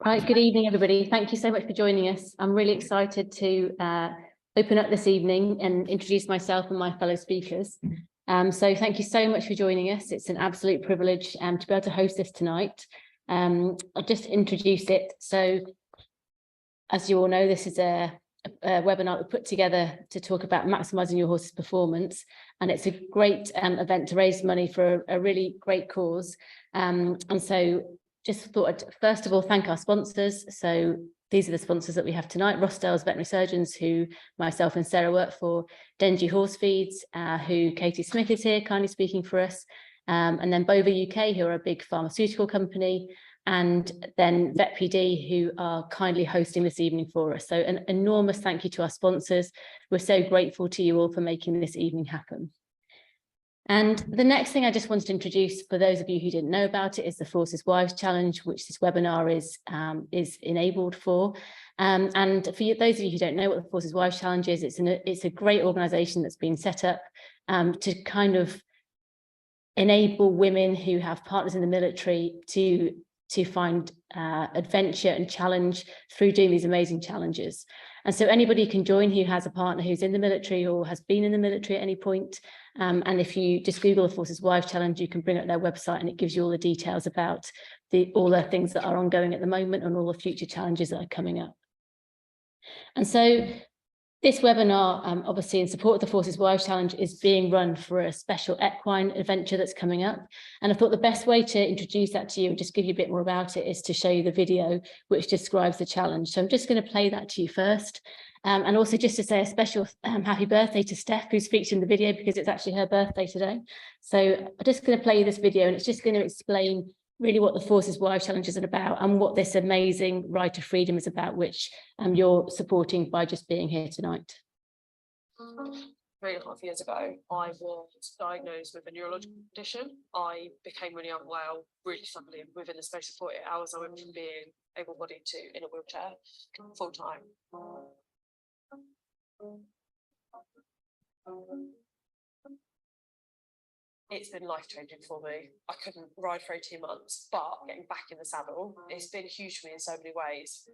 Right, good evening, everybody. Thank you so much for joining us. I'm really excited to open up this evening and introduce myself and my fellow speakers. So thank you so much for joining us. It's an absolute privilege to be able to host this tonight. I'll just introduce it. So as you all know, this is a webinar we put together to talk about maximising your horse's performance, and it's a great event to raise money for a really great cause. And so just thought I'd first of all thank our sponsors. So these are the sponsors that we have tonight: Rossdale's Veterinary Surgeons, who myself and Sarah work for; Dengie Horse Feeds, who Katie Smith is here kindly speaking for us; and then Bova UK, who are a big pharmaceutical company; and then Vet PD, who are kindly hosting this evening for us. So an enormous thank you to our sponsors. We're so grateful to you all for making this evening happen. And the next thing I just wanted to introduce, for those of you who didn't know about it, is the Forces Wives Challenge, which this webinar is enabled for. And for those of you who don't know what the Forces Wives Challenge is, it's a great organisation that's been set up to kind of enable women who have partners in the military to find adventure and challenge through doing these amazing challenges. And so anybody can join who has a partner who's in the military or has been in the military at any point. And if you just Google the Forces Wives Challenge, you can bring up their website and it gives you all the details about all the things that are ongoing at the moment and all the future challenges that are coming up. And so this webinar, obviously in support of the Forces Wives Challenge, is being run for a special equine adventure that's coming up. And I thought the best way to introduce that to you and just give you a bit more about it is to show you the video which describes the challenge. So I'm just going to play that to you first. And also just to say a special happy birthday to Steph, who's featured in the video, because it's actually her birthday today. So I'm just going to play you this video, and it's just going to explain really what the Forces Wives Challenge is about and what this amazing right to freedom is about, which you're supporting by just being here tonight. 3.5 years ago, I was diagnosed with a neurological condition. I became really unwell really suddenly. Within the space of 48 hours, I went from being able-bodied to in a wheelchair full-time. It's been life-changing for me. I couldn't ride for 18 months, but getting back in the saddle, it's been huge for me in so many ways.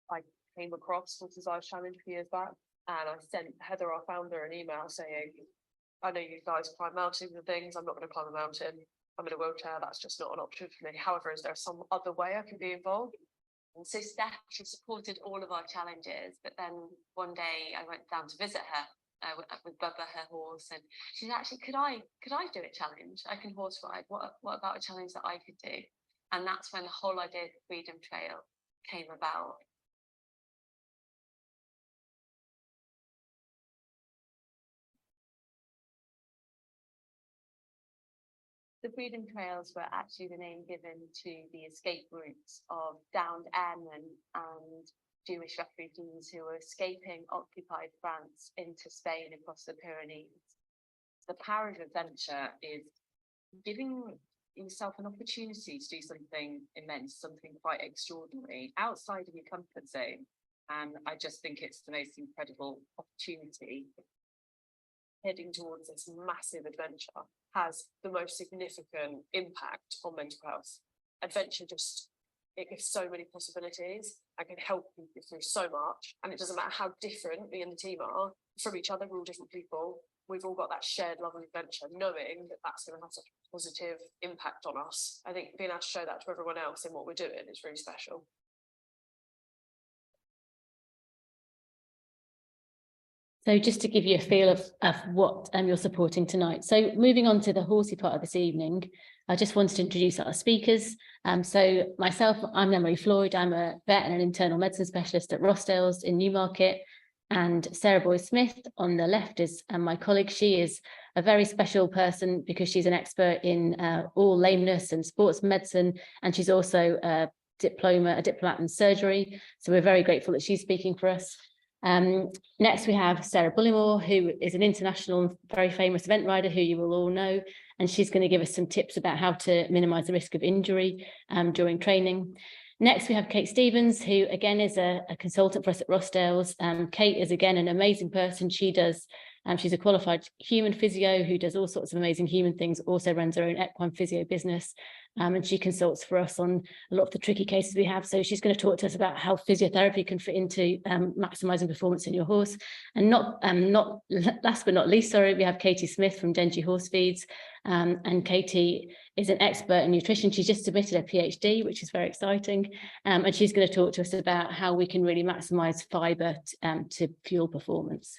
I came across Forces Wives Challenge a few years back, and I sent Heather, our founder, an email saying, I know you guys climb mountains and things, I'm not going to climb a mountain. I'm in a wheelchair, that's just not an option for me. However, is there some other way I can be involved? And so Steph, she supported all of our challenges, but then one day I went down to visit her with Bubba, her horse, and she said, actually, could I do a challenge? I can horse ride. What about a challenge that I could do? And that's when the whole idea of the Freedom Trail came about. The Freedom Trails were actually the name given to the escape routes of downed airmen and Jewish refugees who were escaping occupied France into Spain across the Pyrenees. The power of adventure is giving yourself an opportunity to do something immense, something quite extraordinary outside of your comfort zone. And I just think it's the most incredible opportunity. Heading towards this massive adventure has the most significant impact on mental health. Adventure it gives so many possibilities and can help people through so much. And it doesn't matter how different me and the team are from each other, we're all different people. We've all got that shared love of adventure, knowing that that's going to have such a positive impact on us. I think being able to show that to everyone else in what we're doing is really special. So just to give you a feel of what you're supporting tonight. So moving on to the horsey part of this evening, I just wanted to introduce our speakers. So myself, I'm Emily Floyd. I'm a vet and an internal medicine specialist at Rossdale's in Newmarket. And Sarah Bullimore on the left is my colleague. She is a very special person because she's an expert in all lameness and sports medicine. And she's also a diplomat in surgery. So we're very grateful that she's speaking for us. Next we have Sarah Bullimore, who is an international very famous event rider who you will all know, and she's going to give us some tips about how to minimise the risk of injury during training. Next we have Kate Stevens, who again is a consultant for us at Rossdale's. Kate is again an amazing person. She does She's a qualified human physio who does all sorts of amazing human things, also runs her own equine physio business, and she consults for us on a lot of the tricky cases we have. So she's going to talk to us about how physiotherapy can fit into maximising performance in your horse. And not last but not least, sorry, we have Katie Smith from Dengie Horse Feeds. And Katie is an expert in nutrition. She's just submitted a PhD, which is very exciting. And she's going to talk to us about how we can really maximise fibre to fuel performance.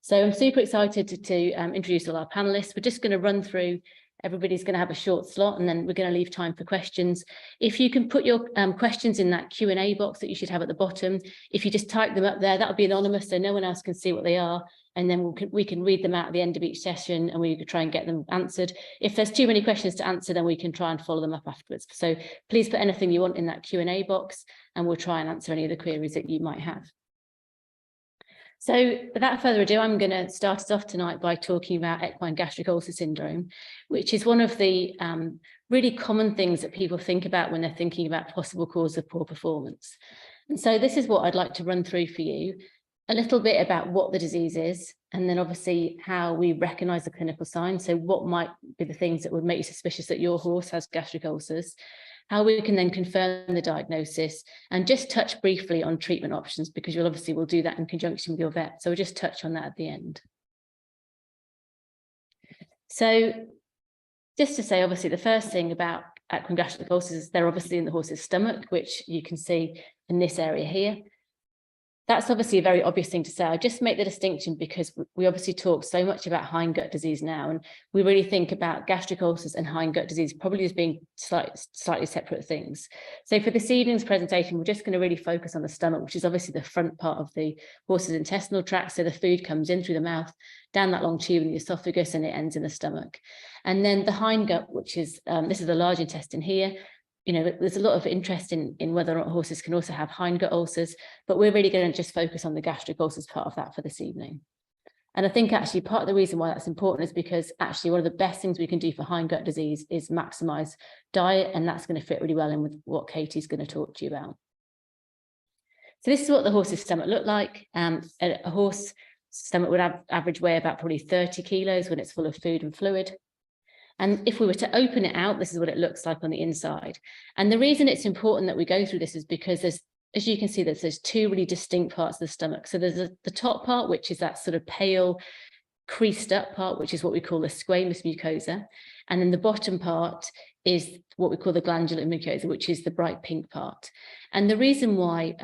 So I'm super excited to introduce all our panellists. We're just going to run through. Everybody's going to have a short slot, and then we're going to leave time for questions. If you can put your questions in that Q&A box that you should have at the bottom, if you just type them up there, that'll be anonymous, so no one else can see what they are. And then we can read them out at the end of each session, and we can try and get them answered. If there's too many questions to answer, then we can try and follow them up afterwards. So please put anything you want in that Q&A box, and we'll try and answer any of the queries that you might have. So without further ado, I'm going to start us off tonight by talking about equine gastric ulcer syndrome, which is one of the really common things that people think about when they're thinking about possible cause of poor performance. And so this is what I'd like to run through for you, a little bit about what the disease is, and then obviously how we recognise the clinical signs. So what might be the things that would make you suspicious that your horse has gastric ulcers, how we can then confirm the diagnosis, and just touch briefly on treatment options, because you'll obviously will do that in conjunction with your vet. So we'll just touch on that at the end. So just to say, obviously, the first thing about equine gastric ulcers is they're obviously in the horse's stomach, which you can see in this area here. That's obviously a very obvious thing to say. I just make the distinction because we obviously talk so much about hindgut disease now, and we really think about gastric ulcers and hindgut disease probably as being slightly separate things. So for this evening's presentation, we're just going to really focus on the stomach, which is obviously the front part of the horse's intestinal tract. So the food comes in through the mouth, down that long tube in the esophagus, and it ends in the stomach. And then the hindgut, which is, this is the large intestine here. You know, there's a lot of interest in whether or not horses can also have hindgut ulcers, but we're really going to just focus on the gastric ulcers part of that for this evening. And I think actually part of the reason why that's important is because actually one of the best things we can do for hindgut disease is maximise diet, and that's going to fit really well in with what Katie's going to talk to you about. So this is what the horse's stomach looked like. A horse stomach would average weigh about probably 30 kilos when it's full of food and fluid. And if we were to open it out, this is what it looks like on the inside. And the reason it's important that we go through this is because there's, as you can see, there's two really distinct parts of the stomach. So there's the top part, which is that sort of pale, creased up part, which is what we call the squamous mucosa. And then the bottom part is what we call the glandular mucosa, which is the bright pink part. And the reason why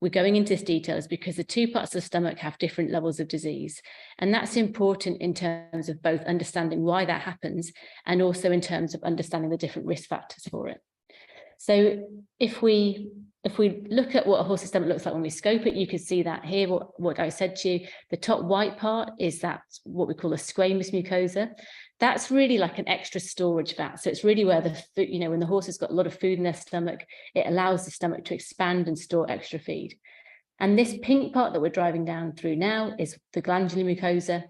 we're going into this detail is because the two parts of the stomach have different levels of disease. And that's important in terms of both understanding why that happens and also in terms of understanding the different risk factors for it. So if we look at what a horse's stomach looks like when we scope it, you can see that here, what I said to you, the top white part is that what we call a squamous mucosa. That's really like an extra storage vat. So it's really where the food, you know, when the horse has got a lot of food in their stomach, it allows the stomach to expand and store extra feed. And this pink part that we're driving down through now is the glandular mucosa.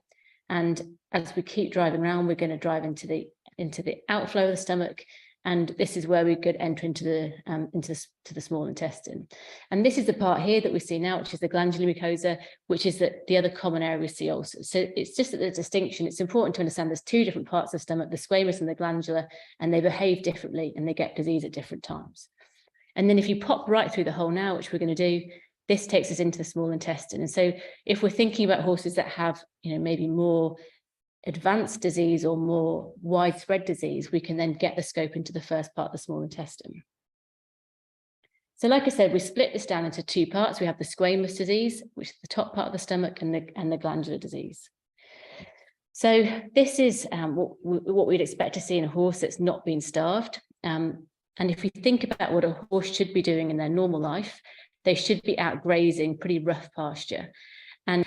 And as we keep driving around, we're going to drive into the outflow of the stomach. And this is where we could enter into the small intestine. And this is the part here that we see now, which is the glandular mucosa, which is the other common area we see ulcers. So it's just that the distinction, it's important to understand there's two different parts of the stomach, the squamous and the glandular, and they behave differently and they get disease at different times. And then if you pop right through the hole now, which we're going to do, this takes us into the small intestine. And so if we're thinking about horses that have, you know, maybe more advanced disease or more widespread disease, we can then get the scope into the first part of the small intestine. So like I said, we split this down into two parts. We have the squamous disease, which is the top part of the stomach, and the glandular disease. So this is what we'd expect to see in a horse that's not been starved. And if we think about what a horse should be doing in their normal life, they should be out grazing pretty rough pasture. And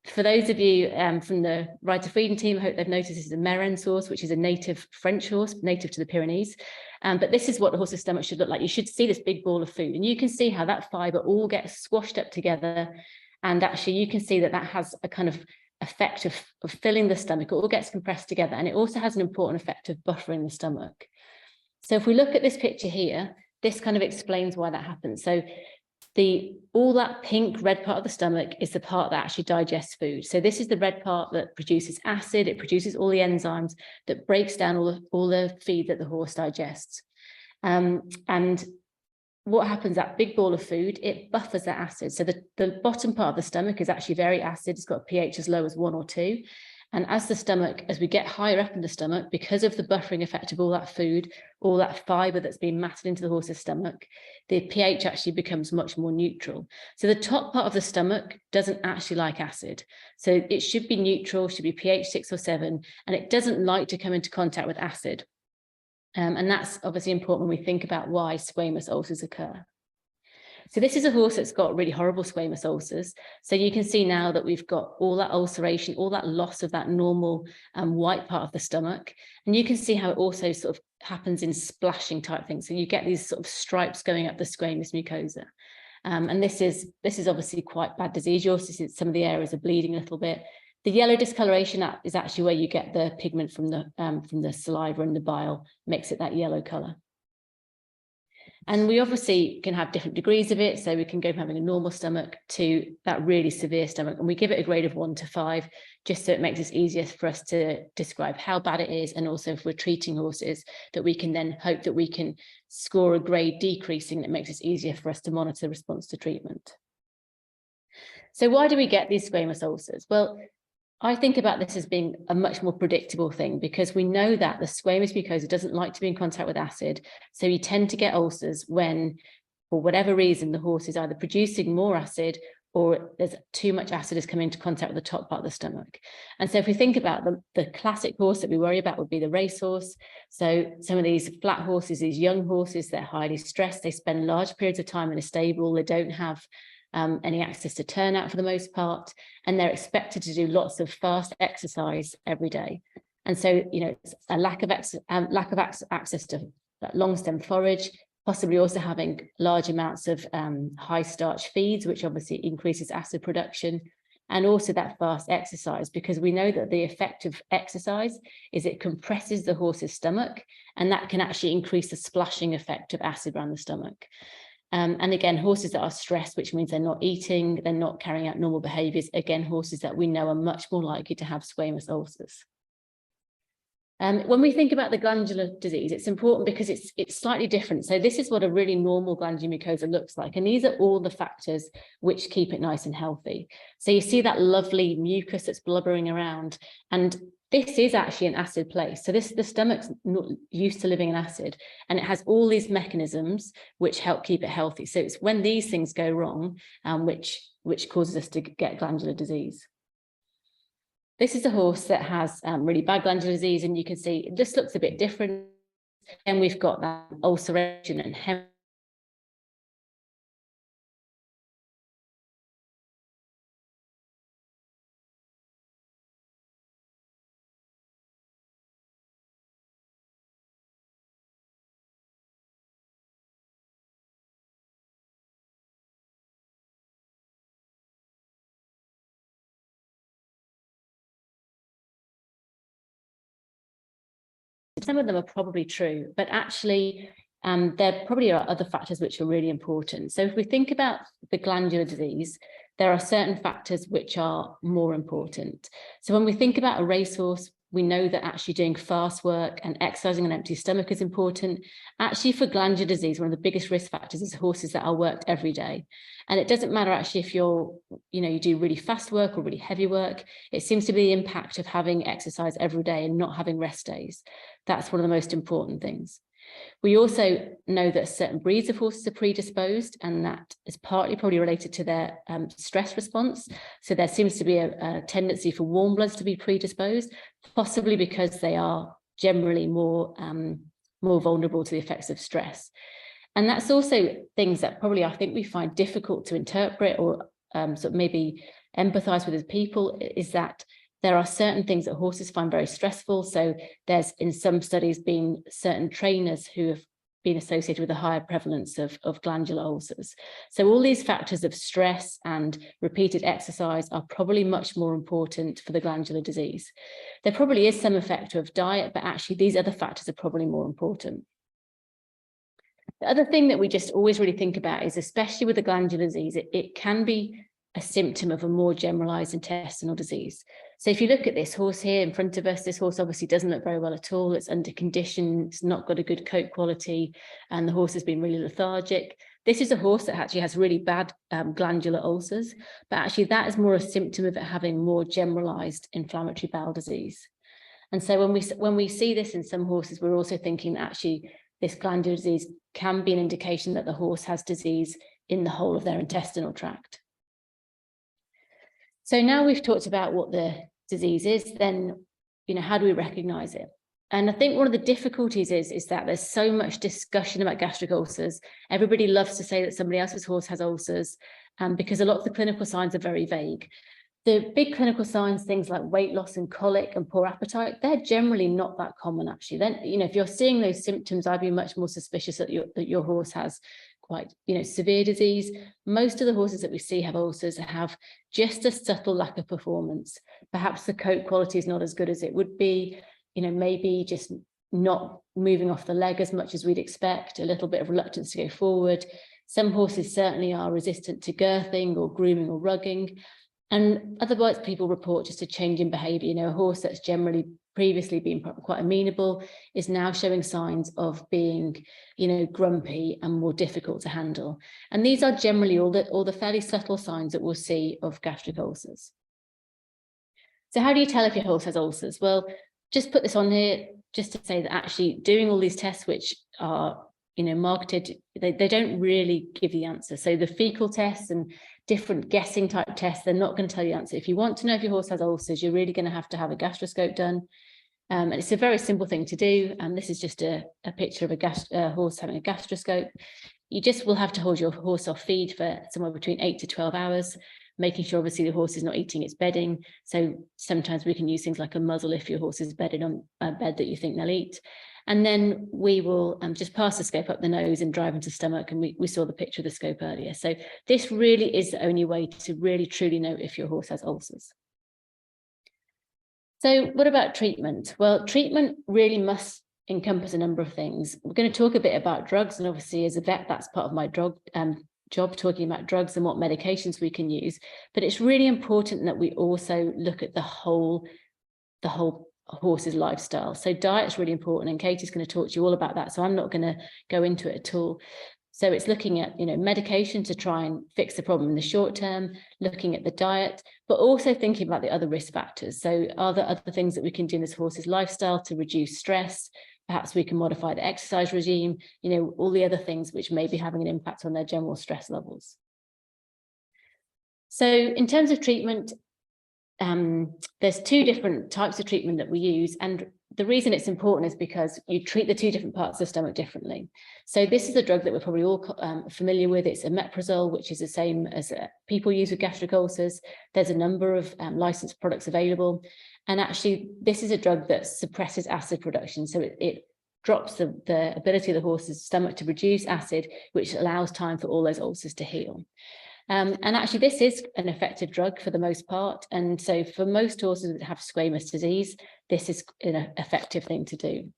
for those of you from the Ride to Freedom team, I hope they've noticed this is a Merens horse, which is a native French horse, native to the Pyrenees. But this is what the horse's stomach should look like. You should see this big ball of food, and you can see how that fibre all gets squashed up together. And actually, you can see that that has a kind of effect of filling the stomach. It all gets compressed together, and it also has an important effect of buffering the stomach. So if we look at this picture here, this kind of explains why that happens. So all that pink red part of the stomach is the part that actually digests food. So this is the red part that produces acid. It produces all the enzymes that breaks down all the feed that the horse digests. And what happens, that big ball of food, it buffers that acid. So the bottom part of the stomach is actually very acid. It's got a pH as low as 1 or 2. And as we get higher up in the stomach, because of the buffering effect of all that food, all that fiber that's being matted into the horse's stomach, the pH actually becomes much more neutral. So the top part of the stomach doesn't actually like acid. So it should be neutral, should be pH 6 or 7, and it doesn't like to come into contact with acid. And that's obviously important when we think about why squamous ulcers occur. So this is a horse that's got really horrible squamous ulcers. So you can see now that we've got all that ulceration, all that loss of that normal white part of the stomach. And you can see how it also sort of happens in splashing type things. So you get these sort of stripes going up the squamous mucosa. And this is obviously quite bad disease. You also see some of the areas are bleeding a little bit. The yellow discoloration is actually where you get the pigment from the saliva and the bile, makes it that yellow color. And we obviously can have different degrees of it. So we can go from having a normal stomach to that really severe stomach. And we give it a grade of 1 to 5, just so it makes it easier for us to describe how bad it is. And also if we're treating horses, that we can then hope that we can score a grade decreasing that makes it easier for us to monitor response to treatment. So why do we get these squamous ulcers? Well, I think about this as being a much more predictable thing, because we know that the squamous mucosa doesn't like to be in contact with acid. So you tend to get ulcers when, for whatever reason, the horse is either producing more acid or there's too much acid is coming into contact with the top part of the stomach. And so if we think about the classic horse that we worry about would be the racehorse. So some of these flat horses, these young horses, they're highly stressed. They spend large periods of time in a stable. They don't have any access to turnout for the most part, and they're expected to do lots of fast exercise every day. And so, you know, a lack of access to long stem forage, possibly also having large amounts of high starch feeds, which obviously increases acid production, and also that fast exercise, because we know that the effect of exercise is it compresses the horse's stomach, and that can actually increase the splashing effect of acid around the stomach. And again, horses that are stressed, which means they're not eating, they're not carrying out normal behaviours. Again, horses that we know are much more likely to have squamous ulcers. When we think about the glandular disease, it's important because it's slightly different. So this is what a really normal glandular mucosa looks like. And these are all the factors which keep it nice and healthy. So you see that lovely mucus that's blubbering around. And this is actually an acid place. So the stomach's not used to living in acid, and it has all these mechanisms which help keep it healthy. So it's when these things go wrong, which causes us to get glandular disease. This is a horse that has really bad glandular disease, and you can see it just looks a bit different. And we've got that ulceration and hemorrhage. Some of them are probably true, but actually there probably are other factors which are really important. So if we think about the glandular disease, there are certain factors which are more important. So when we think about a racehorse, we know that actually doing fast work and exercising on an empty stomach is important. Actually, for glandular disease, one of the biggest risk factors is horses that are worked every day. And it doesn't matter actually if you do really fast work or really heavy work. It seems to be the impact of having exercise every day and not having rest days. That's one of the most important things. We also know that certain breeds of horses are predisposed, and that is partly probably related to their stress response. So there seems to be a tendency for warm bloods to be predisposed, possibly because they are generally more vulnerable to the effects of stress. And that's also things that probably I think we find difficult to interpret or sort of maybe empathize with as people, is that there are certain things that horses find very stressful. So there's in some studies been certain trainers who have been associated with a higher prevalence of glandular ulcers. So all these factors of stress and repeated exercise are probably much more important for the glandular disease. There probably is some effect of diet, but actually these other factors are probably more important. The other thing that we just always really think about is, especially with the glandular disease, it can be a symptom of a more generalized intestinal disease. So if you look at this horse here in front of us, this horse obviously doesn't look very well at all. It's under condition, it's not got a good coat quality, and the horse has been really lethargic. This is a horse that actually has really bad glandular ulcers, but actually that is more a symptom of it having more generalized inflammatory bowel disease. And so when we see this in some horses, we're also thinking that actually this glandular disease can be an indication that the horse has disease in the whole of their intestinal tract. So now we've talked about what the disease is, then, how do we recognize it? And I think one of the difficulties is that there's so much discussion about gastric ulcers. Everybody loves to say that somebody else's horse has ulcers, because a lot of the clinical signs are very vague. The big clinical signs, things like weight loss and colic and poor appetite, they're generally not that common, actually. Then, if you're seeing those symptoms, I'd be much more suspicious that your horse has quite, severe disease. Most of the horses that we see have ulcers have just a subtle lack of performance. Perhaps the coat quality is not as good as it would be, maybe just not moving off the leg as much as we'd expect, a little bit of reluctance to go forward. Some horses certainly are resistant to girthing or grooming or rugging. And otherwise, people report just a change in behaviour. A horse that's generally previously been quite amenable is now showing signs of being, grumpy and more difficult to handle. And these are generally all the fairly subtle signs that we'll see of gastric ulcers. So how do you tell if your horse has ulcers? Well, just put this on here just to say that actually doing all these tests, which are marketed, they don't really give the answer. So the fecal tests and different guessing type tests, they're not going to tell you the answer. If you want to know if your horse has ulcers, you're really going to have a gastroscope done. And it's a very simple thing to do. And this is just a picture of a horse having a gastroscope. You just will have to hold your horse off feed for somewhere between 8 to 12 hours, making sure obviously the horse is not eating its bedding. So sometimes we can use things like a muzzle if your horse is bedded on a bed that you think they'll eat. And then we will just pass the scope up the nose and drive into stomach. And we saw the picture of the scope earlier. So this really is the only way to really truly know if your horse has ulcers. So what about treatment? Well, treatment really must encompass a number of things. We're going to talk a bit about drugs. And obviously as a vet, that's part of my job, talking about drugs and what medications we can use. But it's really important that we also look at the whole horse's lifestyle. So diet is really important, and Katie's going to talk to you all about that, so I'm not going to go into it at all. So it's looking at medication to try and fix the problem in the short term, looking at the diet, but also thinking about the other risk factors. So are there other things that we can do in this horse's lifestyle to reduce stress? Perhaps we can modify the exercise regime, all the other things which may be having an impact on their general stress levels. So in terms of treatment, there's two different types of treatment that we use, and the reason it's important is because you treat the two different parts of the stomach differently. So this is a drug that we're probably all familiar with. It's omeprazole, which is the same as people use with gastric ulcers. There's a number of licensed products available, and actually this is a drug that suppresses acid production. So it drops the ability of the horse's stomach to produce acid, which allows time for all those ulcers to heal. And actually, this is an effective drug for the most part. And so for most horses that have squamous disease, this is an effective thing to do.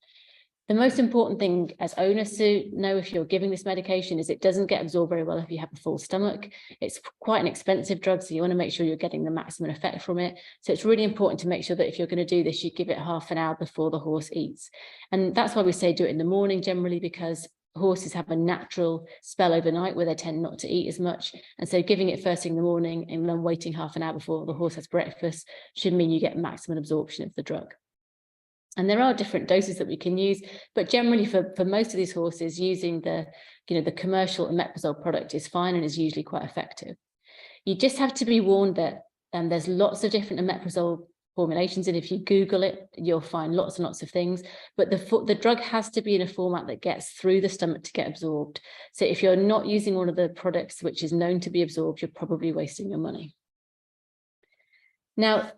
The most important thing as owners to know if you're giving this medication is it doesn't get absorbed very well if you have a full stomach. It's quite an expensive drug, so you want to make sure you're getting the maximum effect from it. So it's really important to make sure that if you're going to do this, you give it half an hour before the horse eats. And that's why we say do it in the morning generally, because horses have a natural spell overnight where they tend not to eat as much. And so giving it first thing in the morning and then waiting half an hour before the horse has breakfast should mean you get maximum absorption of the drug. And there are different doses that we can use, but generally for most of these horses, using the commercial omeprazole product is fine and is usually quite effective. You just have to be warned that there's lots of different omeprazole formulations, and if you Google it, you'll find lots and lots of things, but the drug has to be in a format that gets through the stomach to get absorbed. So if you're not using one of the products which is known to be absorbed, you're probably wasting your money. Now,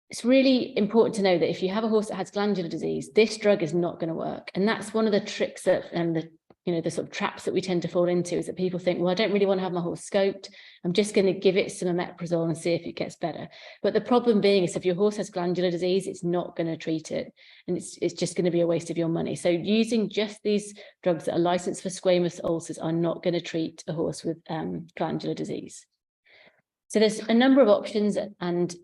it's really important to know that if you have a horse that has glandular disease, this drug is not going to work. And that's one of the tricks that the sort of traps that we tend to fall into is that people think, well, I don't really want to have my horse scoped. I'm just going to give it some omeprazole and see if it gets better. But the problem being is if your horse has glandular disease, it's not going to treat it. And it's just going to be a waste of your money. So using just these drugs that are licensed for squamous ulcers are not going to treat a horse with glandular disease. So there's a number of options, and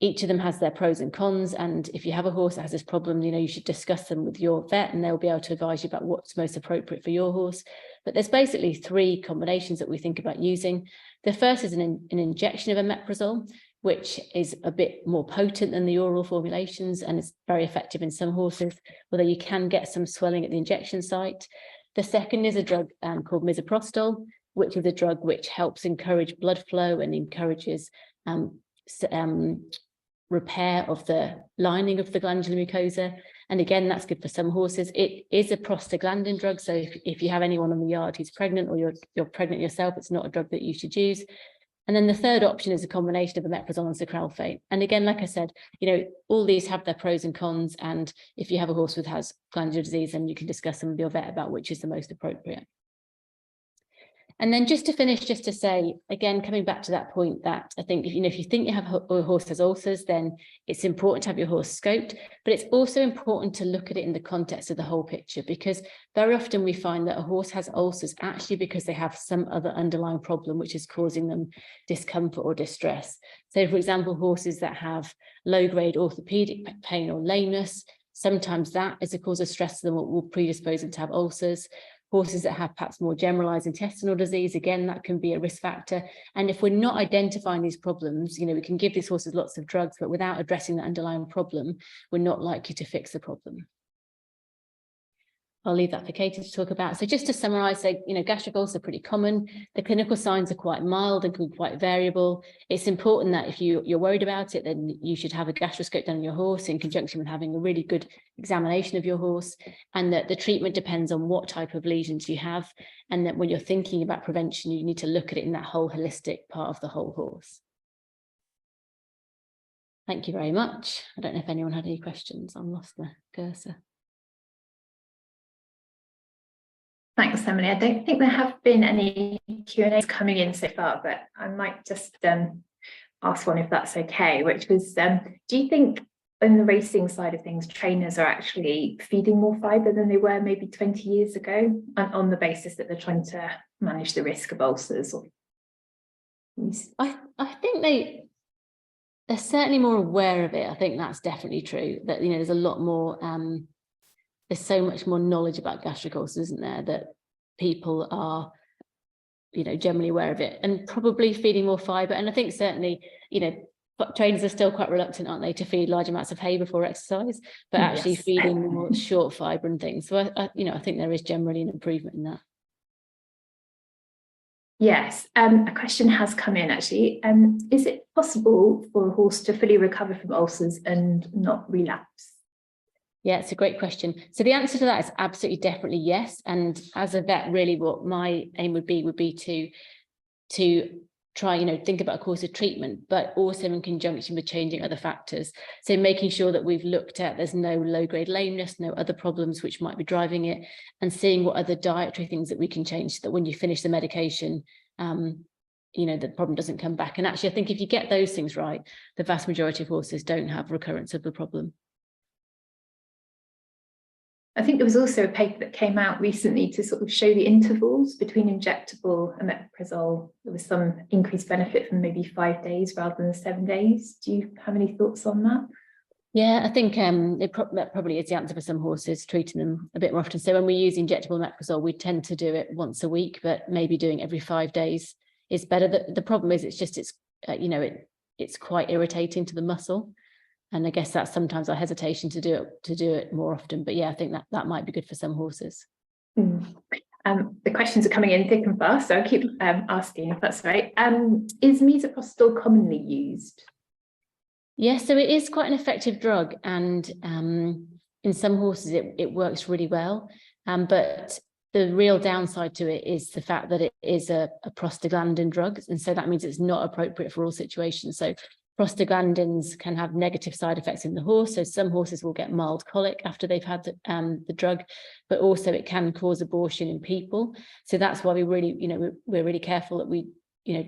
each of them has their pros and cons. And if you have a horse that has this problem, you should discuss them with your vet, and they'll be able to advise you about what's most appropriate for your horse. But there's basically 3 combinations that we think about using. The first is an injection of omeprazole, which is a bit more potent than the oral formulations, and it's very effective in some horses, although you can get some swelling at the injection site. The second is a drug called misoprostol, which is a drug which helps encourage blood flow and encourages repair of the lining of the glandular mucosa. And again, that's good for some horses. It is a prostaglandin drug. So if you have anyone on the yard who's pregnant, or you're pregnant yourself, it's not a drug that you should use. And then the third option is a combination of omeprazole and sucralfate. And again, like I said, all these have their pros and cons. And if you have a horse that has glandular disease, then you can discuss them with your vet about which is the most appropriate. And then just to finish, just to say, again, coming back to that point, that I think, if you think you have a horse has ulcers, then it's important to have your horse scoped, but it's also important to look at it in the context of the whole picture, because very often we find that a horse has ulcers actually because they have some other underlying problem which is causing them discomfort or distress. So, for example, horses that have low-grade orthopedic pain or lameness, sometimes that is a cause of stress to them, what will predispose them to have ulcers. Horses that have perhaps more generalized intestinal disease, again, that can be a risk factor. And if we're not identifying these problems, we can give these horses lots of drugs, but without addressing the underlying problem, we're not likely to fix the problem. I'll leave that for Katie to talk about. So just to summarize, gastric ulcers are pretty common. The clinical signs are quite mild and can be quite variable. It's important that if you're worried about it, then you should have a gastroscope done on your horse in conjunction with having a really good examination of your horse, and that the treatment depends on what type of lesions you have, and that when you're thinking about prevention, you need to look at it in that whole holistic part of the whole horse. Thank you very much. I don't know if anyone had any questions. I've lost the cursor. Thanks, Emily. I don't think there have been any Q&As coming in so far, but I might just ask one if that's okay, which was, do you think on the racing side of things, trainers are actually feeding more fibre than they were maybe 20 years ago, on the basis that they're trying to manage the risk of ulcers? I think they're certainly more aware of it. I think that's definitely true, that there's a lot more there's so much more knowledge about gastric ulcers, isn't there, that people are generally aware of it, and probably feeding more fibre. And I think certainly trainers are still quite reluctant, aren't they, to feed large amounts of hay before exercise, but actually yes, feeding more short fibre and things. So I think there is generally an improvement in that. Yes, a question has come in actually. Is it possible for a horse to fully recover from ulcers and not relapse? Yeah, it's a great question. So the answer to that is absolutely, definitely yes. And as a vet, really what my aim would be to try, think about a course of treatment, but also in conjunction with changing other factors. So making sure that we've looked at there's no low-grade lameness, no other problems which might be driving it, and seeing what other dietary things that we can change so that when you finish the medication, the problem doesn't come back. And actually, I think if you get those things right, the vast majority of horses don't have recurrence of the problem. I think there was also a paper that came out recently to sort of show the intervals between injectable and omeprazole. There was some increased benefit from maybe 5 days rather than 7 days. Do you have any thoughts on that? Yeah, I think that probably is the answer for some horses, treating them a bit more often. So when we use injectable omeprazole, we tend to do it once a week, but maybe doing it every 5 days is better. The problem is it's quite irritating to the muscle. And I guess that's sometimes our hesitation to do it more often. But yeah, I think that might be good for some horses. The questions are coming in thick and fast, so I'll keep asking if that's right. Is misoprostol commonly used? Yeah, so it is quite an effective drug, and in some horses it works really well. But the real downside to it is the fact that it is a prostaglandin drug, and so that means it's not appropriate for all situations. So prostaglandins can have negative side effects in the horse. So some horses will get mild colic after they've had the drug, but also it can cause abortion in people. So that's why we really, we're really careful that we,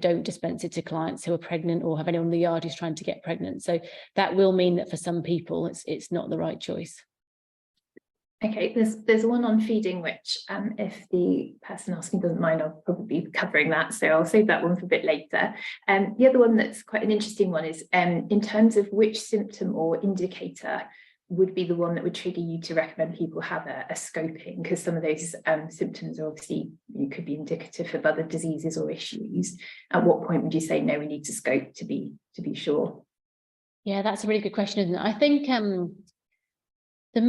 don't dispense it to clients who are pregnant or have anyone in the yard who's trying to get pregnant. So that will mean that for some people, it's not the right choice. Okay, there's one on feeding, which if the person asking doesn't mind, I'll probably be covering that, so I'll save that one for a bit later. The other one that's quite an interesting one is in terms of which symptom or indicator would be the one that would trigger you to recommend people have a scoping, because some of those symptoms are obviously could be indicative of other diseases or issues. At what point would you say, no, we need to scope to be sure? Yeah, that's a really good question, isn't it? I think the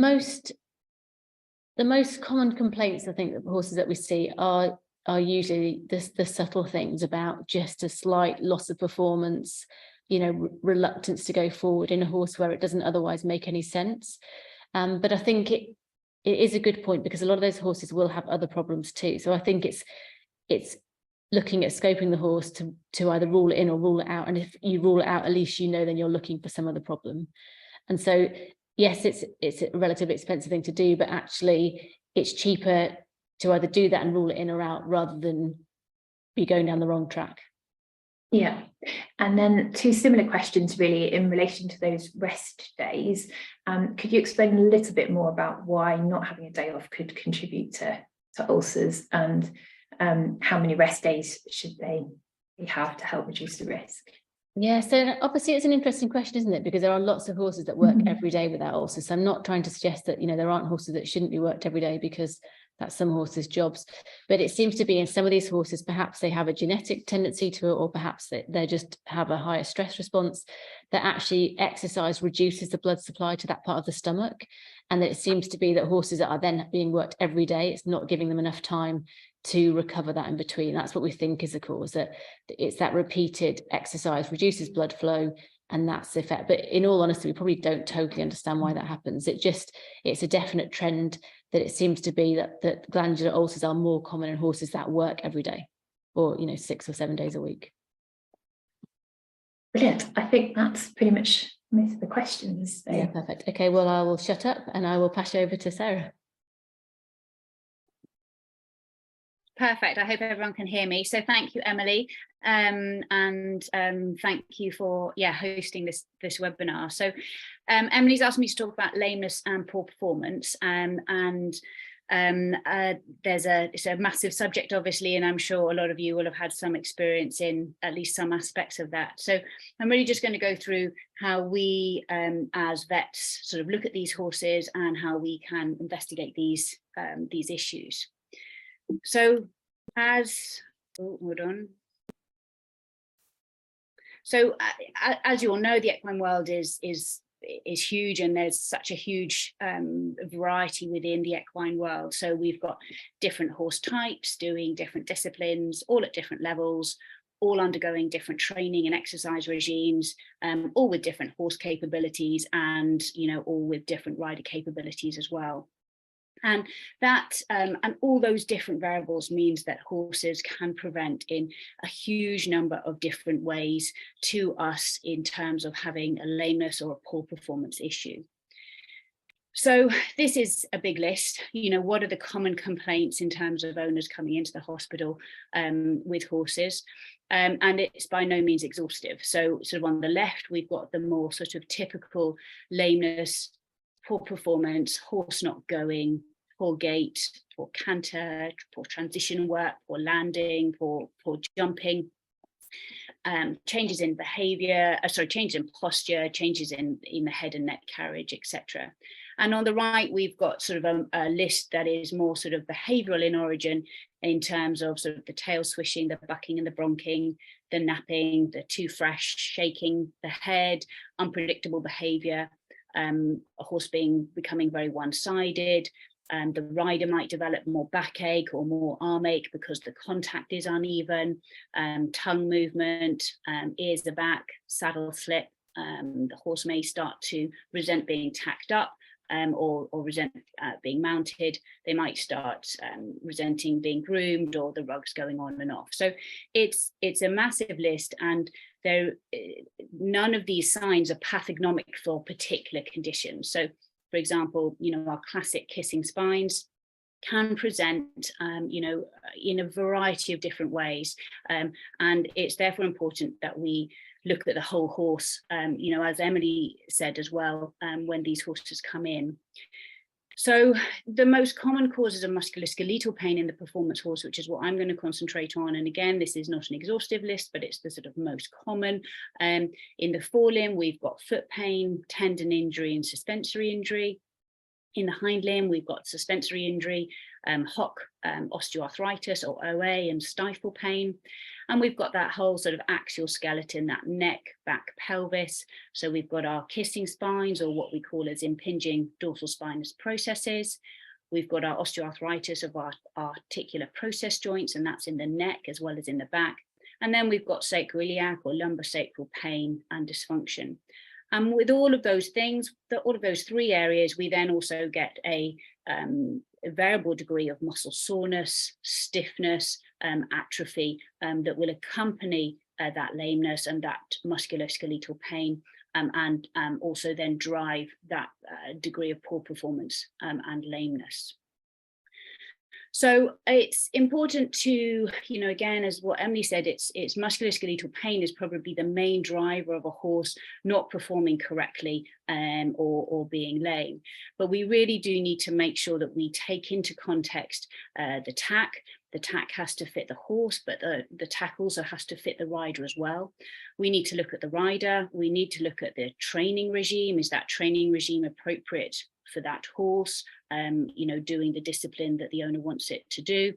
most common complaints, I think, that horses that we see are usually the subtle things about just a slight loss of performance, reluctance to go forward in a horse where it doesn't otherwise make any sense. But I think it is a good point, because a lot of those horses will have other problems too. So I think it's looking at scoping the horse to either rule it in or rule it out. And if you rule it out, at least then you're looking for some other problem. And so yes, it's a relatively expensive thing to do, but actually it's cheaper to either do that and rule it in or out rather than be going down the wrong track. Yeah, and then two similar questions really in relation to those rest days. Could you explain a little bit more about why not having a day off could contribute to ulcers, and how many rest days should they have to help reduce the risk? Yeah, so obviously it's an interesting question, isn't it? Because there are lots of horses that work every day without ulcers. So I'm not trying to suggest that, there aren't horses that shouldn't be worked every day, because that's some horses' jobs. But it seems to be in some of these horses, perhaps they have a genetic tendency to it, or perhaps they just have a higher stress response, that actually exercise reduces the blood supply to that part of the stomach. And that it seems to be that horses that are then being worked every day, it's not giving them enough time to recover that in between. That's what we think is the cause, that it's that repeated exercise reduces blood flow, and that's the effect. But in all honesty, we probably don't totally understand why that happens. It's a definite trend that it seems to be that glandular ulcers are more common in horses that work every day, or 6 or 7 days a week. Brilliant. I think that's pretty much most of the questions. So. Yeah, perfect. Okay, well, I will shut up and I will pass you over to Sarah. Perfect. I hope everyone can hear me. So thank you, Emily, and thank you for hosting this webinar. So Emily's asked me to talk about lameness and poor performance, it's a massive subject, obviously, and I'm sure a lot of you will have had some experience in at least some aspects of that. So I'm really just going to go through how we as vets sort of look at these horses and how we can investigate these issues. So as you all know, the equine world is huge, and there's such a huge variety within the equine world. So we've got different horse types doing different disciplines, all at different levels, all undergoing different training and exercise regimes, all with different horse capabilities, and all with different rider capabilities as well. And that and all those different variables means that horses can present in a huge number of different ways to us in terms of having a lameness or a poor performance issue. So this is a big list. What are the common complaints in terms of owners coming into the hospital with horses? And it's by no means exhaustive. So sort of on the left, we've got the more sort of typical lameness, poor performance, horse not going, poor gait, poor canter, poor transition work, poor landing, poor jumping, changes in behavior, changes in posture, changes in the head and neck carriage, etc. And on the right, we've got sort of a list that is more sort of behavioral in origin, in terms of sort of the tail swishing, the bucking and the bronking, the napping, the too fresh, shaking the head, unpredictable behavior, a horse becoming very one-sided. The rider might develop more backache or more arm ache because the contact is uneven, tongue movement, ears are back, saddle slip. The horse may start to resent being tacked up, or resent being mounted. They might start resenting being groomed, or the rugs going on and off. So it's a massive list, and none of these signs are pathognomic for particular conditions. So, for example, our classic kissing spines can present, in a variety of different ways. And it's therefore important that we look at the whole horse, as Emily said as well, when these horses come in. So the most common causes of musculoskeletal pain in the performance horse, which is what I'm going to concentrate on. And again, this is not an exhaustive list, but it's the sort of most common. In the forelimb, we've got foot pain, tendon injury, and suspensory injury. In the hind limb, we've got suspensory injury, hock, osteoarthritis or OA, and stifle pain. And we've got that whole sort of axial skeleton, that neck, back, pelvis. So we've got our kissing spines, or what we call as impinging dorsal spinous processes. We've got our osteoarthritis of our articular process joints, and that's in the neck as well as in the back. And then we've got sacroiliac or lumbosacral pain and dysfunction. And with all of those things, all of those three areas, we then also get a variable degree of muscle soreness, stiffness, atrophy that will accompany that lameness and that musculoskeletal pain, and also then drive that degree of poor performance and lameness. So it's important to, again, as what Emily said, it's musculoskeletal pain is probably the main driver of a horse not performing correctly or being lame. But we really do need to make sure that we take into context the tack. The tack has to fit the horse, but the tack also has to fit the rider as well. We need to look at the rider. We need to look at the training regime. Is that training regime appropriate for that horse, doing the discipline that the owner wants it to do?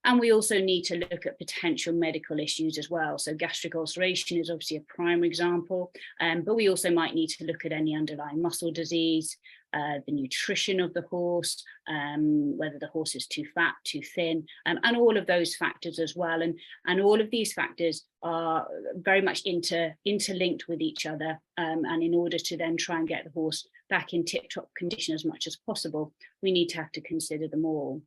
And we also need to look at potential medical issues as well. So gastric ulceration is obviously a primary example, but we also might need to look at any underlying muscle disease, the nutrition of the horse, whether the horse is too fat, too thin, and all of those factors as well. And all of these factors are very much interlinked with each other. And in order to then try and get the horse back in tip-top condition as much as possible, we need to have to consider them all.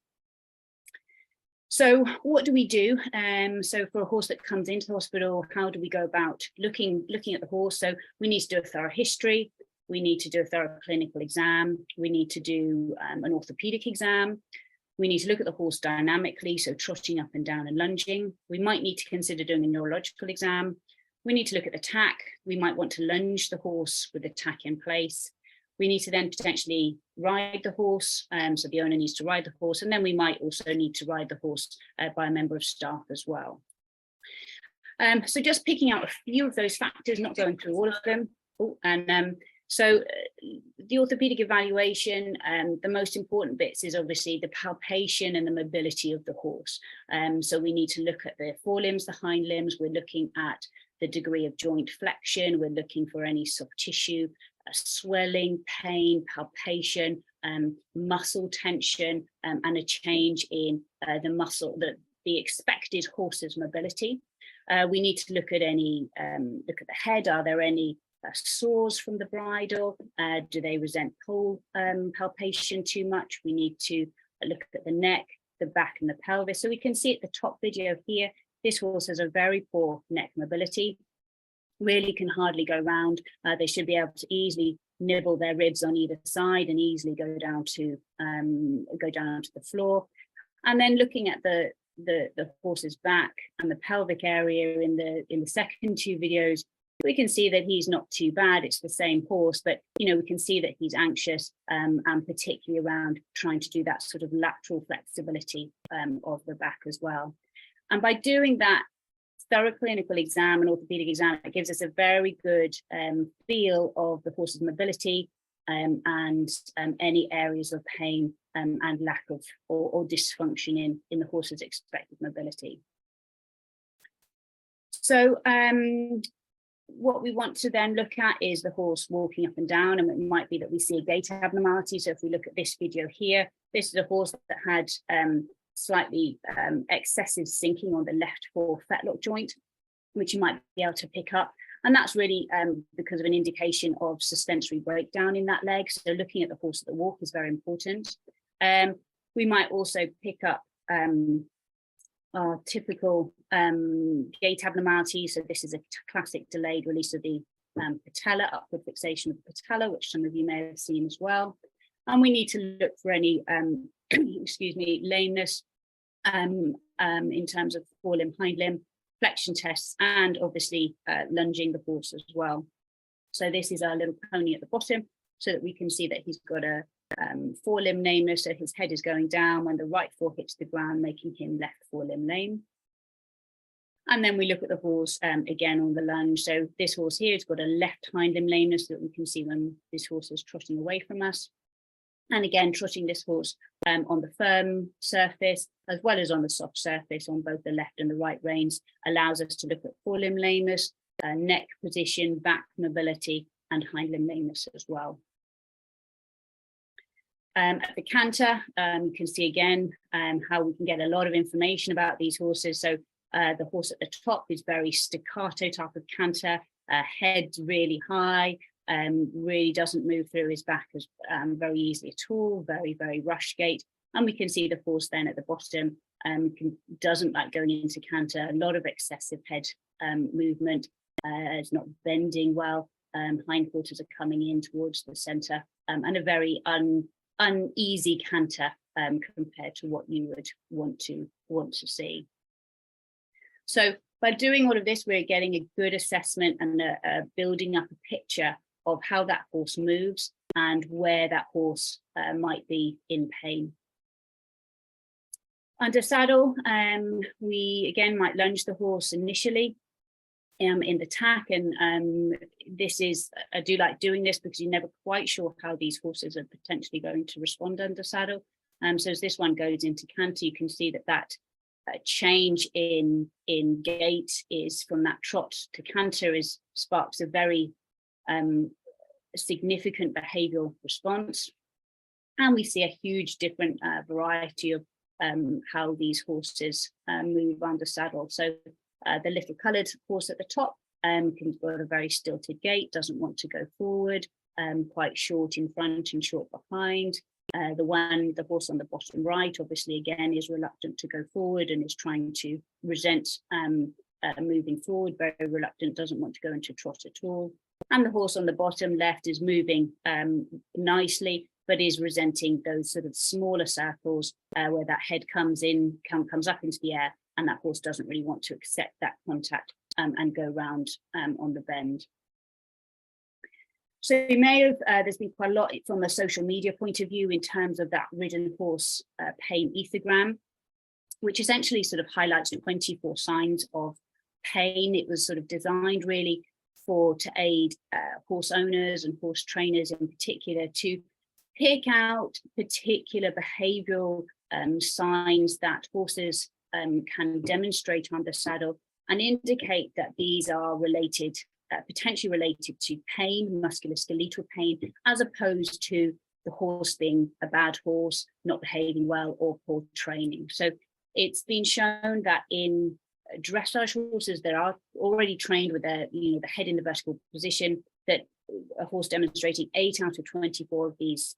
So what do we do? So for a horse that comes into the hospital, how do we go about looking at the horse? So we need to do a thorough history. We need to do a thorough clinical exam. We need to do an orthopedic exam. We need to look at the horse dynamically, so trotting up and down and lunging. We might need to consider doing a neurological exam. We need to look at the tack. We might want to lunge the horse with the tack in place. We need to then potentially ride the horse, so the owner needs to ride the horse, and then we might also need to ride the horse by a member of staff as well. So just picking out a few of those factors, not going through all of them. So the orthopedic evaluation, the most important bits is obviously the palpation and the mobility of the horse. So we need to look at the forelimbs, the hind limbs. We're looking at the degree of joint flexion. We're looking for any soft tissue, swelling, pain, palpation, muscle tension, and a change in the muscle, the expected horse's mobility. We need to look at look at the head. Are there any sores from the bridle? Do they resent pole palpation too much? We need to look at the neck, the back, and the pelvis. So we can see at the top video here, this horse has a very poor neck mobility, really can hardly go round. They should be able to easily nibble their ribs on either side and easily go down to the floor. And then looking at the horse's back and the pelvic area in the second two videos, we can see that he's not too bad. It's the same horse, but we can see that he's anxious, and particularly around trying to do that sort of lateral flexibility of the back as well. And by doing that thorough clinical exam and orthopedic exam, it gives us a very good feel of the horse's mobility and any areas of pain and lack of or dysfunction in the horse's expected mobility. So what we want to then look at is the horse walking up and down, and it might be that we see a gait abnormality. So if we look at this video here, this is a horse that had slightly excessive sinking on the left fore fetlock joint, which you might be able to pick up. And that's really because of an indication of suspensory breakdown in that leg. So looking at the horse at the walk is very important. We might also pick up our typical gait abnormalities. So this is a classic delayed release of the patella, upward fixation of the patella, which some of you may have seen as well. And we need to look for any, excuse me, lameness in terms of forelimb, hind limb, flexion tests, and obviously lunging the horse as well. So this is our little pony at the bottom, so that we can see that he's got a forelimb lameness, so his head is going down when the right fore hits the ground, making him left forelimb lame. And then we look at the horse again on the lunge. So this horse here has got a left hind limb lameness that we can see when this horse is trotting away from us. And again, trotting this horse on the firm surface, as well as on the soft surface on both the left and the right reins, allows us to look at forelimb lameness, neck position, back mobility, and hind limb lameness as well. At the canter, you can see again how we can get a lot of information about these horses. So the horse at the top is very staccato type of canter, head really high, really doesn't move through his back as very easily at all, very, very rush gait. And we can see the horse then at the bottom doesn't like going into canter, a lot of excessive head movement, it's not bending well, hindquarters are coming in towards the center, and a very uneasy canter compared to what you would want to see. So by doing all of this, we're getting a good assessment and building up a picture of how that horse moves and where that horse might be in pain. Under saddle, we again might lunge the horse initially in the tack, and this is, I do like doing this because you're never quite sure how these horses are potentially going to respond under saddle. So as this one goes into canter, you can see that change in gait is from that trot to canter sparks a very significant behavioural response, and we see a huge different variety of how these horses move under saddle. So the little coloured horse at the top can got a very stilted gait, doesn't want to go forward, quite short in front and short behind. The horse on the bottom right, obviously, again, is reluctant to go forward and is trying to resent moving forward, very reluctant, doesn't want to go into trot at all. And the horse on the bottom left is moving nicely, but is resenting those sort of smaller circles where that head comes up into the air, and that horse doesn't really want to accept that contact and go round on the bend. So you may have, there's been quite a lot from a social media point of view in terms of that ridden horse pain ethogram, which essentially sort of highlights 24 signs of pain. It was sort of designed really to aid horse owners and horse trainers in particular to pick out particular behavioural signs that horses can demonstrate under saddle and indicate that these are related, potentially related to pain, musculoskeletal pain, as opposed to the horse being a bad horse, not behaving well, or poor training. So it's been shown that in dressage horses that are already trained with their, the head in the vertical position, that a horse demonstrating 8 out of 24 of these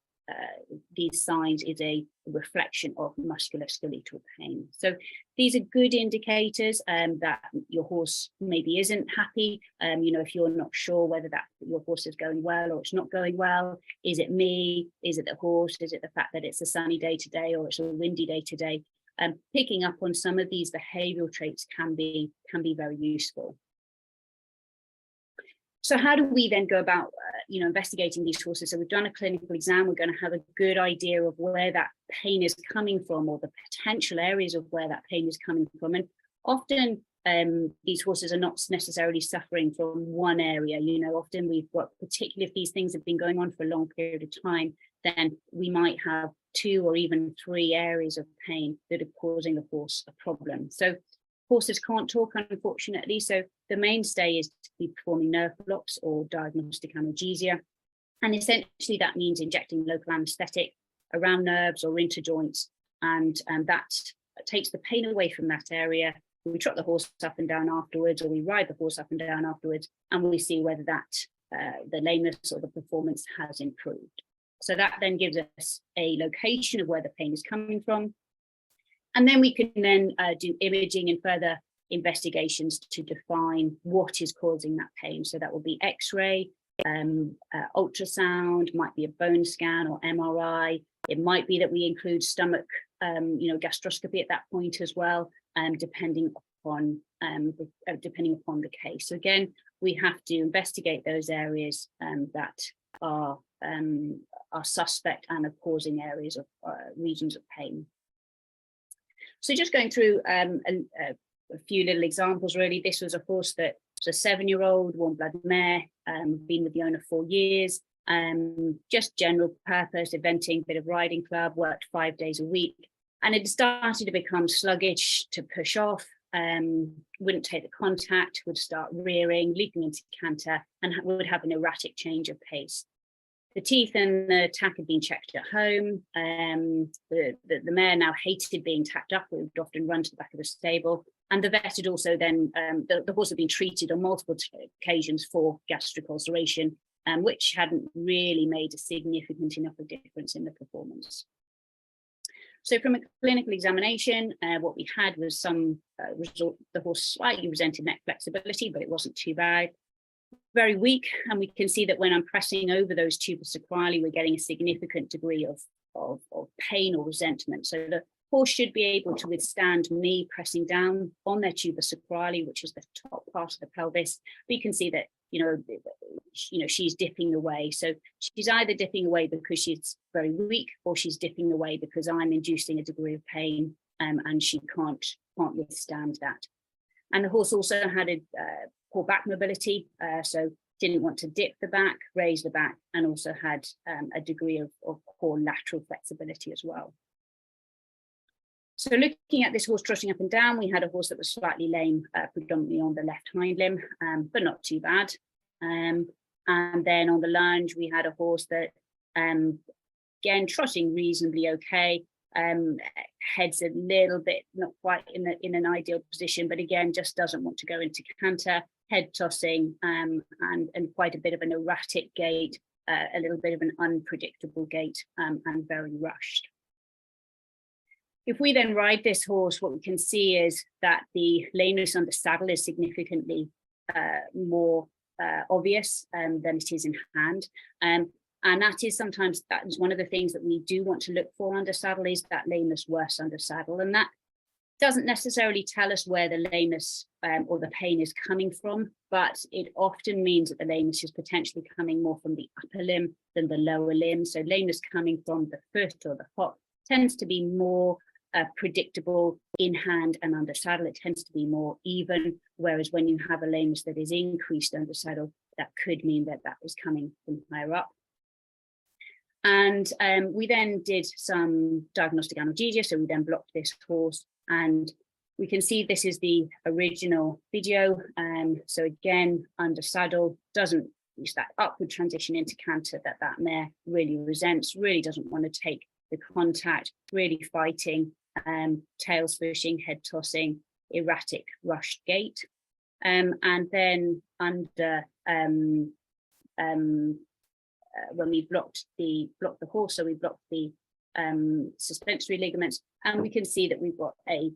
signs is a reflection of musculoskeletal pain. So these are good indicators that your horse maybe isn't happy. If you're not sure whether your horse is going well or it's not going well, is it me? Is it the horse? Is it the fact that it's a sunny day today or it's a windy day today? Picking up on some of these behavioural traits can be very useful. So how do we then go about, investigating these horses? So we've done a clinical exam. We're going to have a good idea of where that pain is coming from, or the potential areas of where that pain is coming from. And often these horses are not necessarily suffering from one area. Often we've got, particularly if these things have been going on for a long period of time, then we might have 2 or even 3 areas of pain that are causing the horse a problem. So horses can't talk, unfortunately, so the mainstay is to be performing nerve blocks or diagnostic analgesia. And essentially that means injecting local anaesthetic around nerves or into joints, and that takes the pain away from that area. We trot the horse up and down afterwards, or we ride the horse up and down afterwards, and we see whether that the lameness or the performance has improved. So that then gives us a location of where the pain is coming from. And then we can then do imaging and further investigations to define what is causing that pain. So that will be X-ray, ultrasound, might be a bone scan or MRI. It might be that we include stomach, gastroscopy at that point as well, depending upon the case. So again, we have to investigate those areas that are suspect and are causing areas of regions of pain. So just going through a few little examples, really. This was a horse that was a 7-year-old, warm blood mare, been with the owner 4 years, just general purpose, eventing, bit of riding club, worked 5 days a week. And it started to become sluggish, to push off, wouldn't take the contact, would start rearing, leaping into canter, and would have an erratic change of pace. The teeth and the tack had been checked at home. The mare now hated being tacked up, would often run to the back of the stable. And the vet had also then, the horse had been treated on multiple occasions for gastric ulceration, which hadn't really made a significant enough of difference in the performance. So from a clinical examination, what we had was some result. The horse slightly resented neck flexibility, but it wasn't too bad. Very weak, and we can see that when I'm pressing over those tuberous sacrali, we're getting a significant degree of pain or resentment. So the horse should be able to withstand me pressing down on their tuberous sacrali, which is the top part of the pelvis. We can see that she's dipping away. So she's either dipping away because she's very weak, or she's dipping away because I'm inducing a degree of pain, and she can't withstand that. And the horse also had a poor back mobility, so didn't want to dip the back, raise the back, and also had a degree of poor lateral flexibility as well. So looking at this horse trotting up and down, we had a horse that was slightly lame, predominantly on the left hind limb, but not too bad. And then on the lunge, we had a horse that, again, trotting reasonably okay, head's a little bit not quite in an ideal position, but again, just doesn't want to go into canter, head tossing, and quite a bit of an erratic gait, a little bit of an unpredictable gait, and very rushed. If we then ride this horse, what we can see is that the lameness under saddle is significantly more obvious than it is in hand. And that is one of the things that we do want to look for under saddle, is that lameness worse under saddle. And that doesn't necessarily tell us where the lameness or the pain is coming from, but it often means that the lameness is potentially coming more from the upper limb than the lower limb. So lameness coming from the foot or the hop tends to be more predictable in hand and under saddle. It tends to be more even, whereas when you have a lameness that is increased under saddle, that could mean that is coming from higher up. And we then did some diagnostic analgesia, so we then blocked this horse, and we can see this is the original video. So again, under saddle, doesn't use that upward transition into canter that mare really resents, really doesn't want to take the contact, really fighting, tail swishing, head tossing, erratic rushed gait. And then under when we blocked the horse, so we blocked the suspensory ligaments, and we can see that we've got a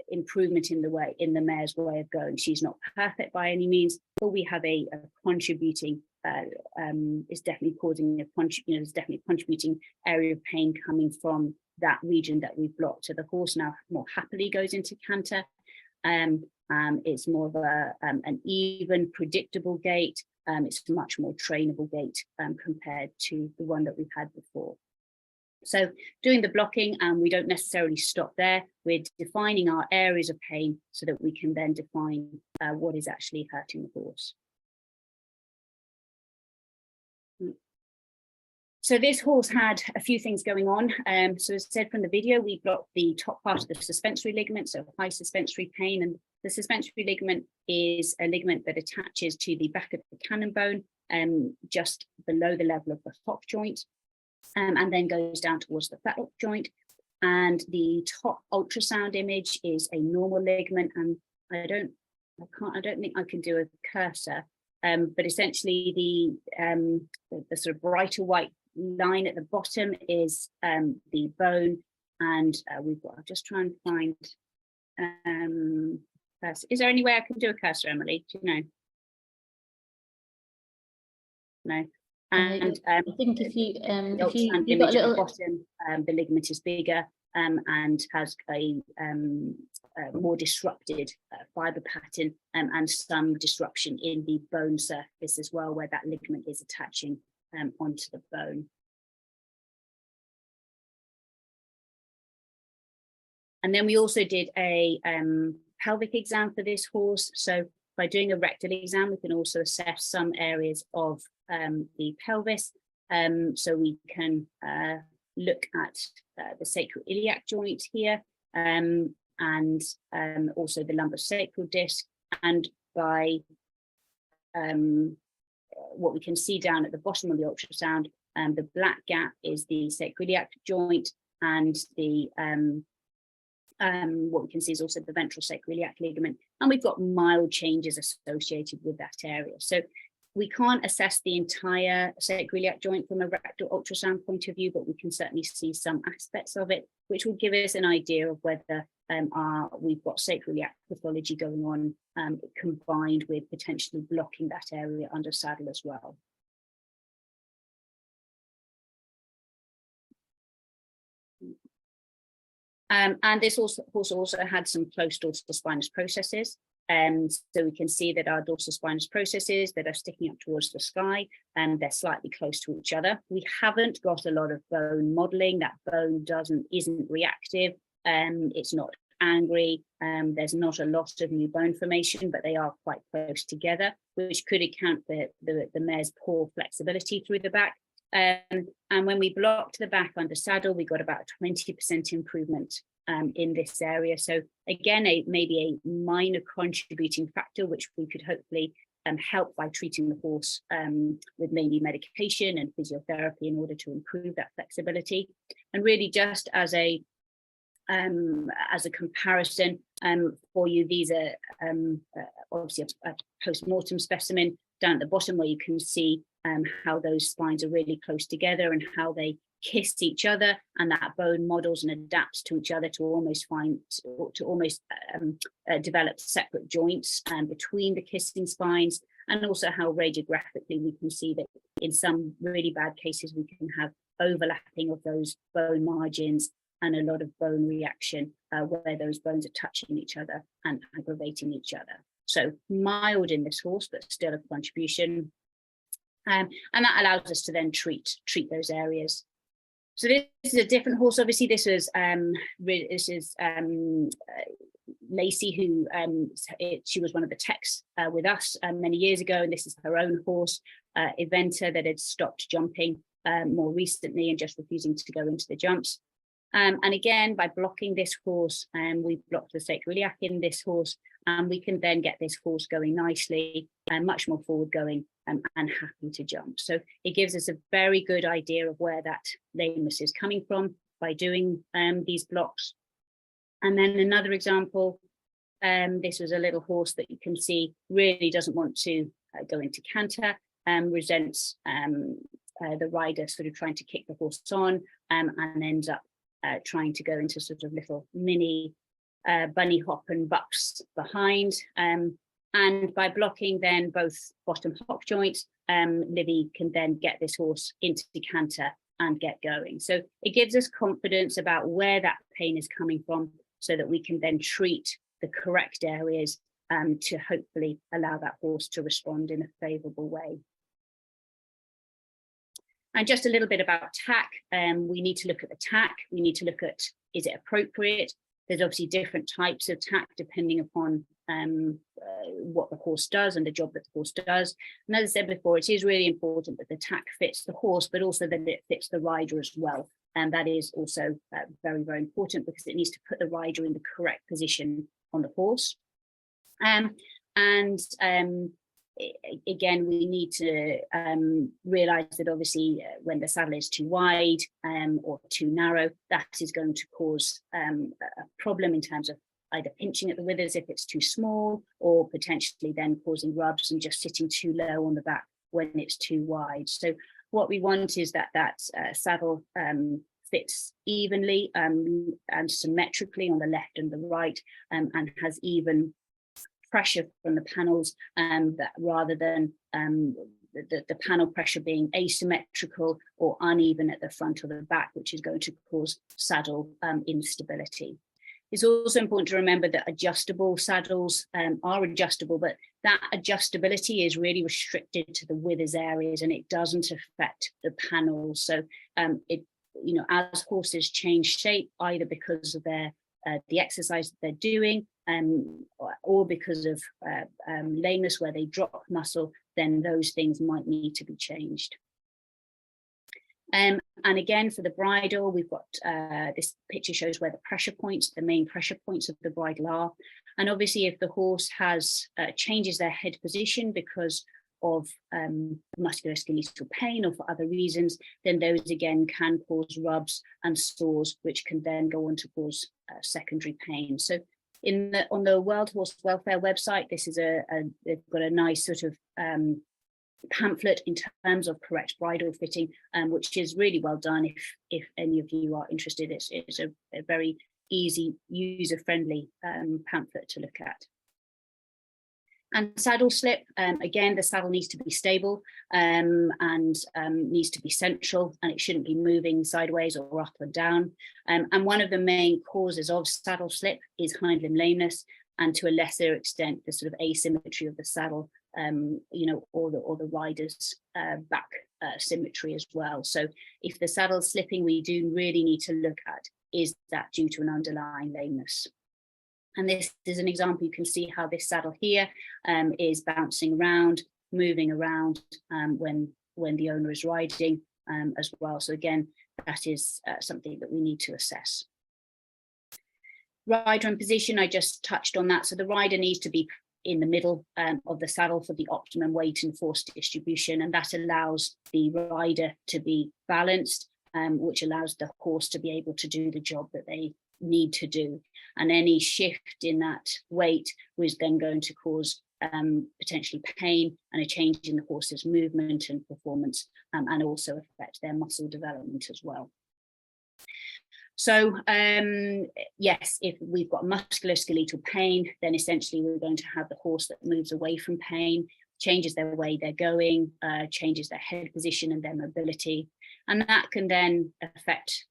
improvement in the mare's way of going. She's not perfect by any means, but we have a contributing is definitely causing there's definitely a contributing area of pain coming from that region that we've blocked. So the horse now more happily goes into canter. It's more of an even, predictable gait. It's a much more trainable gait compared to the one that we've had before. So doing the blocking, we don't necessarily stop there. We're defining our areas of pain so that we can then define what is actually hurting the horse. So this horse had a few things going on. So as I said from the video, we blocked the top part of the suspensory ligament, so high suspensory pain. And the suspensory ligament is a ligament that attaches to the back of the cannon bone, just below the level of the hop joint, and then goes down towards the fetlock joint. And the top ultrasound image is a normal ligament, and I don't think I can do a cursor, but essentially the sort of brighter white line at the bottom is the bone and we've got, I'll just try and find, is there any way I can do a cursor, Emily? Do you know? No. And I think if you you've got image a at the little, bottom, the ligament is bigger and has a more disrupted fibre pattern and some disruption in the bone surface as well, where that ligament is attaching onto the bone. And then we also did a pelvic exam for this horse. So by doing a rectal exam, we can also assess some areas of the pelvis. So we can look at the sacroiliac joint here and also the lumbosacral disc. And by what we can see down at the bottom of the ultrasound, the black gap is the sacroiliac joint, and the what we can see is also the ventral sacroiliac ligament, and we've got mild changes associated with that area. So we can't assess the entire sacroiliac joint from a rectal ultrasound point of view, but we can certainly see some aspects of it, which will give us an idea of whether we've got sacroiliac pathology going on, combined with potentially blocking that area under saddle as well. And this horse also had some close dorsal spinous processes. So we can see that our dorsal spinous processes that are sticking up towards the sky, and they're slightly close to each other. We haven't got a lot of bone modeling. That bone isn't reactive. It's not angry. There's not a lot of new bone formation, but they are quite close together, which could account for the mare's poor flexibility through the back. And when we blocked the back under saddle, we got about 20% improvement in this area. So again, maybe a minor contributing factor, which we could hopefully help by treating the horse with maybe medication and physiotherapy in order to improve that flexibility. And really just as a comparison for you, these are obviously a post-mortem specimen down at the bottom, where you can see how those spines are really close together and how they kiss each other, and that bone models and adapts to each other to almost develop separate joints between the kissing spines, and also how radiographically we can see that in some really bad cases we can have overlapping of those bone margins and a lot of bone reaction where those bones are touching each other and aggravating each other. So mild in this horse, but still a contribution. And that allows us to then treat those areas. So this is a different horse. Obviously, this is Lacey, who she was one of the techs with us many years ago, and this is her own horse, Eventer, that had stopped jumping more recently and just refusing to go into the jumps. And again, by blocking this horse, we blocked the sacroiliac in this horse, and we can then get this horse going nicely and much more forward going and happy to jump. So it gives us a very good idea of where that lameness is coming from by doing these blocks. And then another example, this was a little horse that you can see really doesn't want to go into canter, resents the rider sort of trying to kick the horse on, and ends up trying to go into sort of little mini bunny hop and bucks behind. And by blocking then both bottom hock joints, Livy can then get this horse into the canter and get going. So it gives us confidence about where that pain is coming from, so that we can then treat the correct areas to hopefully allow that horse to respond in a favourable way. And just a little bit about tack. We need to look at the tack. We need to look at, is it appropriate? There's obviously different types of tack depending upon what the horse does and the job that the horse does. And as I said before, it is really important that the tack fits the horse, but also that it fits the rider as well. And that is also very, very important, because it needs to put the rider in the correct position on the horse. Again, we need to realise that obviously when the saddle is too wide or too narrow, that is going to cause a problem in terms of either pinching at the withers if it's too small, or potentially then causing rubs and just sitting too low on the back when it's too wide. So what we want is that saddle fits evenly and symmetrically on the left and the right, and has even pressure from the panels, that rather than the panel pressure being asymmetrical or uneven at the front or the back, which is going to cause saddle instability. It's also important to remember that adjustable saddles are adjustable, but that adjustability is really restricted to the withers areas, and it doesn't affect the panels. So as horses change shape, either because of the exercise that they're doing, or because of lameness where they drop muscle, then those things might need to be changed. And again, for the bridle, we've got this picture shows where the pressure points, the main pressure points of the bridle are. And obviously, if the horse has changes their head position because of musculoskeletal pain or for other reasons, then those again can cause rubs and sores, which can then go on to cause secondary pain. So on the World Horse Welfare website, this is they've got a nice sort of pamphlet in terms of correct bridle fitting, which is really well done if any of you are interested. It's a very easy, user-friendly pamphlet to look at. And saddle slip, again, the saddle needs to be stable and needs to be central, and it shouldn't be moving sideways or up or down. And one of the main causes of saddle slip is hind limb lameness, and to a lesser extent, the sort of asymmetry of the saddle, or the rider's back symmetry as well. So if the saddle's slipping, we do really need to look at, is that due to an underlying lameness? And this is an example. You can see how this saddle here is bouncing around, moving around when the owner is riding as well. So again, that is something that we need to assess. Rider and position, I just touched on that. So the rider needs to be in the middle of the saddle for the optimum weight and force distribution, and that allows the rider to be balanced, which allows the horse to be able to do the job that they need to do. And any shift in that weight was then going to cause potentially pain and a change in the horse's movement and performance, and also affect their muscle development as well. So yes, if we've got musculoskeletal pain, then essentially we're going to have the horse that moves away from pain, changes their way they're going, changes their head position and their mobility. And that can then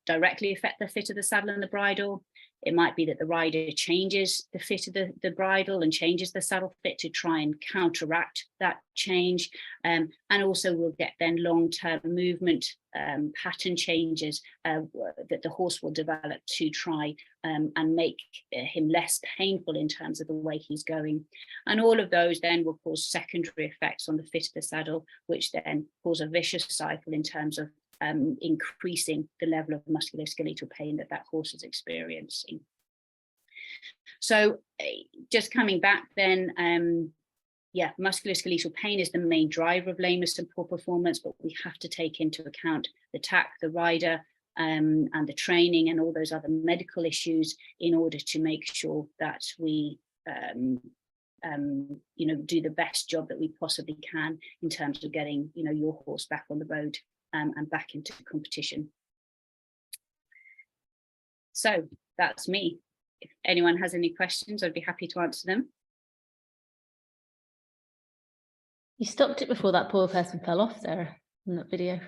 directly affect the fit of the saddle and the bridle. It might be that the rider changes the fit of the bridle and changes the saddle fit to try and counteract that change. And also we'll get then long-term movement pattern changes that the horse will develop to try and make him less painful in terms of the way he's going. And all of those then will cause secondary effects on the fit of the saddle, which then cause a vicious cycle in terms of increasing the level of musculoskeletal pain that horse is experiencing. So just coming back then, musculoskeletal pain is the main driver of lameness and poor performance, but we have to take into account the tack, the rider, and the training and all those other medical issues in order to make sure that we do the best job that we possibly can in terms of getting your horse back on the road and back into competition. So that's me. If anyone has any questions, I'd be happy to answer them. You stopped it before that poor person fell off, Sarah, in that video. It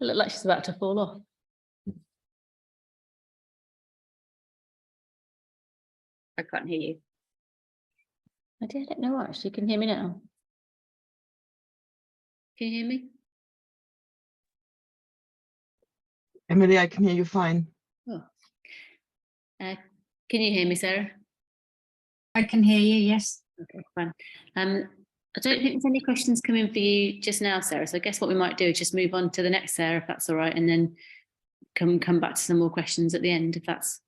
looked like she's about to fall off. I can't hear you. I don't know, actually. Can you hear me now? Can you hear me? Emily, I can hear you fine. Oh. Can you hear me, Sarah? I can hear you, yes. Okay, fine. I don't think there's any questions coming for you just now, Sarah. So I guess what we might do is just move on to the next Sarah, if that's all right, and then come back to some more questions at the end, if that's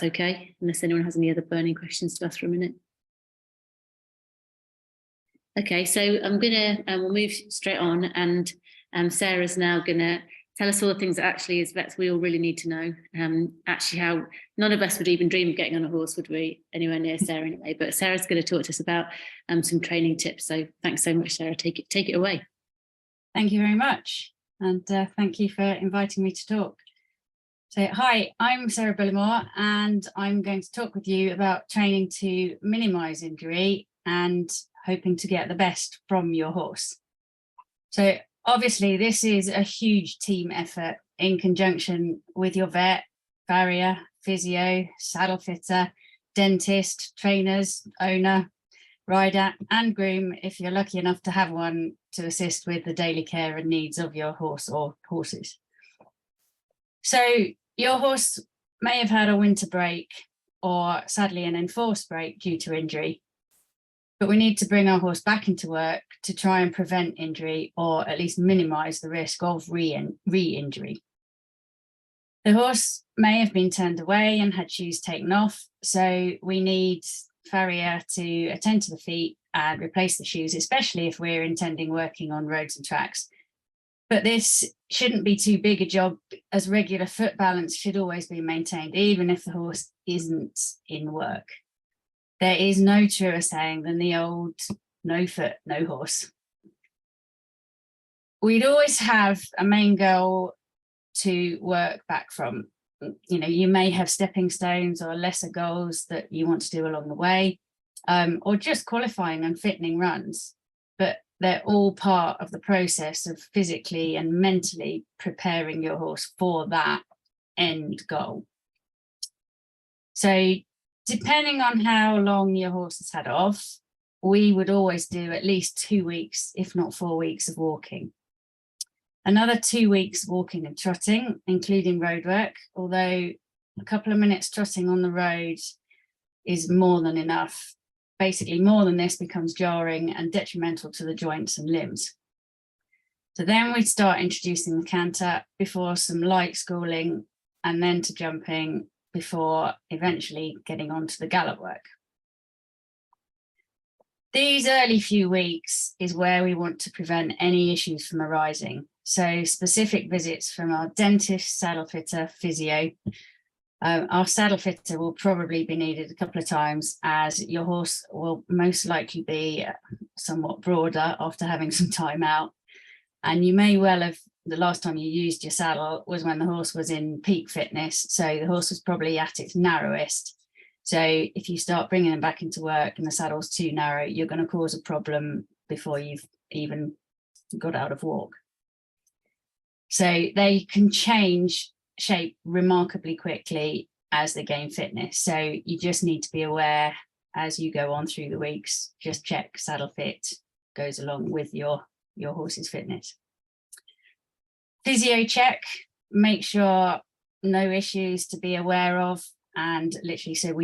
okay, unless anyone has any other burning questions to ask for a minute. Okay, so I'm gonna we'll move straight on, and Sarah's now gonna tell us all the things that actually as vets we all really need to know. Actually, how none of us would even dream of getting on a horse, would we? Anywhere near Sarah anyway. But Sarah's going to talk to us about some training tips. So thanks so much, Sarah. Take it away. Thank you very much, and thank you for inviting me to talk. So, hi, I'm Sarah Bullimore, and I'm going to talk with you about training to minimise injury and hoping to get the best from your horse. So, obviously, this is a huge team effort in conjunction with your vet, farrier, physio, saddle fitter, dentist, trainers, owner, rider, and groom, if you're lucky enough to have one, to assist with the daily care and needs of your horse or horses. So your horse may have had a winter break or sadly an enforced break due to injury, but we need to bring our horse back into work to try and prevent injury or at least minimise the risk of re-injury. The horse may have been turned away and had shoes taken off, so we need farrier to attend to the feet and replace the shoes, especially if we're intending working on roads and tracks. But this shouldn't be too big a job, as regular foot balance should always be maintained, even if the horse isn't in work. There is no truer saying than the old no foot, no horse. We'd always have a main goal to work back from. You know, you may have stepping stones or lesser goals that you want to do along the way, or just qualifying and fitting runs, but they're all part of the process of physically and mentally preparing your horse for that end goal. So depending on how long your horse has had off, we would always do at least 2 weeks, if not 4 weeks of walking. Another 2 weeks walking and trotting, including road work, although a couple of minutes trotting on the road is more than enough. Basically, more than this becomes jarring and detrimental to the joints and limbs. So then we'd start introducing the canter before some light schooling, and then to jumping before eventually getting on to the gallop work. These early few weeks is where we want to prevent any issues from arising. So specific visits from our dentist, saddle fitter, physio. Our saddle fitter will probably be needed a couple of times, as your horse will most likely be somewhat broader after having some time out. And you may well have, the last time you used your saddle was when the horse was in peak fitness. So the horse was probably at its narrowest. So if you start bringing them back into work and the saddle's too narrow, you're going to cause a problem before you've even got out of walk. So they can change shape remarkably quickly as they gain fitness. So you just need to be aware as you go on through the weeks, just check saddle fit goes along with your horse's fitness. Physio check, make sure no issues to be aware of. And literally, so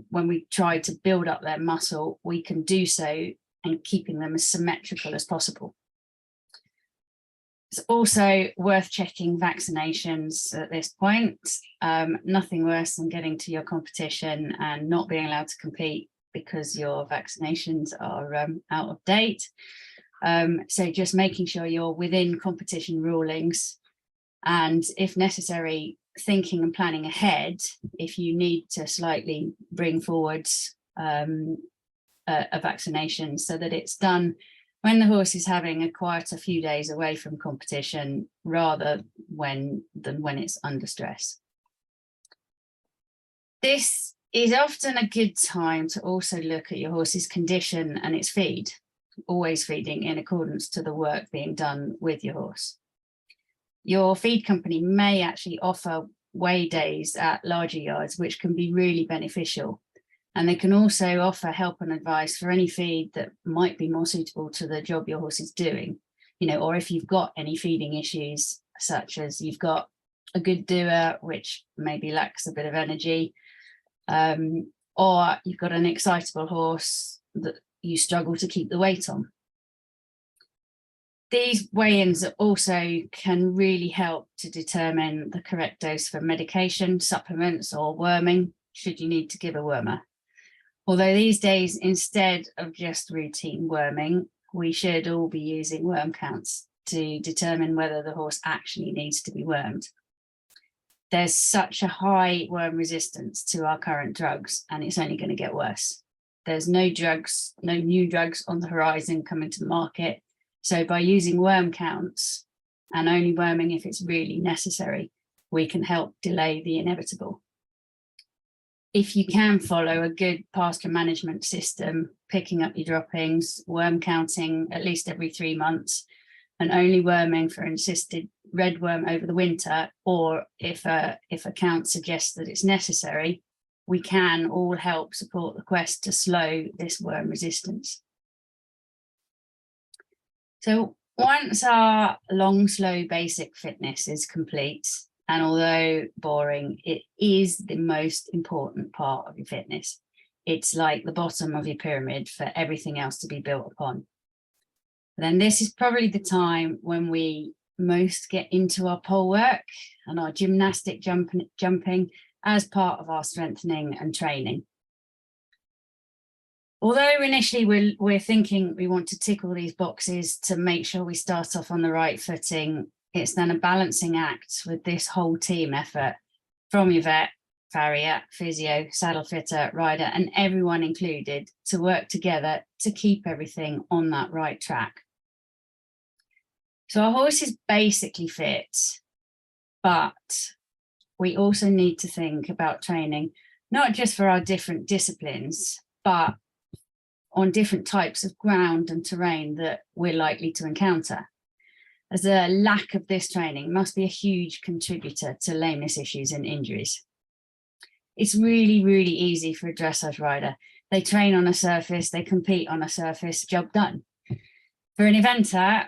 when we try to build up their muscle, we can do so and keeping them as symmetrical as possible. It's also worth checking vaccinations at this point. Nothing worse than getting to your competition and not being allowed to compete because your vaccinations are out of date. So just making sure you're within competition rulings, and if necessary, thinking and planning ahead if you need to slightly bring forward a vaccination so that it's done when the horse is having a quite a few days away from competition rather than when it's under stress. This is often a good time to also look at your horse's condition and its feed, always feeding in accordance to the work being done with your horse. Your feed company may actually offer weigh days at larger yards, which can be really beneficial. And they can also offer help and advice for any feed that might be more suitable to the job your horse is doing, you know, or if you've got any feeding issues, such as you've got a good doer, which maybe lacks a bit of energy, or you've got an excitable horse that you struggle to keep the weight on. These weigh-ins also can really help to determine the correct dose for medication, supplements, or worming, should you need to give a wormer. Although these days, instead of just routine worming, we should all be using worm counts to determine whether the horse actually needs to be wormed. There's such a high worm resistance to our current drugs, and it's only going to get worse. There's no new drugs on the horizon coming to the market. So by using worm counts and only worming if it's really necessary, we can help delay the inevitable. If you can follow a good pasture management system, picking up your droppings, worm counting at least every 3 months, and only worming for insisted redworm over the winter, or if a count suggests that it's necessary, we can all help support the quest to slow this worm resistance. So once our long, slow, basic fitness is complete, and although boring, it is the most important part of your fitness. It's like the bottom of your pyramid for everything else to be built upon. Then this is probably the time when we most get into our pole work and our gymnastic jumping as part of our strengthening and training. Although initially we're thinking we want to tick all these boxes to make sure we start off on the right footing, it's then a balancing act with this whole team effort from your vet, farrier, physio, saddle fitter, rider, and everyone included to work together to keep everything on that right track. So our horse is basically fit, but we also need to think about training, not just for our different disciplines, but on different types of ground and terrain that we're likely to encounter, as a lack of this training must be a huge contributor to lameness issues and injuries. It's really, really easy for a dressage rider. They train on a surface, they compete on a surface, job done. For an eventer,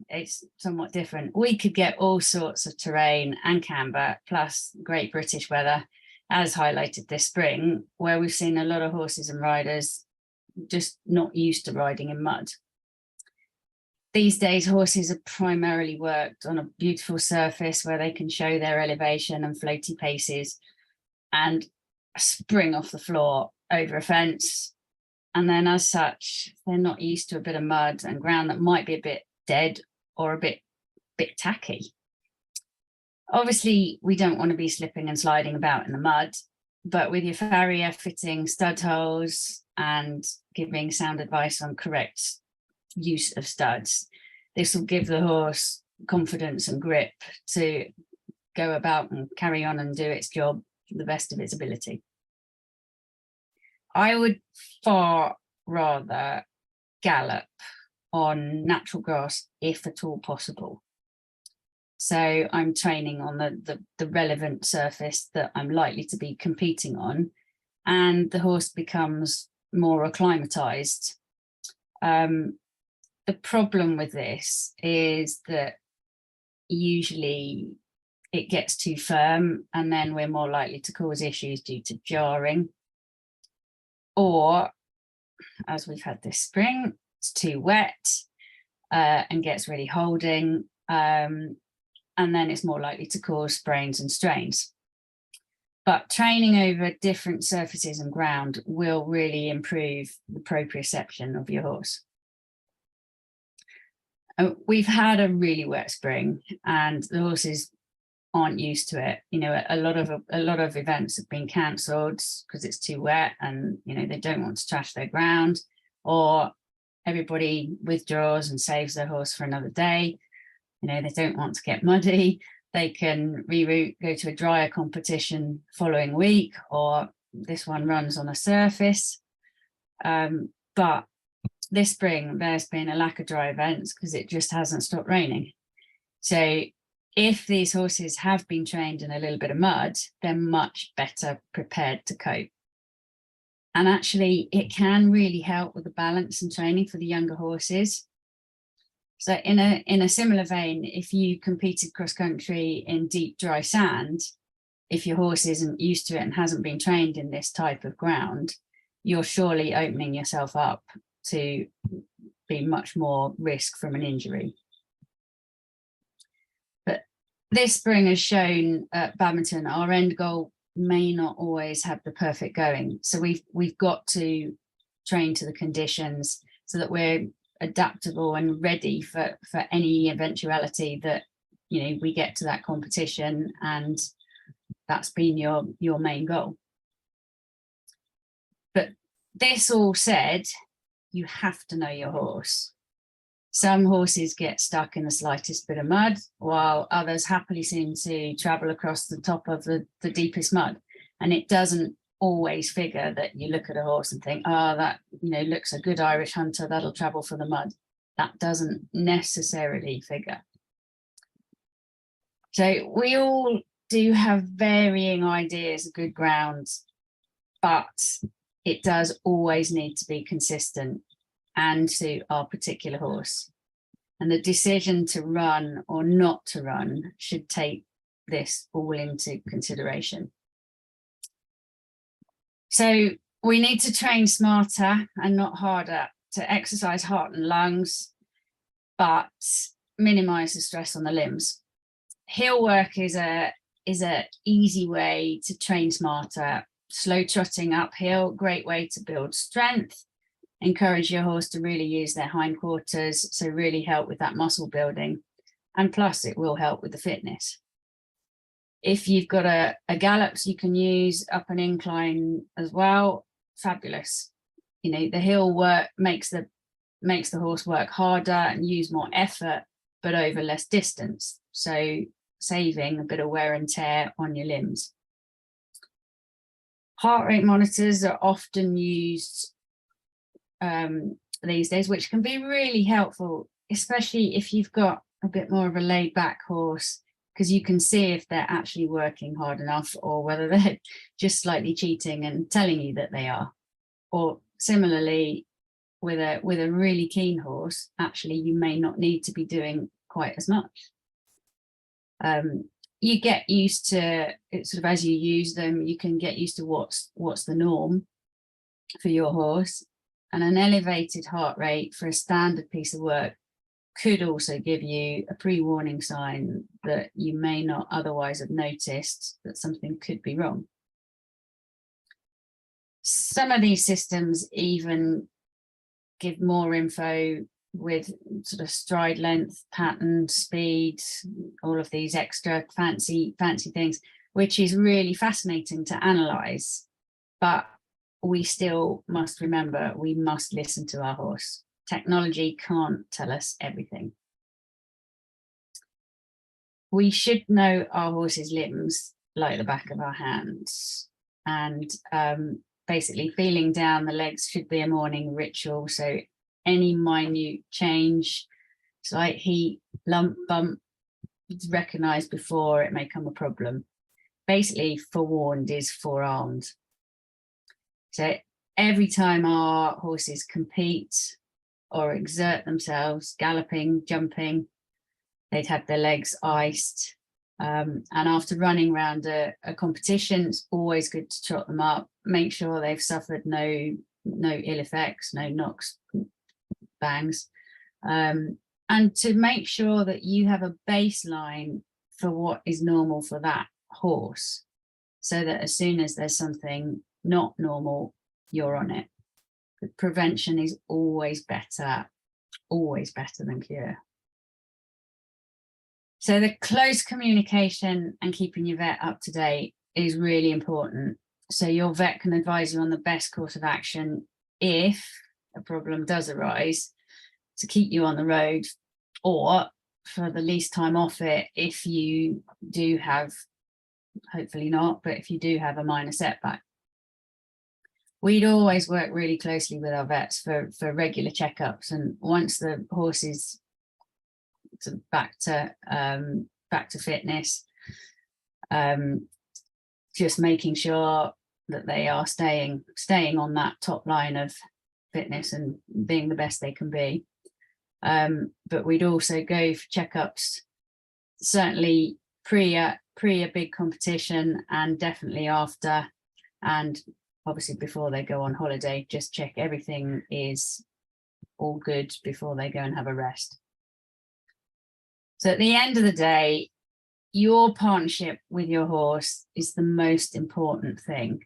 it's somewhat different. We could get all sorts of terrain and camber, plus great British weather, as highlighted this spring, where we've seen a lot of horses and riders just not used to riding in mud. These days, horses are primarily worked on a beautiful surface where they can show their elevation and floaty paces and spring off the floor over a fence. And then as such, they're not used to a bit of mud and ground that might be a bit dead or a bit tacky. Obviously, we don't want to be slipping and sliding about in the mud, but with your farrier fitting stud holes and giving sound advice on correct use of studs, this will give the horse confidence and grip to go about and carry on and do its job to the best of its ability. I would far rather gallop on natural grass if at all possible. So I'm training on the relevant surface that I'm likely to be competing on, and the horse becomes more acclimatized. The problem with this is that usually it gets too firm, and then we're more likely to cause issues due to jarring. Or, as we've had this spring, it's too wet and gets really holding, and then it's more likely to cause sprains and strains. But training over different surfaces and ground will really improve the proprioception of your horse. We've had a really wet spring and the horses aren't used to it. You know, a lot of events have been cancelled because it's too wet, and you know they don't want to trash their ground, or everybody withdraws and saves their horse for another day. You know, they don't want to get muddy. They can reroute, go to a drier competition following week, or this one runs on a surface. But this spring, there's been a lack of dry events because it just hasn't stopped raining. So if these horses have been trained in a little bit of mud, they're much better prepared to cope. And actually, it can really help with the balance and training for the younger horses. So in a similar vein, if you competed cross country in deep, dry sand, if your horse isn't used to it and hasn't been trained in this type of ground, you're surely opening yourself up to be much more risk from an injury. But this spring has shown at Badminton, our end goal may not always have the perfect going. So we've got to train to the conditions so that we're adaptable and ready for any eventuality that, you know, we get to that competition, and that's been your main goal. But this all said, you have to know your horse. Some horses get stuck in the slightest bit of mud, while others happily seem to travel across the top of the deepest mud. And it doesn't always figure that you look at a horse and think, oh, that, you know, looks a good Irish hunter, that'll travel for the mud. That doesn't necessarily figure. So we all do have varying ideas of good ground, but it does always need to be consistent and to our particular horse. And the decision to run or not to run should take this all into consideration. So we need to train smarter and not harder, to exercise heart and lungs, but minimize the stress on the limbs. Hill work is a easy way to train smarter. Slow trotting uphill, great way to build strength. Encourage your horse to really use their hindquarters, so really help with that muscle building. And plus it will help with the fitness. If you've got a gallops you can use up an incline as well, fabulous. You know, the hill work makes the horse work harder and use more effort, but over less distance. So saving a bit of wear and tear on your limbs. Heart rate monitors are often used these days, which can be really helpful, especially if you've got a bit more of a laid back horse, because you can see if they're actually working hard enough or whether they're just slightly cheating and telling you that they are. Or similarly, with a really keen horse, actually you may not need to be doing quite as much. You get used to it sort of as you use them, you can get used to what's the norm for your horse. And an elevated heart rate for a standard piece of work could also give you a pre-warning sign that you may not otherwise have noticed that something could be wrong. Some of these systems even give more info with sort of stride length, pattern, speed, all of these extra fancy things, which is really fascinating to analyze. But we still must remember, we must listen to our horse. Technology can't tell us everything. We should know our horse's limbs like the back of our hands. And basically feeling down the legs should be a morning ritual. So any minute change, slight heat, lump, bump, it's recognized before it may become a problem. Basically, forewarned is forearmed. So every time our horses compete or exert themselves, galloping, jumping, they'd have their legs iced. And after running around a competition, it's always good to trot them up, make sure they've suffered no ill effects, no knocks, bangs, and to make sure that you have a baseline for what is normal for that horse, so that as soon as there's something not normal, you're on it. But prevention is always better than cure. So the close communication and keeping your vet up to date is really important. So your vet can advise you on the best course of action if a problem does arise, to keep you on the road, or for the least time off it if you do have, hopefully not, but if you do have a minor setback. We'd always work really closely with our vets for regular checkups, and once the horse is back to fitness, just making sure that they are staying on that top line of fitness and being the best they can be. But we'd also go for checkups, certainly pre a big competition, and definitely after, and obviously before they go on holiday. Just check everything is all good before they go and have a rest. So at the end of the day, your partnership with your horse is the most important thing.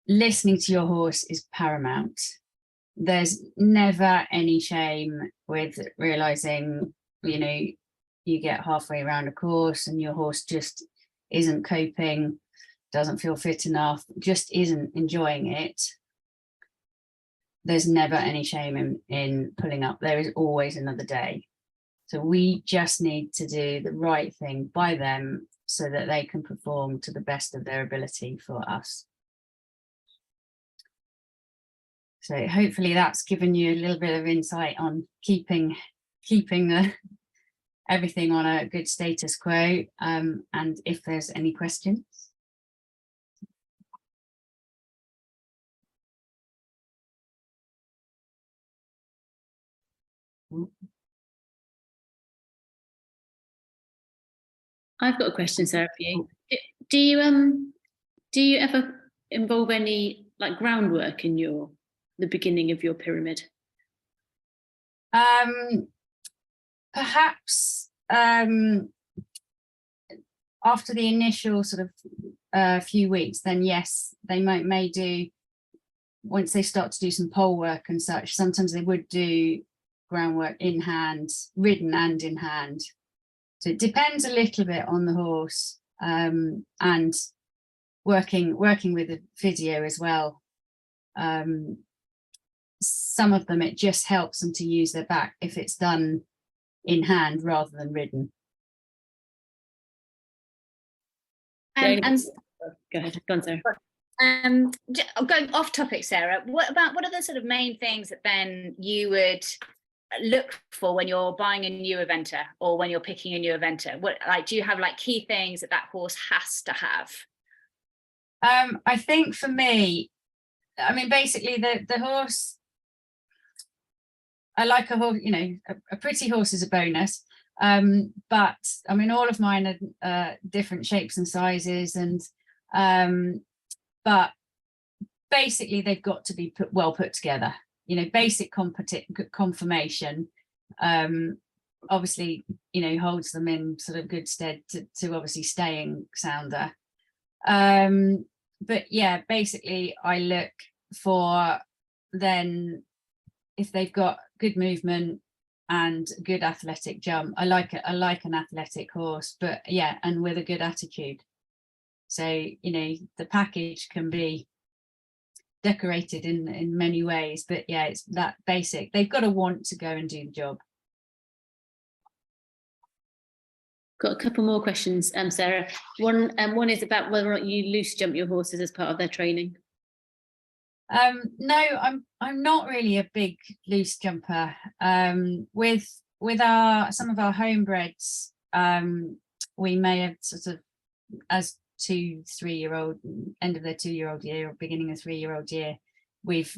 Listening to your horse is paramount. There's never any shame with realizing, you get halfway around a course and your horse just isn't coping, doesn't feel fit enough, just isn't enjoying it. there's never any shame in pulling up. There is always another day. So we just need to do the right thing by them so that they can perform to the best of their ability for us. So hopefully that's given you a little bit of insight on keeping everything on a good status quo. And if there's any questions. I've got a question, Sarah, for you. Do you ever involve any like groundwork in the beginning of your pyramid? Perhaps after the initial sort of few weeks, then yes, they may do, once they start to do some pole work and such, sometimes they would do groundwork in hand, ridden and in hand. So it depends a little bit on the horse, and working with a physio as well. Some of them, it just helps them to use their back if it's done in hand rather than ridden. And go ahead, go on, Sarah. Going off topic, Sarah, what are the sort of main things that then you would look for when you're buying a new eventer or when you're picking a new eventer? What, like, do you have like key things that horse has to have? I think for me, I mean, basically the horse, I like a horse, you know, a pretty horse is a bonus. But I mean, all of mine are different shapes and sizes, and but basically they've got to be well put together. You know, basic conformation, obviously, you know, holds them in sort of good stead to obviously staying sounder. But yeah, basically I look for then if they've got good movement and good athletic jump. I like an athletic horse, but yeah, and with a good attitude. So, you know, the package can be decorated in many ways, but yeah, it's that basic. They've got to want to go and do the job. Got a couple more questions, Sarah. One is about whether or not you loose jump your horses as part of their training. No, I'm not really a big loose jumper. With some of our homebreds, we may have sort of, as 2-3-year-old, end of their 2-year-old year or beginning of 3-year-old year, we've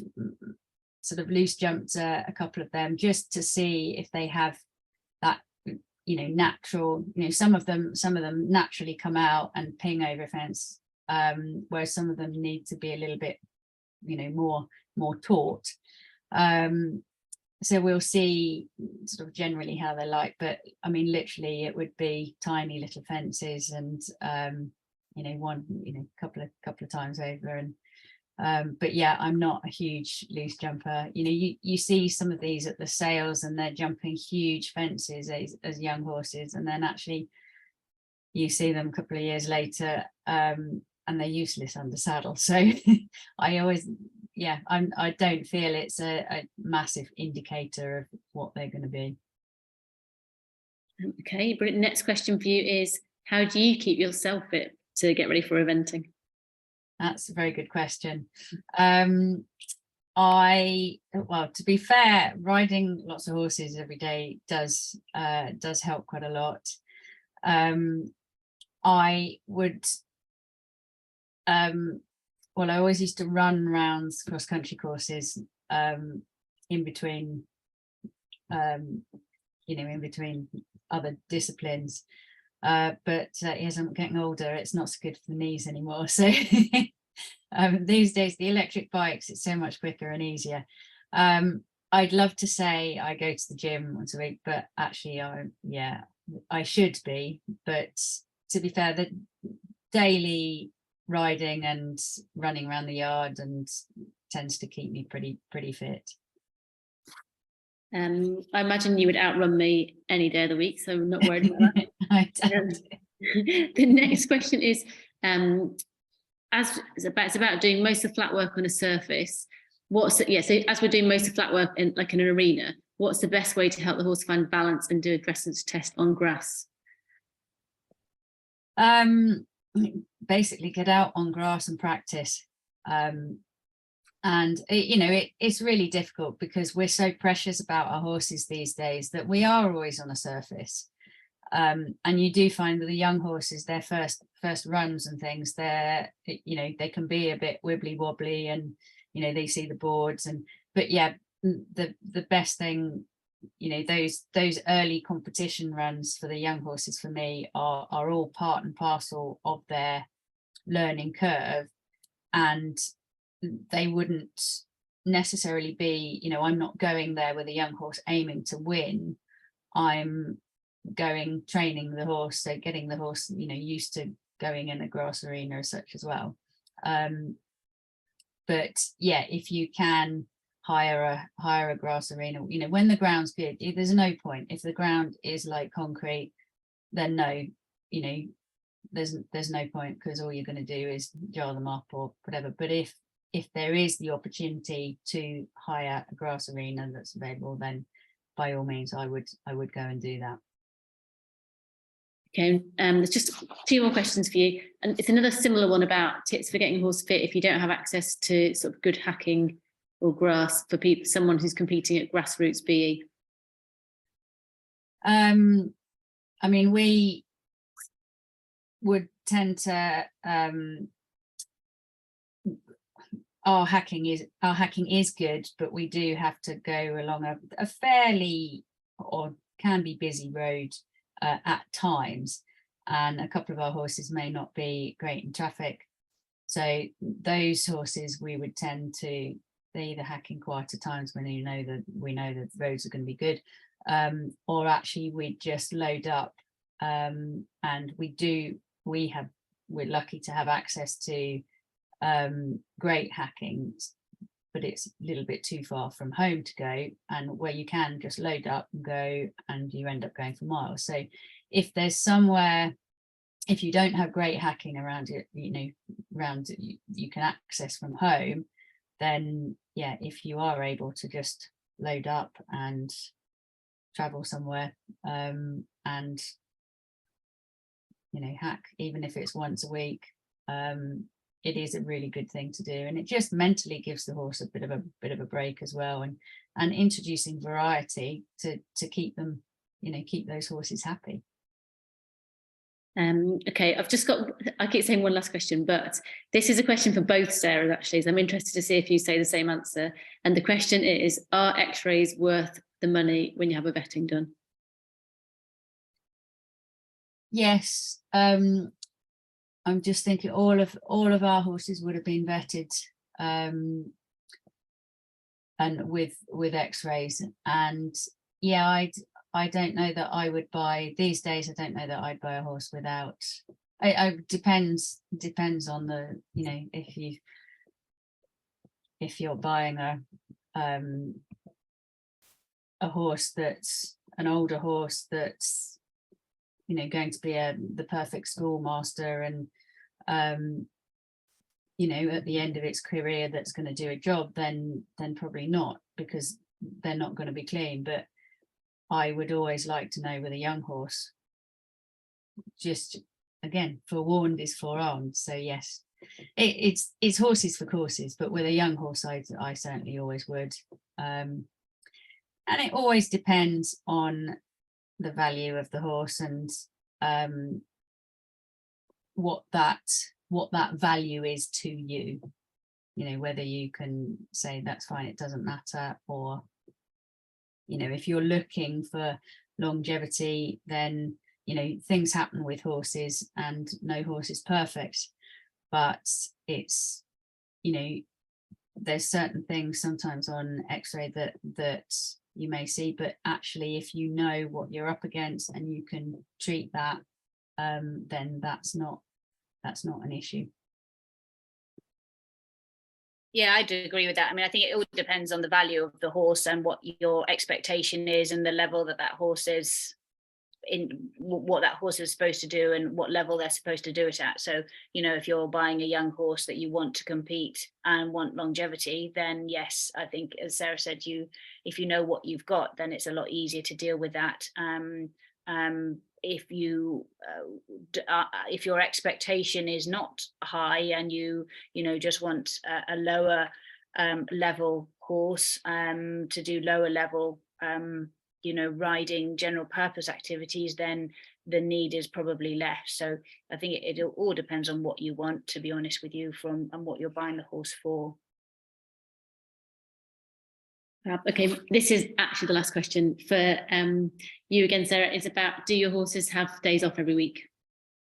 sort of loose jumped a couple of them just to see if they have that, you know, natural, you know, some of them naturally come out and ping over a fence, whereas some of them need to be a little bit, you know, more taught. So we'll see sort of generally how they're like, but I mean, literally it would be tiny little fences and you know, one, you know, couple of times over. And but yeah, I'm not a huge loose jumper. You know, you see some of these at the sales and they're jumping huge fences as young horses, and then actually you see them a couple of years later and they're useless under saddle. So I always, yeah, I don't feel it's a massive indicator of what they're going to be. Okay, but next question for you is, how do you keep yourself fit to get ready for eventing? That's a very good question. Well, to be fair, riding lots of horses every day does help quite a lot. I would well, I always used to run rounds, cross-country courses, in between you know, in between other disciplines. But as I'm getting older, it's not so good for the knees anymore. So these days, the electric bikes, it's so much quicker and easier. I'd love to say I go to the gym once a week, but actually, I should be. But to be fair, the daily riding and running around the yard and tends to keep me pretty fit. I imagine you would outrun me any day of the week, so I'm not worried about that. I don't. The next question is, as it's about doing most of the flat work on a surface, So as we're doing most of flat work in like in an arena, what's the best way to help the horse find balance and do a dressage test on grass? Basically get out on grass and practice. And it's really difficult because we're so precious about our horses these days that we are always on a surface. And you do find with the young horses, their first runs and things, they can be a bit wibbly wobbly, and they see the boards, but yeah, the best thing, those early competition runs for the young horses for me are all part and parcel of their learning curve, and they wouldn't necessarily be, I'm not going there with a young horse aiming to win. I'm training the horse, so getting the horse used to going in a grass arena as such as well. But yeah, if you can hire a grass arena, when the ground's good, there's no point. If the ground is like concrete, then no, there's no point, because all you're going to do is jar them up or whatever. But if there is the opportunity to hire a grass arena that's available, then by all means I would go and do that. Okay, there's just a few more questions for you, and it's another similar one about tips for getting a horse fit if you don't have access to sort of good hacking or grass for someone who's competing at grassroots BE. I mean, we would tend to our hacking is good, but we do have to go along a fairly, or can be, busy road at times, and a couple of our horses may not be great in traffic, so those horses we would tend to, they either hack in quieter times when we know that roads are going to be good, or actually we just load up, and we're lucky to have access to great hacking, but it's a little bit too far from home to go, and where you can just load up and go, and you end up going for miles. So if there's somewhere, if you don't have great hacking around it, you can access from home, then yeah, if you are able to just load up and travel somewhere, and hack, even if it's once a week, it is a really good thing to do, and it just mentally gives the horse a bit of a break as well, and introducing variety to keep them, keep those horses happy. Okay, I keep saying one last question, but this is a question for both Sarahs actually, so I'm interested to see if you say the same answer. And the question is, are x-rays worth the money when you have a vetting done? Yes. I'm just thinking all of our horses would have been vetted, and with x-rays, and yeah, I don't know that I would buy these days. I don't know that I'd buy a horse without. It depends on the, if you're buying a horse that's an older horse that's going to be the perfect schoolmaster, and at the end of its career that's going to do a job, then probably not, because they're not going to be clean. But I would always like to know with a young horse, just again, forewarned is forearmed. So yes, it's horses for courses, but with a young horse I certainly always would, and it always depends on the value of the horse, and what that value is to you, whether you can say that's fine, it doesn't matter, or if you're looking for longevity, then things happen with horses, and no horse is perfect, but it's there's certain things sometimes on x-ray that you may see, but actually if you know what you're up against and you can treat that, then that's not an issue. Yeah, I do agree with that. I mean, I think it all depends on the value of the horse and what your expectation is, and the level that horse is in what that horse is supposed to do and what level they're supposed to do it at. So, you know, if you're buying a young horse that you want to compete and want longevity, then yes, I think, as Sarah said, if you know what you've got, then it's a lot easier to deal with that. If your expectation is not high and you just want a lower level horse to do lower level riding general purpose activities, then the need is probably less. So I think it all depends on what you want, to be honest with you, and what you're buying the horse for. Okay, this is actually the last question for you again, Sarah. It's about, do your horses have days off every week?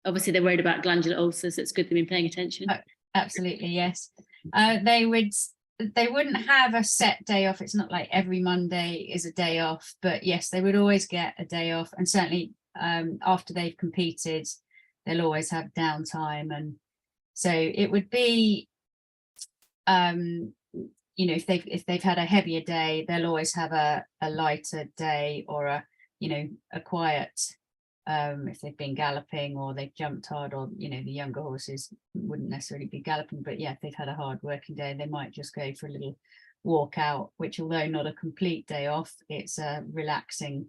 Obviously they're worried about glandular ulcers. It's good they've been paying attention. Oh, absolutely, yes. They wouldn't have a set day off. It's not like every Monday is a day off, but yes, they would always get a day off, and certainly after they've competed they'll always have downtime. And so it would be if they've had a heavier day, they'll always have a lighter day, or a quiet, if they've been galloping or they've jumped hard, or the younger horses wouldn't necessarily be galloping, but yeah, if they've had a hard working day, they might just go for a little walk out, which, although not a complete day off, it's a relaxing,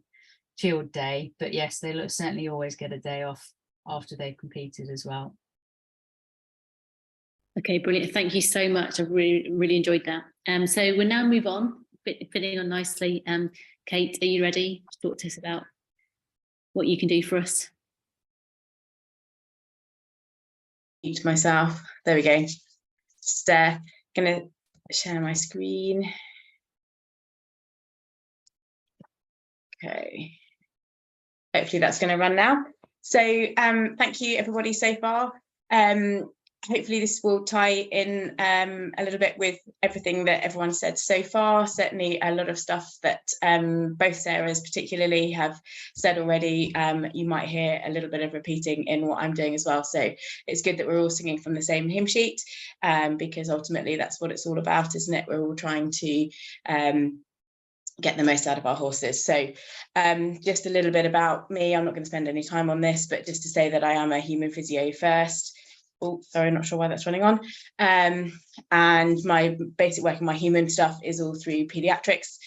chilled day. But yes, they'll certainly always get a day off after they've competed as well. Okay, brilliant. Thank you so much. I've really enjoyed that. So we'll now move on, fitting on nicely. Kate, are you ready to talk to us about what you can do for us? Mute myself. There we go. Just gonna share my screen. Okay. Hopefully that's going to run now. So thank you everybody so far. Hopefully this will tie in a little bit with everything that everyone said so far. Certainly a lot of stuff that both Sarahs particularly have said already. You might hear a little bit of repeating in what I'm doing as well. So it's good that we're all singing from the same hymn sheet, because ultimately that's what it's all about, isn't it? We're all trying to get the most out of our horses. So just a little bit about me. I'm not going to spend any time on this, but just to say that I am a human physio first. Oh, sorry, not sure why that's running on. And my basic work in my human stuff is all through pediatrics,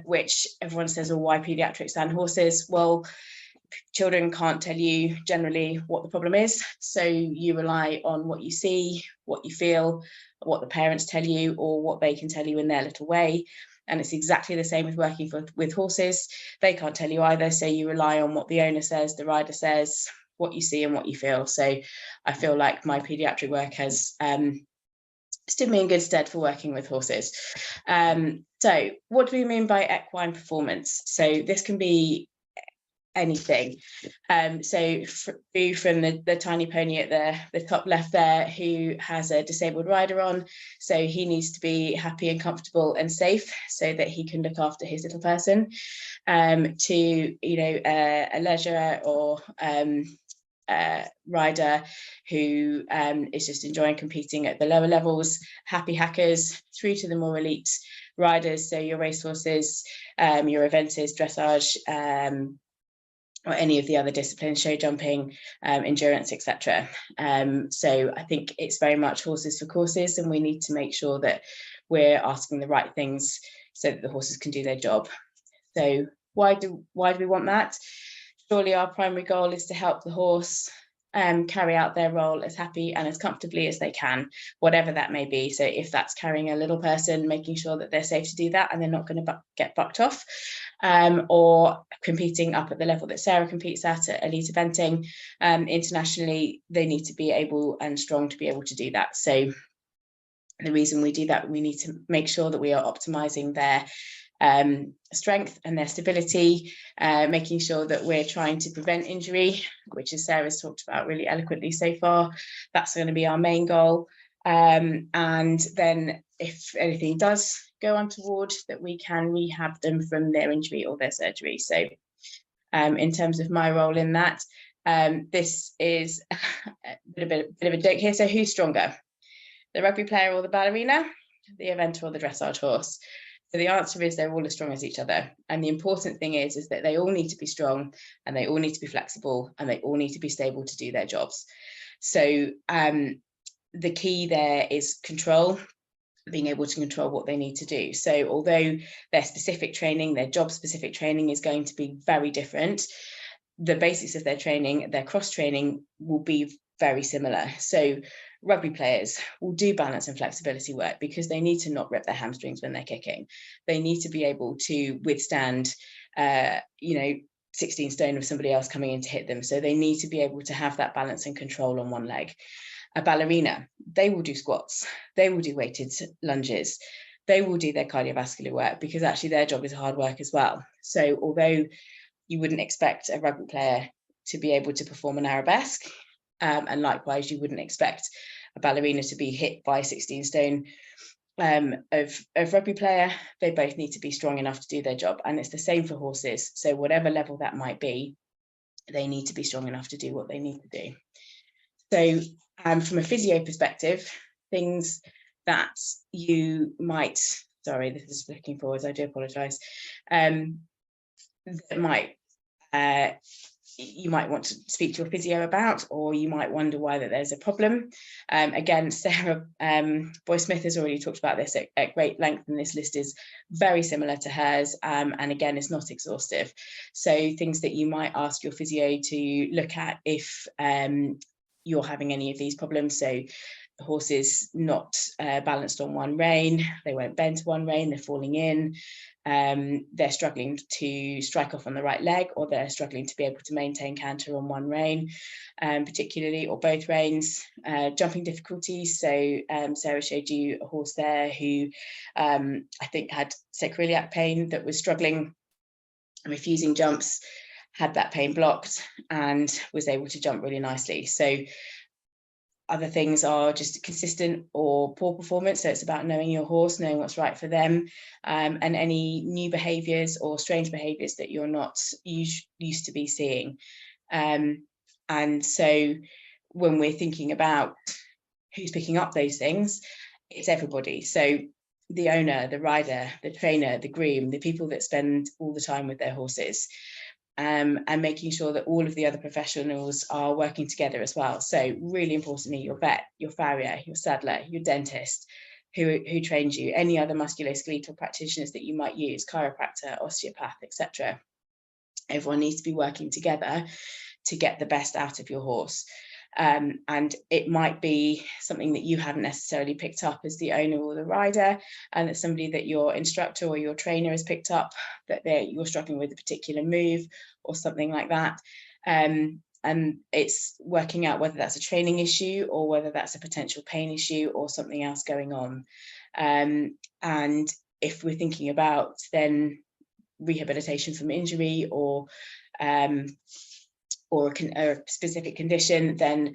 which everyone says, oh, why pediatrics and horses? Well, children can't tell you generally what the problem is. So you rely on what you see, what you feel, what the parents tell you, or what they can tell you in their little way. And it's exactly the same with working with horses. They can't tell you either. So you rely on what the owner says, the rider says, what you see and what you feel. So I feel like my pediatric work has stood me in good stead for working with horses. So what do we mean by equine performance? So this can be anything. So from the tiny pony at the top left there, who has a disabled rider on, so he needs to be happy and comfortable and safe so that he can look after his little person, to a leisure or rider who is just enjoying competing at the lower levels, happy hackers, through to the more elite riders, so your racehorses, your eventers, dressage, or any of the other disciplines, show jumping, endurance, etc. So I think it's very much horses for courses, and we need to make sure that we're asking the right things so that the horses can do their job. So why do we want that? Surely our primary goal is to help the horse carry out their role as happy and as comfortably as they can, whatever that may be. So if that's carrying a little person, making sure that they're safe to do that and they're not going to get bucked off, or competing up at the level that Sarah competes at elite eventing, internationally, they need to be able and strong to be able to do that. So the reason we do that, we need to make sure that we are optimizing their strength and their stability, making sure that we're trying to prevent injury, which, as Sarah's talked about really eloquently so far, that's going to be our main goal. And then if anything does go untoward, that we can rehab them from their injury or their surgery. So in terms of my role in that, this is a bit of a joke here. So who's stronger, the rugby player or the ballerina, the eventer or the dressage horse? So the answer is they're all as strong as each other. And the important thing is that they all need to be strong, and they all need to be flexible, and they all need to be stable to do their jobs. So the key there is control, being able to control what they need to do. So although their specific training, their job specific training is going to be very different, the basics of their training, their cross training, will be very similar. So rugby players will do balance and flexibility work because they need to not rip their hamstrings when they're kicking. They need to be able to withstand 16 stone of somebody else coming in to hit them. So they need to be able to have that balance and control on one leg. A ballerina, they will do squats, they will do weighted lunges, they will do their cardiovascular work, because actually their job is hard work as well. So although you wouldn't expect a rugby player to be able to perform an arabesque, and likewise you wouldn't expect a ballerina to be hit by 16 stone of rugby player, they both need to be strong enough to do their job. And it's the same for horses. So whatever level that might be, they need to be strong enough to do what they need to do. So from a physio perspective, things that you might, sorry, this is looking forwards, I do apologise, that might, you might want to speak to your physio about, or you might wonder why that there's a problem. Again, Sarah Boy-Smith has already talked about this at great length, and this list is very similar to hers, and again, it's not exhaustive. So things that you might ask your physio to look at if you're having any of these problems. So the horse is not balanced on one rein, they won't bend to one rein, they're falling in, they're struggling to strike off on the right leg, or they're struggling to be able to maintain canter on one rein, particularly, or both reins. Jumping difficulties, so Sarah showed you a horse there who I think had sacroiliac pain, that was struggling, refusing jumps, had that pain blocked, and was able to jump really nicely. So other things are just consistent or poor performance. So it's about knowing your horse, knowing what's right for them, and any new behaviours or strange behaviours that you're not used to be seeing. And so when we're thinking about who's picking up those things, it's everybody. So the owner, the rider, the trainer, the groom, the people that spend all the time with their horses, and making sure that all of the other professionals are working together as well. So really importantly, your vet, your farrier, your saddler, your dentist, who trains you, any other musculoskeletal practitioners that you might use, chiropractor, osteopath, etc. Everyone needs to be working together to get the best out of your horse. And it might be something that you haven't necessarily picked up as the owner or the rider, and it's somebody that your instructor or your trainer has picked up, that you're struggling with a particular move or something like that. And it's working out whether that's a training issue or whether that's a potential pain issue or something else going on. And if we're thinking about then rehabilitation from injury or a specific condition, then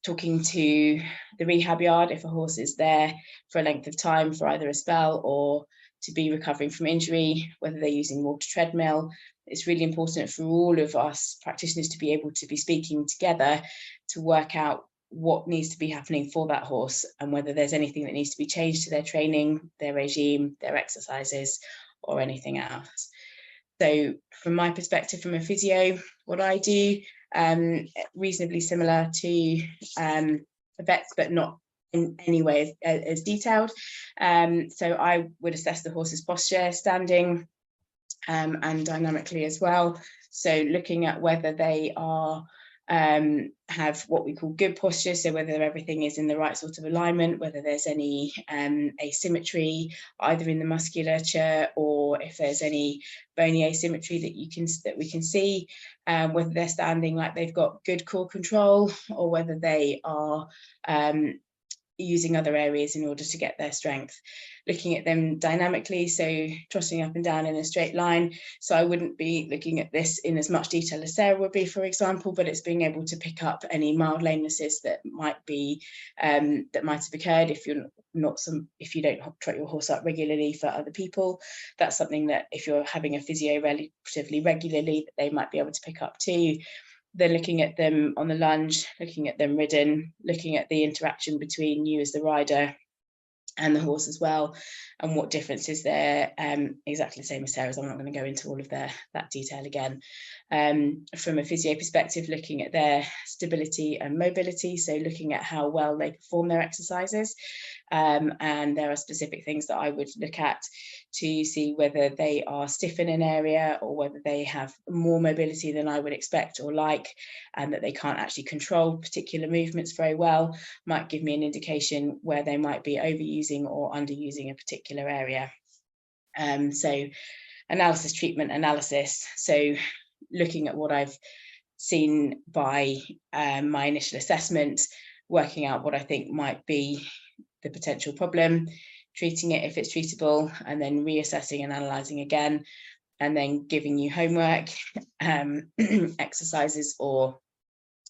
talking to the rehab yard if a horse is there for a length of time for either a spell or to be recovering from injury, whether they're using water treadmill. It's really important for all of us practitioners to be able to be speaking together to work out what needs to be happening for that horse, and whether there's anything that needs to be changed to their training, their regime, their exercises, or anything else. So from my perspective, from a physio, what I do, reasonably similar to vets, but not in any way as detailed. So I would assess the horse's posture, standing, and dynamically as well. So looking at whether they are have what we call good posture, so whether everything is in the right sort of alignment, whether there's any asymmetry either in the musculature, or if there's any bony asymmetry that we can see, whether they're standing like they've got good core control, or whether they are using other areas in order to get their strength. Looking at them dynamically, so trotting up and down in a straight line. So I wouldn't be looking at this in as much detail as Sarah would be, for example, but it's being able to pick up any mild lamenesses that might be that might have occurred if you don't trot your horse up regularly for other people. That's something that if you're having a physio relatively regularly, that they might be able to pick up too. Then looking at them on the lunge, looking at them ridden, looking at the interaction between you as the rider and the horse as well, and what differences there. Exactly the same as Sarah's. I'm not going to go into all of that detail again. From a physio perspective, looking at their stability and mobility, so looking at how well they perform their exercises, and there are specific things that I would look at to see whether they are stiff in an area or whether they have more mobility than I would expect or like, and that they can't actually control particular movements very well. Might give me an indication where they might be overusing or underusing a particular area. So analysis, treatment, analysis. So looking at what I've seen by my initial assessment, working out what I think might be the potential problem, treating it if it's treatable, and then reassessing and analysing again, and then giving you homework, exercises or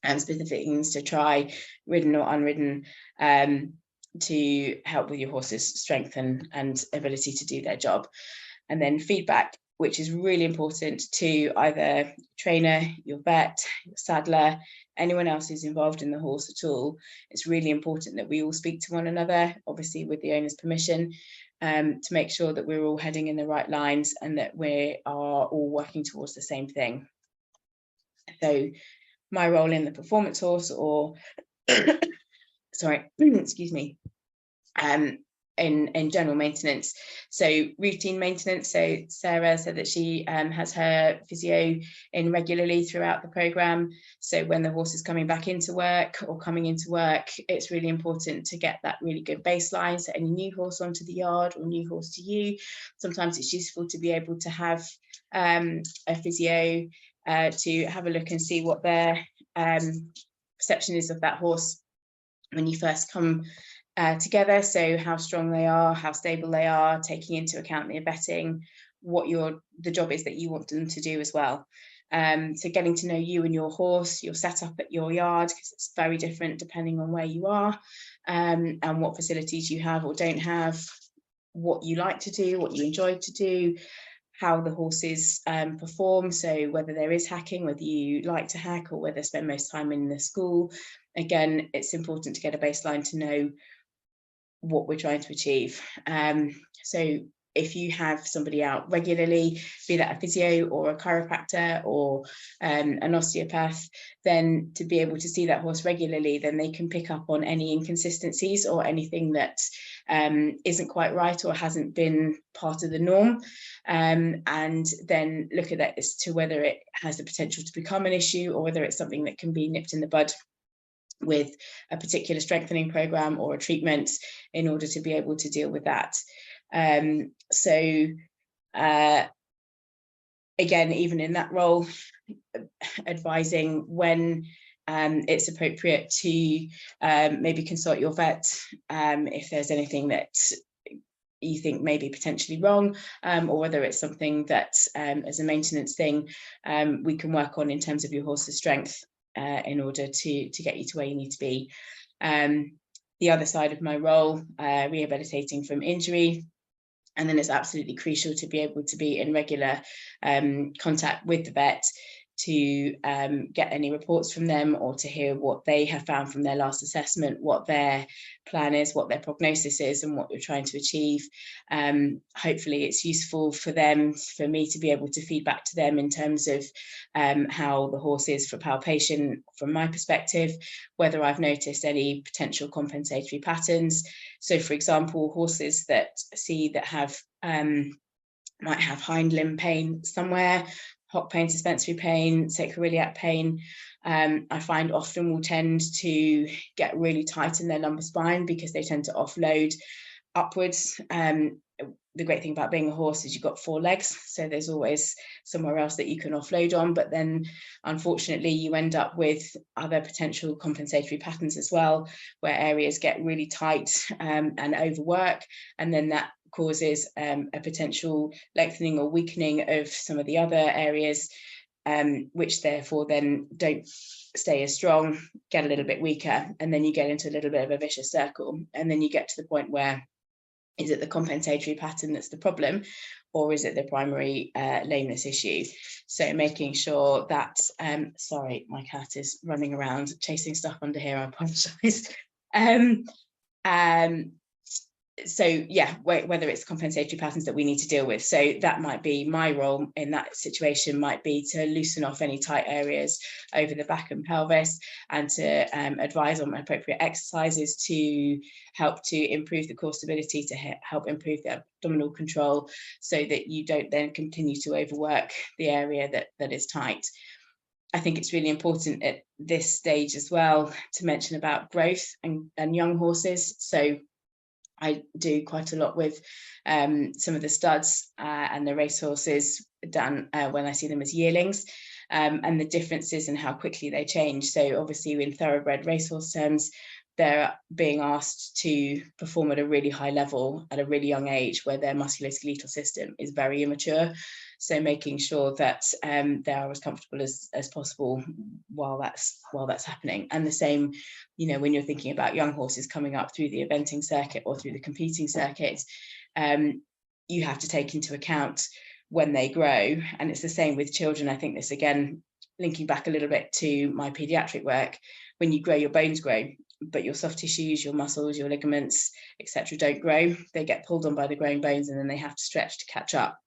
specific things to try, ridden or unridden, to help with your horse's strength and ability to do their job. And then feedback, which is really important to either trainer, your vet, your saddler, anyone else who's involved in the horse at all. It's really important that we all speak to one another, obviously with the owner's permission, to make sure that we're all heading in the right lines and that we are all working towards the same thing. So my role in the performance horse, or sorry, excuse me, in general maintenance, so routine maintenance. So Sarah said that she has her physio in regularly throughout the programme. So when the horse is coming back into work or coming into work, it's really important to get that really good baseline. So any new horse onto the yard or new horse to you, sometimes it's useful to be able to have a physio to have a look and see what their perception is of that horse when you first come together. So how strong they are, how stable they are, taking into account the abetting, what the job is that you want them to do as well. So getting to know you and your horse, your setup at your yard, because it's very different depending on where you are, and what facilities you have or don't have, what you like to do, what you enjoy to do, how the horses perform. So whether there is hacking, whether you like to hack or whether they spend most time in the school. Again, it's important to get a baseline to know what we're trying to achieve. So if you have somebody out regularly, be that a physio or a chiropractor or an osteopath, then to be able to see that horse regularly, then they can pick up on any inconsistencies or anything that isn't quite right or hasn't been part of the norm, and then look at that as to whether it has the potential to become an issue or whether it's something that can be nipped in the bud with a particular strengthening program or a treatment in order to be able to deal with that. Again, even in that role, advising when it's appropriate to maybe consult your vet if there's anything that you think may be potentially wrong, or whether it's something that as a maintenance thing we can work on in terms of your horse's strength in order to get you to where you need to be. The other side of my role, rehabilitating from injury. And then it's absolutely crucial to be able to be in regular contact with the vet to get any reports from them or to hear what they have found from their last assessment, what their plan is, what their prognosis is and what you're trying to achieve. Hopefully it's useful for them, for me to be able to feed back to them in terms of how the horse is for palpation from my perspective, whether I've noticed any potential compensatory patterns. So for example, horses that have might have hind limb pain somewhere, hock pain, suspensory pain, sacroiliac pain, I find often will tend to get really tight in their lumbar spine because they tend to offload upwards. The great thing about being a horse is you've got 4 legs, so there's always somewhere else that you can offload on, but then unfortunately you end up with other potential compensatory patterns as well, where areas get really tight and overwork, and then that causes a potential lengthening or weakening of some of the other areas, which therefore then don't stay as strong, get a little bit weaker, and then you get into a little bit of a vicious circle, and then you get to the point where is it the compensatory pattern that's the problem, or is it the primary lameness issue? So making sure that, sorry, my cat is running around chasing stuff under here, I apologise. so yeah, whether it's compensatory patterns that we need to deal with. So that might be my role in that situation, might be to loosen off any tight areas over the back and pelvis, and to advise on appropriate exercises to help to improve the core stability, to help improve the abdominal control, so that you don't then continue to overwork the area that is tight. I think it's really important at this stage as well to mention about growth and young horses. So I do quite a lot with some of the studs and the race horses done when I see them as yearlings, and the differences in how quickly they change. So obviously in thoroughbred racehorse terms, they're being asked to perform at a really high level at a really young age, where their musculoskeletal system is very immature. So making sure that they are as comfortable as possible while that's happening. And the same, you know, when you're thinking about young horses coming up through the eventing circuit or through the competing circuit, you have to take into account when they grow. And it's the same with children. I think this, again, linking back a little bit to my pediatric work, when you grow, your bones grow, but your soft tissues, your muscles, your ligaments, etc. don't grow. They get pulled on by the growing bones, and then they have to stretch to catch up.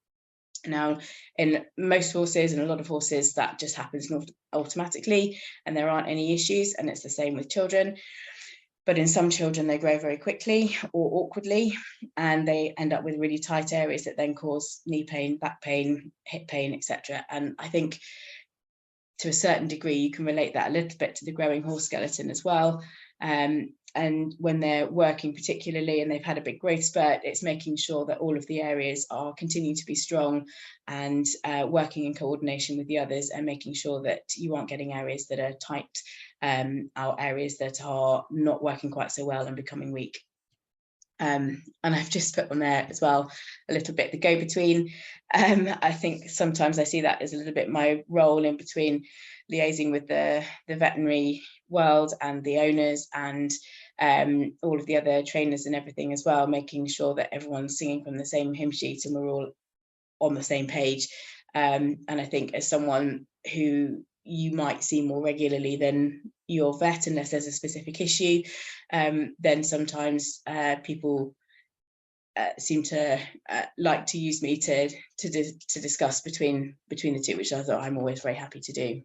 Now, in most horses and a lot of horses, that just happens automatically and there aren't any issues, and it's the same with children. But in some children, they grow very quickly or awkwardly, and they end up with really tight areas that then cause knee pain, back pain, hip pain, etc. And I think to a certain degree, you can relate that a little bit to the growing horse skeleton as well. And when they're working particularly and they've had a big growth spurt, it's making sure that all of the areas are continuing to be strong and working in coordination with the others, and making sure that you aren't getting areas that are tight, or areas that are not working quite so well and becoming weak. And I've just put on there as well a little bit the go-between. I think sometimes I see that as a little bit my role in between liaising with the veterinary world and the owners and all of the other trainers and everything as well, making sure that everyone's singing from the same hymn sheet and we're all on the same page. And I think as someone who you might see more regularly than your vet, unless there's a specific issue, then sometimes people seem to like to use me to discuss between the two, which I'm always very happy to do.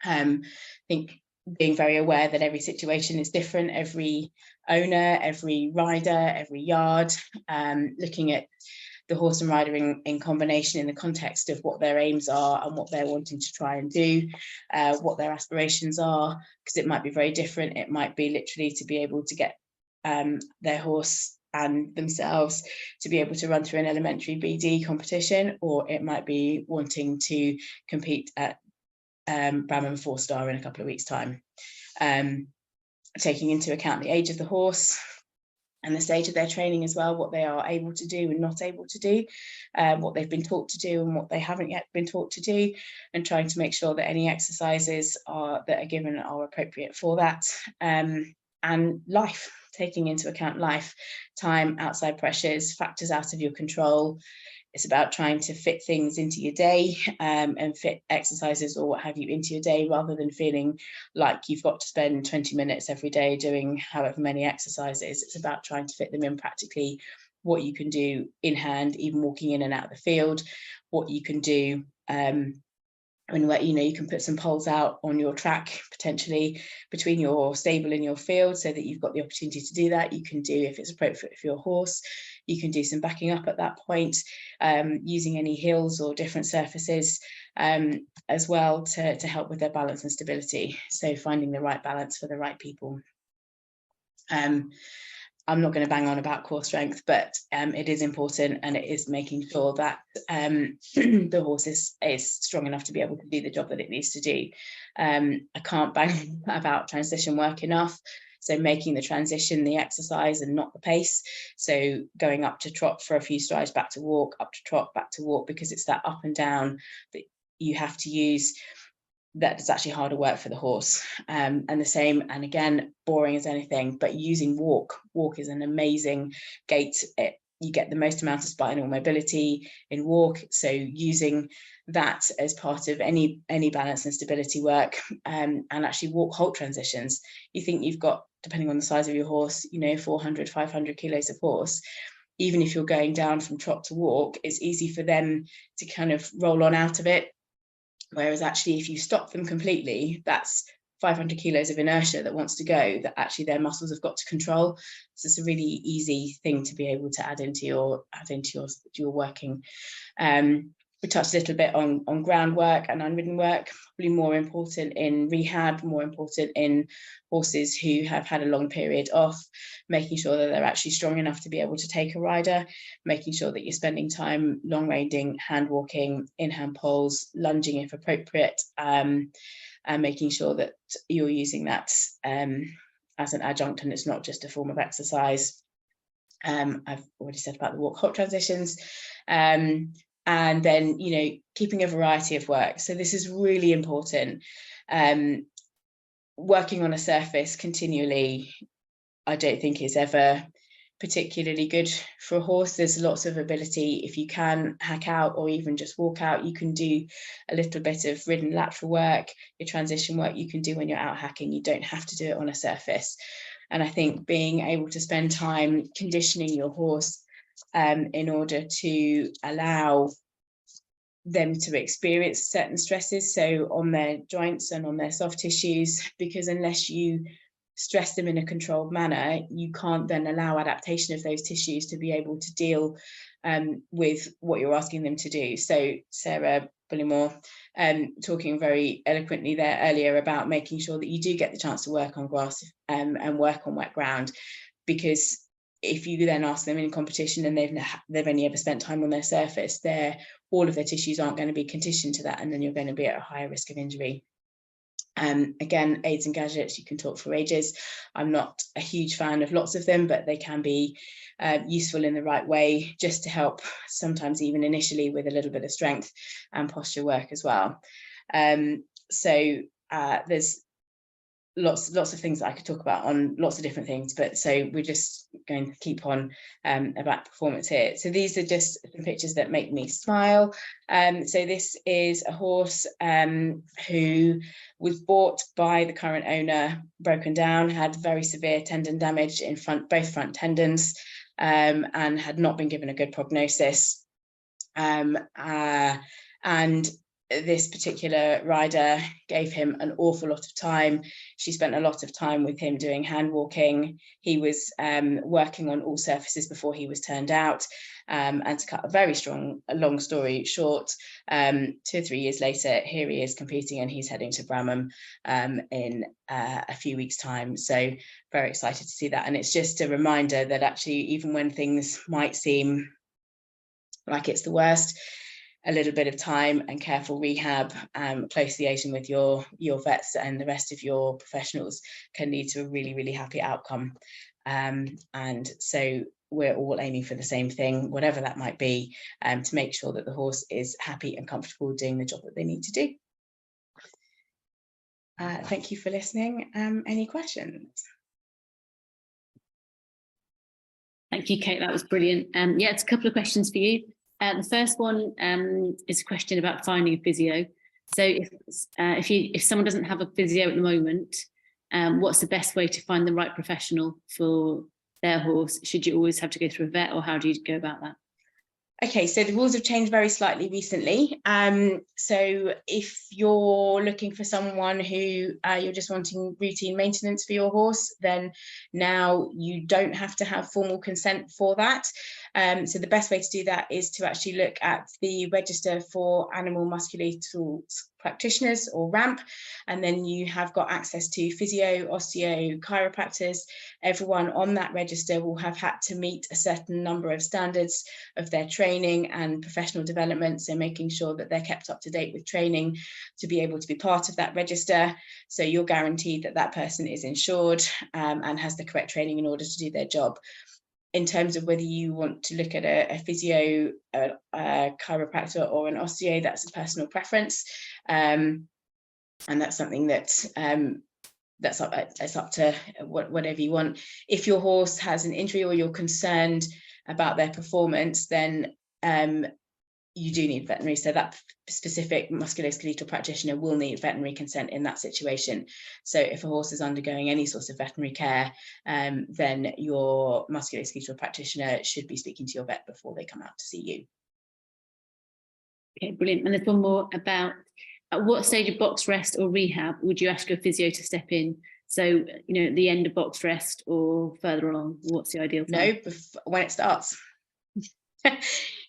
I think being very aware that every situation is different, every owner, every rider, every yard, looking at the horse and rider in combination in the context of what their aims are and what they're wanting to try and do, what their aspirations are, because it might be very different. It might be literally to be able to get their horse and themselves to be able to run through an elementary BD competition, or it might be wanting to compete at Brahman 4-star in a couple of weeks' time. Taking into account the age of the horse and the stage of their training as well, what they are able to do and not able to do, what they've been taught to do and what they haven't yet been taught to do, and trying to make sure that any exercises that are given are appropriate for that. And life, taking into account life, time, outside pressures, factors out of your control. It's about trying to fit things into your day, and fit exercises or what have you into your day, rather than feeling like you've got to spend 20 minutes every day doing however many exercises. It's about trying to fit them in practically, what you can do in hand, even walking in and out of the field, what you can do where you can put some poles out on your track potentially between your stable and your field, so that you've got the opportunity to do that. You can do, if it's appropriate for your horse, you can do some backing up at that point, using any hills or different surfaces as well to help with their balance and stability. So finding the right balance for the right people. I'm not going to bang on about core strength, but it is important, and it is making sure that the horse is strong enough to be able to do the job that it needs to do. I can't bang about transition work enough. So making the transition the exercise and not the pace. So going up to trot for a few strides, back to walk, up to trot, back to walk, because it's that up and down that you have to use. That is actually harder work for the horse, and the same, and again, boring as anything, but using walk is an amazing gait. You get the most amount of spinal mobility in walk, so using that as part of any balance and stability work, and actually walk halt transitions. You think you've got depending on the size of your horse, 400, 500 kilos of horse, even if you're going down from trot to walk, it's easy for them to kind of roll on out of it. Whereas actually, if you stop them completely, that's 500 kilos of inertia that wants to go, that actually their muscles have got to control. So it's a really easy thing to be able to add into your working. We touched a little bit on groundwork and unridden work, probably more important in rehab, more important in horses who have had a long period off, making sure that they're actually strong enough to be able to take a rider, making sure that you're spending time long reining, hand walking, in-hand poles, lunging if appropriate, and making sure that you're using that as an adjunct and it's not just a form of exercise. I've already said about the walk-halt transitions. And then, keeping a variety of work. So this is really important. Working on a surface continually, I don't think is ever particularly good for a horse. There's lots of ability. If you can hack out or even just walk out, you can do a little bit of ridden lateral work, your transition work you can do when you're out hacking. You don't have to do it on a surface. And I think being able to spend time conditioning your horse in order to allow them to experience certain stresses, so on their joints and on their soft tissues, because unless you stress them in a controlled manner, you can't then allow adaptation of those tissues to be able to deal with what you're asking them to do. So Sarah Bullimore talking very eloquently there earlier about making sure that you do get the chance to work on grass and work on wet ground, because if you then ask them in competition and they've only ever spent time on their surface, all of their tissues aren't going to be conditioned to that, and then you're going to be at a higher risk of injury. Again, aids and gadgets, you can talk for ages. I'm not a huge fan of lots of them, but they can be useful in the right way, just to help sometimes even initially with a little bit of strength and posture work as well. So there's lots of things that I could talk about on lots of different things, but so we're just going to keep on about performance here. So these are just some pictures that make me smile. So this is a horse who was bought by the current owner, broken down, had very severe tendon damage in both front tendons, and had not been given a good prognosis. And this particular rider gave him an awful lot of time. She spent a lot of time with him doing hand walking. He was working on all surfaces before he was turned out. And to cut a long story short, 2 or 3 years later, here he is competing, and he's heading to Bramham in a few weeks' time. So very excited to see that. And it's just a reminder that actually, even when things might seem like it's the worst, a little bit of time and careful rehab, close liaison with your vets and the rest of your professionals can lead to a really, really happy outcome. And so we're all aiming for the same thing, whatever that might be, to make sure that the horse is happy and comfortable doing the job that they need to do. Thank you for listening. Any questions? Thank you, Kate. That was brilliant. Yeah, it's a couple of questions for you. The first one is a question about finding a physio. So if someone doesn't have a physio at the moment, what's the best way to find the right professional for their horse? Should you always have to go through a vet, or how do you go about that? Okay, so the rules have changed very slightly recently. So if you're looking for someone who you're just wanting routine maintenance for your horse, then now you don't have to have formal consent for that. So the best way to do that is to actually look at the Register for Animal Musculoskeletal Practitioners, or RAMP, and then you have got access to physio, osteo, chiropractors. Everyone on that register will have had to meet a certain number of standards of their training and professional development, so making sure that they're kept up to date with training to be able to be part of that register. So you're guaranteed that that person is insured and has the correct training in order to do their job. In terms of whether you want to look at a physio, a chiropractor, or an osteo, that's a personal preference, and that's something that it's up to whatever you want. If your horse has an injury or you're concerned about their performance, then you do need veterinary. So that specific musculoskeletal practitioner will need veterinary consent in that situation. So if a horse is undergoing any sort of veterinary care, then your musculoskeletal practitioner should be speaking to your vet before they come out to see you. Okay, brilliant. And there's one more about at what stage of box rest or rehab would you ask your physio to step in? So, you know, at the end of box rest or further along, what's the ideal time? No, when it starts.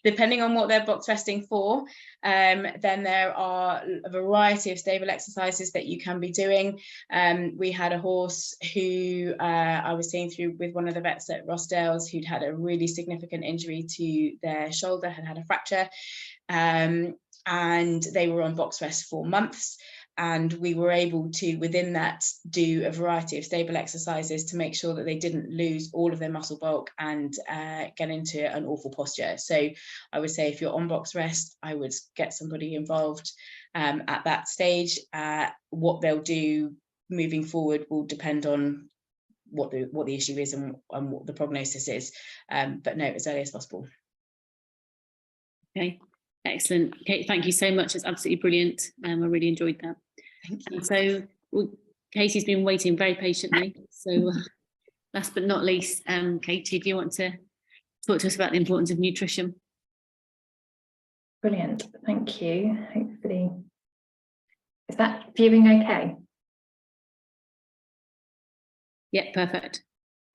Depending on what they're box resting for, then there are a variety of stable exercises that you can be doing. We had a horse who I was seeing through with one of the vets at Rossdale's who'd had a really significant injury to their shoulder, had a fracture, and they were on box rest for months. And we were able to, within that, do a variety of stable exercises to make sure that they didn't lose all of their muscle bulk and get into an awful posture. So I would say if you're on box rest, I would get somebody involved at that stage. What they'll do moving forward will depend on what the issue is and what the prognosis is. But no, as early as possible. Okay, excellent. Kate, thank you so much. It's absolutely brilliant. I really enjoyed that. Thank you. And so Katie's been waiting very patiently. So last but not least, Katie, do you want to talk to us about the importance of nutrition? Brilliant, thank you. Hopefully, is that viewing okay? Yeah, perfect.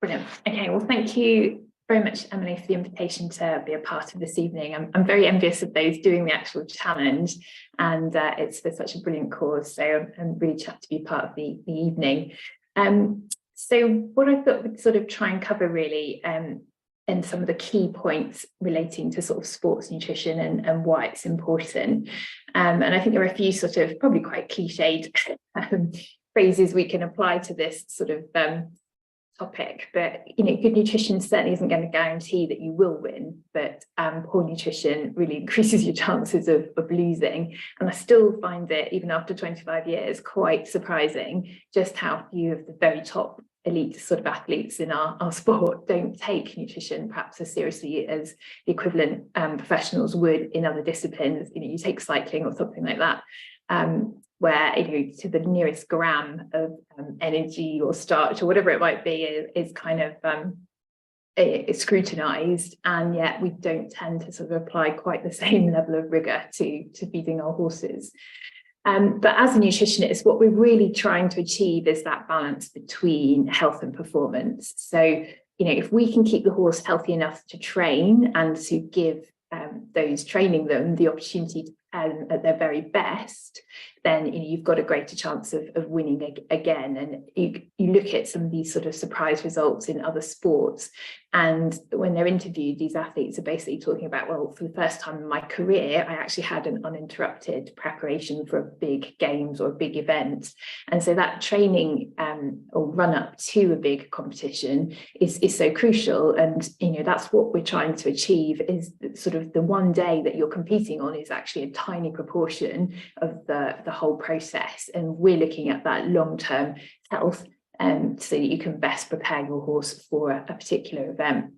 Brilliant. Okay, well, thank you very much, Emily, for the invitation to be a part of this evening. I'm very envious of those doing the actual challenge, and it's for such a brilliant cause. So I'm really chuffed to be part of the evening. So what I thought we'd sort of try and cover really, and some of the key points relating to sort of sports nutrition and why it's important. And I think there are a few sort of probably quite cliched phrases we can apply to this sort of topic, but you know, good nutrition certainly isn't going to guarantee that you will win, but poor nutrition really increases your chances of losing. And I still find it, even after 25 years, quite surprising just how few of the very top elite sort of athletes in our sport don't take nutrition perhaps as seriously as the equivalent professionals would in other disciplines. You know, you take cycling or something like that, where, you know, to the nearest gram of energy or starch or whatever it might be is kind of it's scrutinized, and yet we don't tend to sort of apply quite the same level of rigor to feeding our horses. But as a nutritionist, what we're really trying to achieve is that balance between health and performance. So, you know, if we can keep the horse healthy enough to train and to give those training them the opportunity to at their very best, then you know, you've got a greater chance of winning again. And you look at some of these sort of surprise results in other sports, and when they're interviewed, these athletes are basically talking about, well, for the first time in my career, I actually had an uninterrupted preparation for a big games or a big event. And so that training or run up to a big competition is so crucial. And you know, that's what we're trying to achieve, is sort of the one day that you're competing on is actually a tiny proportion of the whole process, and we're looking at that long-term health so that you can best prepare your horse for a particular event.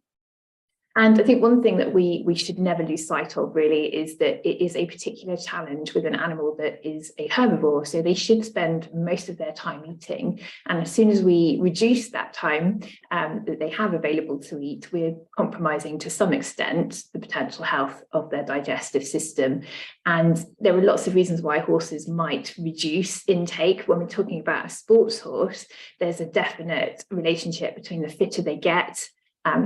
And I think one thing that we should never lose sight of really is that it is a particular challenge with an animal that is a herbivore. So they should spend most of their time eating. And as soon as we reduce that time that they have available to eat, we're compromising to some extent the potential health of their digestive system. And there are lots of reasons why horses might reduce intake. When we're talking about a sports horse, there's a definite relationship between the fitter they get,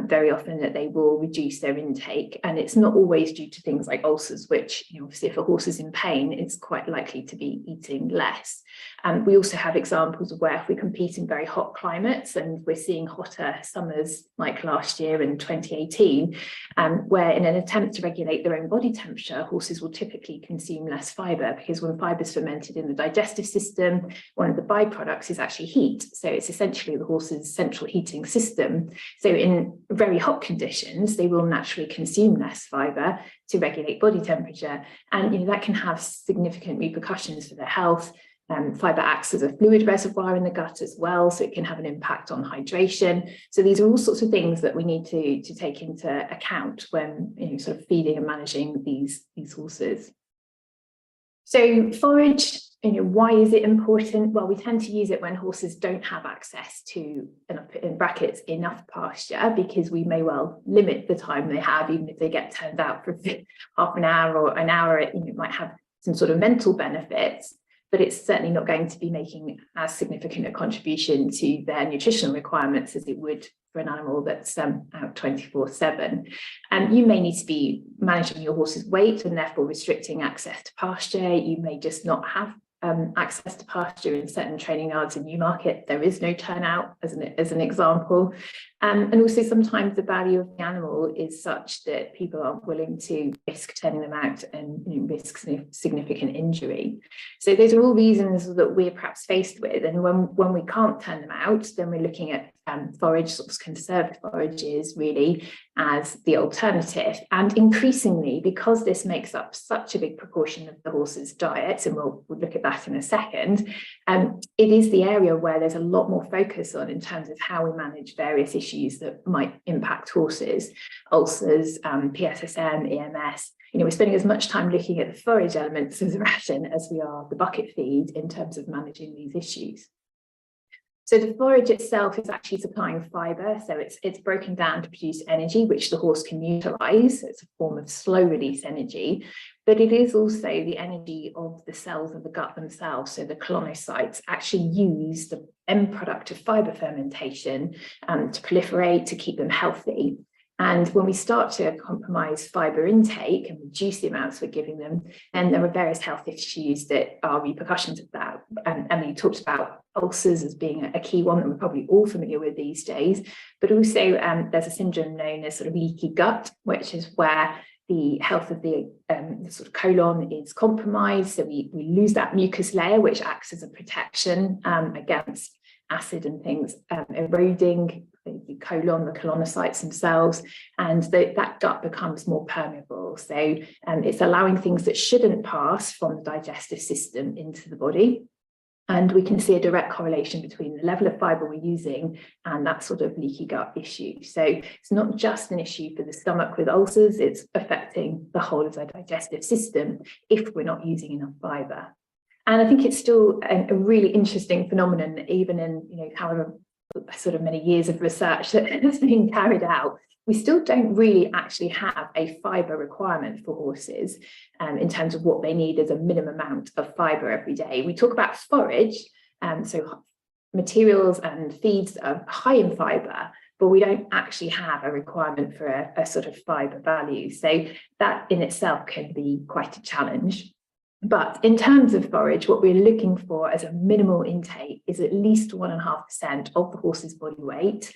very often that they will reduce their intake, and it's not always due to things like ulcers, which, you know, obviously if a horse is in pain, it's quite likely to be eating less. We also have examples of where if we compete in very hot climates, and we're seeing hotter summers like last year in 2018, where in an attempt to regulate their own body temperature, horses will typically consume less fibre, because when fibre is fermented in the digestive system, one of the byproducts is actually heat. So it's essentially the horse's central heating system. So in very hot conditions, they will naturally consume less fibre to regulate body temperature, and you know, that can have significant repercussions for their health. Fibre acts as a fluid reservoir in the gut as well, so it can have an impact on hydration. So these are all sorts of things that we need to take into account when sort of feeding and managing these horses. So forage, why is it important? Well, we tend to use it when horses don't have access to, in brackets, enough pasture, because we may well limit the time they have, even if they get turned out for half an hour or an hour. It might have some sort of mental benefits, but it's certainly not going to be making as significant a contribution to their nutritional requirements as it would for an animal that's out 24/7. And you may need to be managing your horse's weight and therefore restricting access to pasture. You may just not have access to pasture in certain training yards in Newmarket. There is no turnout, as an example. And also sometimes the value of the animal is such that people aren't willing to risk turning them out and risk significant injury. So those are all reasons that we're perhaps faced with. And when we can't turn them out, then we're looking at forage, sort of conserved forages, really, as the alternative. And increasingly, because this makes up such a big proportion of the horse's diet, and we'll look at that in a second, it is the area where there's a lot more focus on in terms of how we manage various issues that might impact horses, ulcers, PSSM, EMS. We're spending as much time looking at the forage elements of the ration as we are the bucket feed in terms of managing these issues. So the forage itself is actually supplying fibre, so it's broken down to produce energy, which the horse can utilise. So it's a form of slow release energy, but it is also the energy of the cells of the gut themselves. So the colonocytes actually use the end product of fibre fermentation to proliferate, to keep them healthy. And when we start to compromise fibre intake and reduce the amounts we're giving them, then there are various health issues that are repercussions of that. And Emily talked about ulcers as being a key one that we're probably all familiar with these days, but also there's a syndrome known as sort of leaky gut, which is where the health of the sort of colon is compromised. So we lose that mucus layer, which acts as a protection against acid and things eroding the colon, the colonocytes themselves, and that gut becomes more permeable. So it's allowing things that shouldn't pass from the digestive system into the body. And we can see a direct correlation between the level of fibre we're using and that sort of leaky gut issue. So it's not just an issue for the stomach with ulcers, it's affecting the whole of the digestive system if we're not using enough fibre. And I think it's still a really interesting phenomenon, even in, however sort of many years of research that has been carried out. We still don't really actually have a fibre requirement for horses in terms of what they need as a minimum amount of fibre every day. We talk about forage, so materials and feeds that are high in fibre, but we don't actually have a requirement for a sort of fibre value. So that in itself can be quite a challenge. But in terms of forage, what we're looking for as a minimal intake is at least 1.5% of the horse's body weight,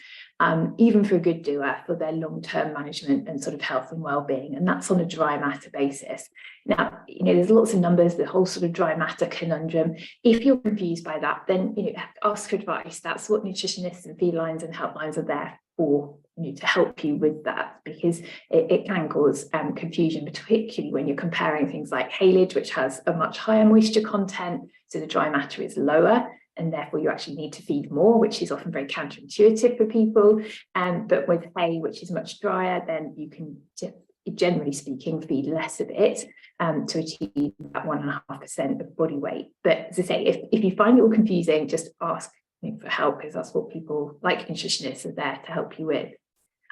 even for a good doer, for their long-term management and sort of health and well-being. And that's on a dry matter basis. Now, there's lots of numbers, the whole sort of dry matter conundrum. If you're confused by that, then, ask for advice. That's what nutritionists and feed lines and helplines are there for, to help you with that, because it can cause confusion, particularly when you're comparing things like haylage, which has a much higher moisture content, so the dry matter is lower, and therefore you actually need to feed more, which is often very counterintuitive for people. But with hay, which is much drier, then you can, generally speaking, feed less of it to achieve that 1.5% of body weight. But as I say, if you find it all confusing, just ask for help, because that's what people like nutritionists are there to help you with.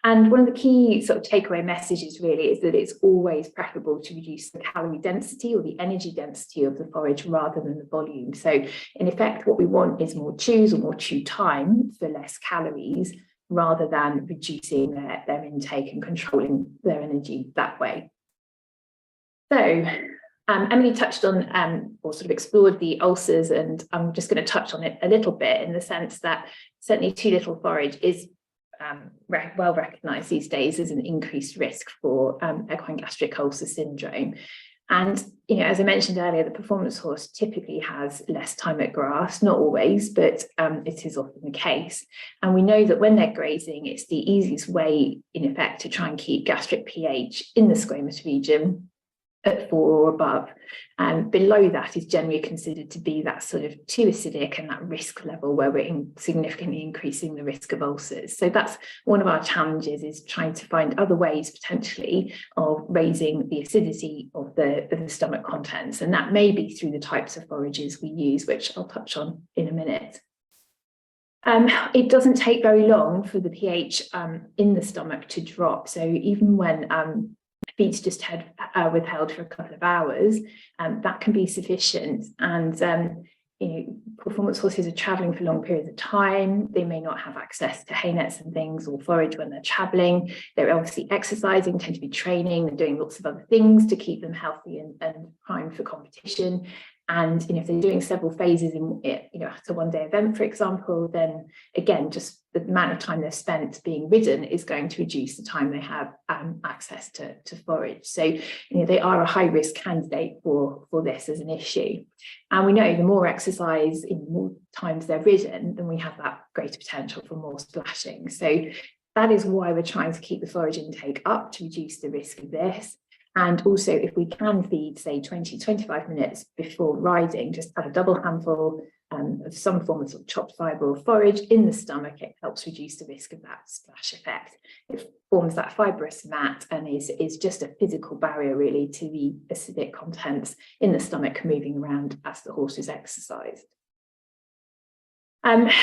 And one of the key sort of takeaway messages really is that it's always preferable to reduce the calorie density or the energy density of the forage rather than the volume. So in effect, what we want is more chews or more chew time for less calories, rather than reducing their intake and controlling their energy that way. So Emily touched on or sort of explored the ulcers, and I'm just going to touch on it a little bit, in the sense that certainly too little forage is well recognised these days as an increased risk for equine gastric ulcer syndrome. And, as I mentioned earlier, the performance horse typically has less time at grass, not always, but it is often the case. And we know that when they're grazing, it's the easiest way, in effect, to try and keep gastric pH in the squamous region. at 4 or above. And below that is generally considered to be that sort of too acidic and that risk level where we're significantly increasing the risk of ulcers. So that's one of our challenges, is trying to find other ways potentially of raising the acidity of the stomach contents. And that may be through the types of forages we use, which I'll touch on in a minute. It doesn't take very long for the pH in the stomach to drop. So even when feed's just withheld for a couple of hours, that can be sufficient. And performance horses are traveling for long periods of time. They may not have access to hay nets and things or forage when they're traveling. They're obviously exercising, tend to be training and doing lots of other things to keep them healthy and primed for competition. And if they're doing several phases in at a one-day event, for example, then again, just the amount of time they're spent being ridden is going to reduce the time they have access to forage. So they are a high-risk candidate for this as an issue. And we know the more exercise, in more times they're ridden, then we have that greater potential for more splashing. So that is why we're trying to keep the forage intake up to reduce the risk of this. And also, if we can feed, say, 20-25 minutes before riding, just have a double handful of some form of sort of chopped fibre or forage in the stomach, it helps reduce the risk of that splash effect. It forms that fibrous mat and is just a physical barrier, really, to the acidic contents in the stomach moving around as the horse is exercised.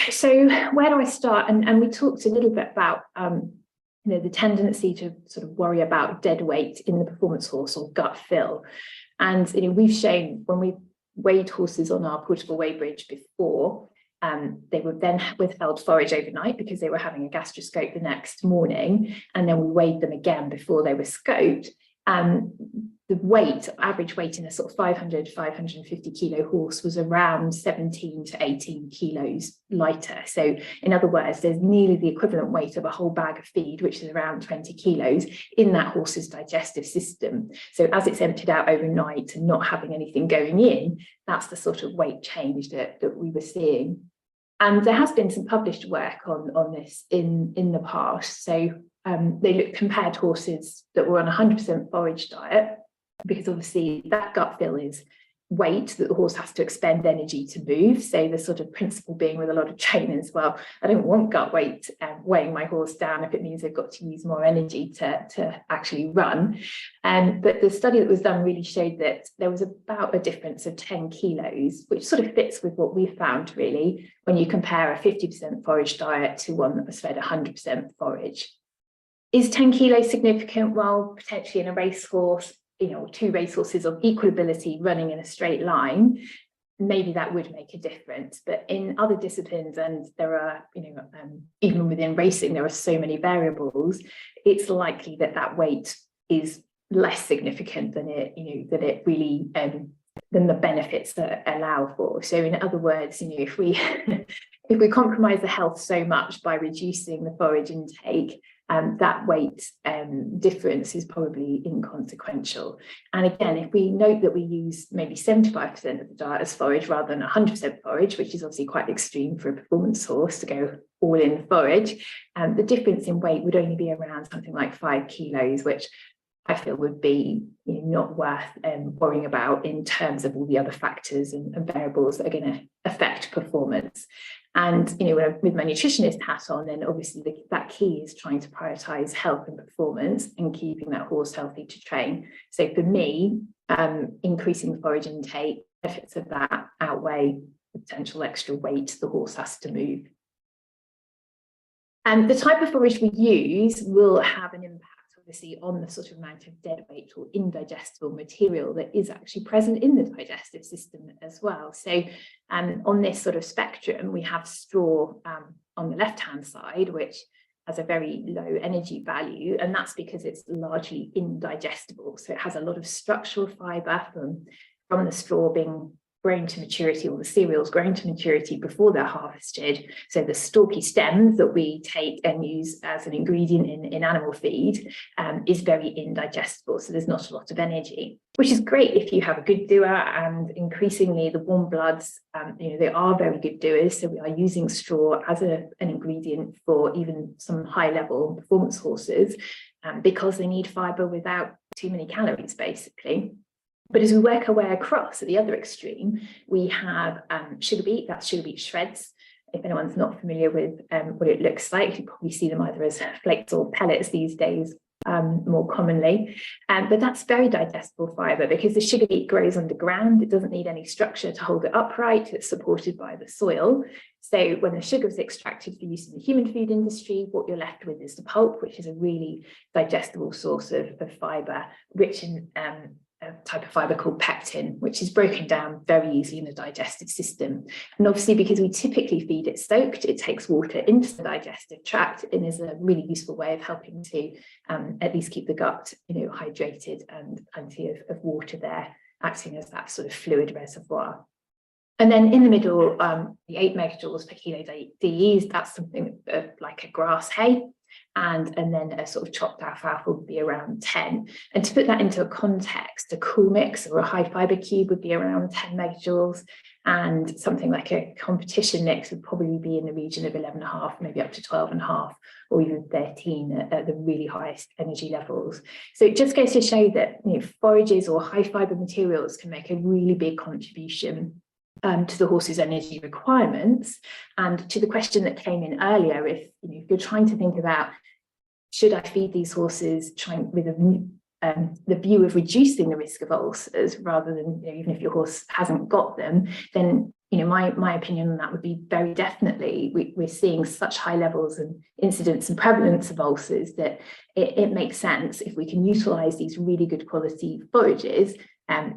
So where do I start? And we talked a little bit about the tendency to sort of worry about dead weight in the performance horse or gut fill. And we've shown when we weighed horses on our portable weigh bridge before, they were then withheld forage overnight because they were having a gastroscope the next morning, and then we weighed them again before they were scoped. The average weight in a sort of 550 kilo horse was around 17 to 18 kilos lighter. So in other words, there's nearly the equivalent weight of a whole bag of feed, which is around 20 kilos in that horse's digestive system. So as it's emptied out overnight and not having anything going in, that's the sort of weight change that we were seeing. And there has been some published work on this in the past. So they compared horses that were on 100% forage diet, because obviously that gut fill is weight that the horse has to expend energy to move. So the sort of principle being with a lot of trainers, well, I don't want gut weight weighing my horse down if it means they've got to use more energy to actually run. But the study that was done really showed that there was about a difference of 10 kilos, which sort of fits with what we found really when you compare a 50% forage diet to one that was fed 100% forage. Is 10 kilos significant? Well, potentially in a racehorse, two racehorses of equal ability running in a straight line, maybe that would make a difference. But in other disciplines, and there are, even within racing, there are so many variables, it's likely that weight is less significant than it really than the benefits that allow for. So in other words, if we if we compromise the health so much by reducing the forage intake, that weight difference is probably inconsequential. And again, if we note that we use maybe 75% of the diet as forage rather than 100% forage, which is obviously quite extreme for a performance horse to go all in forage, the difference in weight would only be around something like 5 kilos, which I feel would be not worth worrying about in terms of all the other factors and variables that are going to affect performance. And with my nutritionist hat on, then obviously that key is trying to prioritize health and performance and keeping that horse healthy to train. So for me, increasing the forage intake, benefits of that outweigh the potential extra weight the horse has to move. And the type of forage we use will have an impact obviously on the sort of amount of dead weight or indigestible material that is actually present in the digestive system as well. So on this sort of spectrum, we have straw on the left-hand side, which has a very low energy value, and that's because it's largely indigestible. So it has a lot of structural fibre from the straw being grown to maturity, or the cereals grown to maturity before they're harvested. So the stalky stems that we take and use as an ingredient in animal feed is very indigestible. So there's not a lot of energy, which is great if you have a good doer, and increasingly the warm bloods, they are very good doers. So we are using straw as an ingredient for even some high level performance horses because they need fibre without too many calories, basically. But as we work our way across at the other extreme, we have sugar beet, that's sugar beet shreds. If anyone's not familiar with what it looks like, you probably see them either as flakes or pellets these days, more commonly. But that's very digestible fibre because the sugar beet grows underground. It doesn't need any structure to hold it upright. It's supported by the soil. So when the sugar is extracted for use in the human food industry, what you're left with is the pulp, which is a really digestible source of fibre, rich in a type of fibre called pectin, which is broken down very easily in the digestive system. And obviously, because we typically feed it soaked, it takes water into the digestive tract and is a really useful way of helping to at least keep the gut, hydrated and plenty of water there, acting as that sort of fluid reservoir. And then in the middle, the 8 megajoules per kilo DEs, that's something like a grass hay. And then a sort of chopped alfalfa would be around 10. And to put that into a context, a cool mix or a high fibre cube would be around 10 megajoules, and something like a competition mix would probably be in the region of 11.5, maybe up to 12.5, or even 13 at the really highest energy levels. So it just goes to show that forages or high fibre materials can make a really big contribution to the horse's energy requirements. And to the question that came in earlier, if you're trying to think about, should I feed these horses with the view of reducing the risk of ulcers rather than even if your horse hasn't got them, then my opinion on that would be very definitely. We're seeing such high levels and incidence and prevalence of ulcers that it makes sense if we can utilise these really good quality forages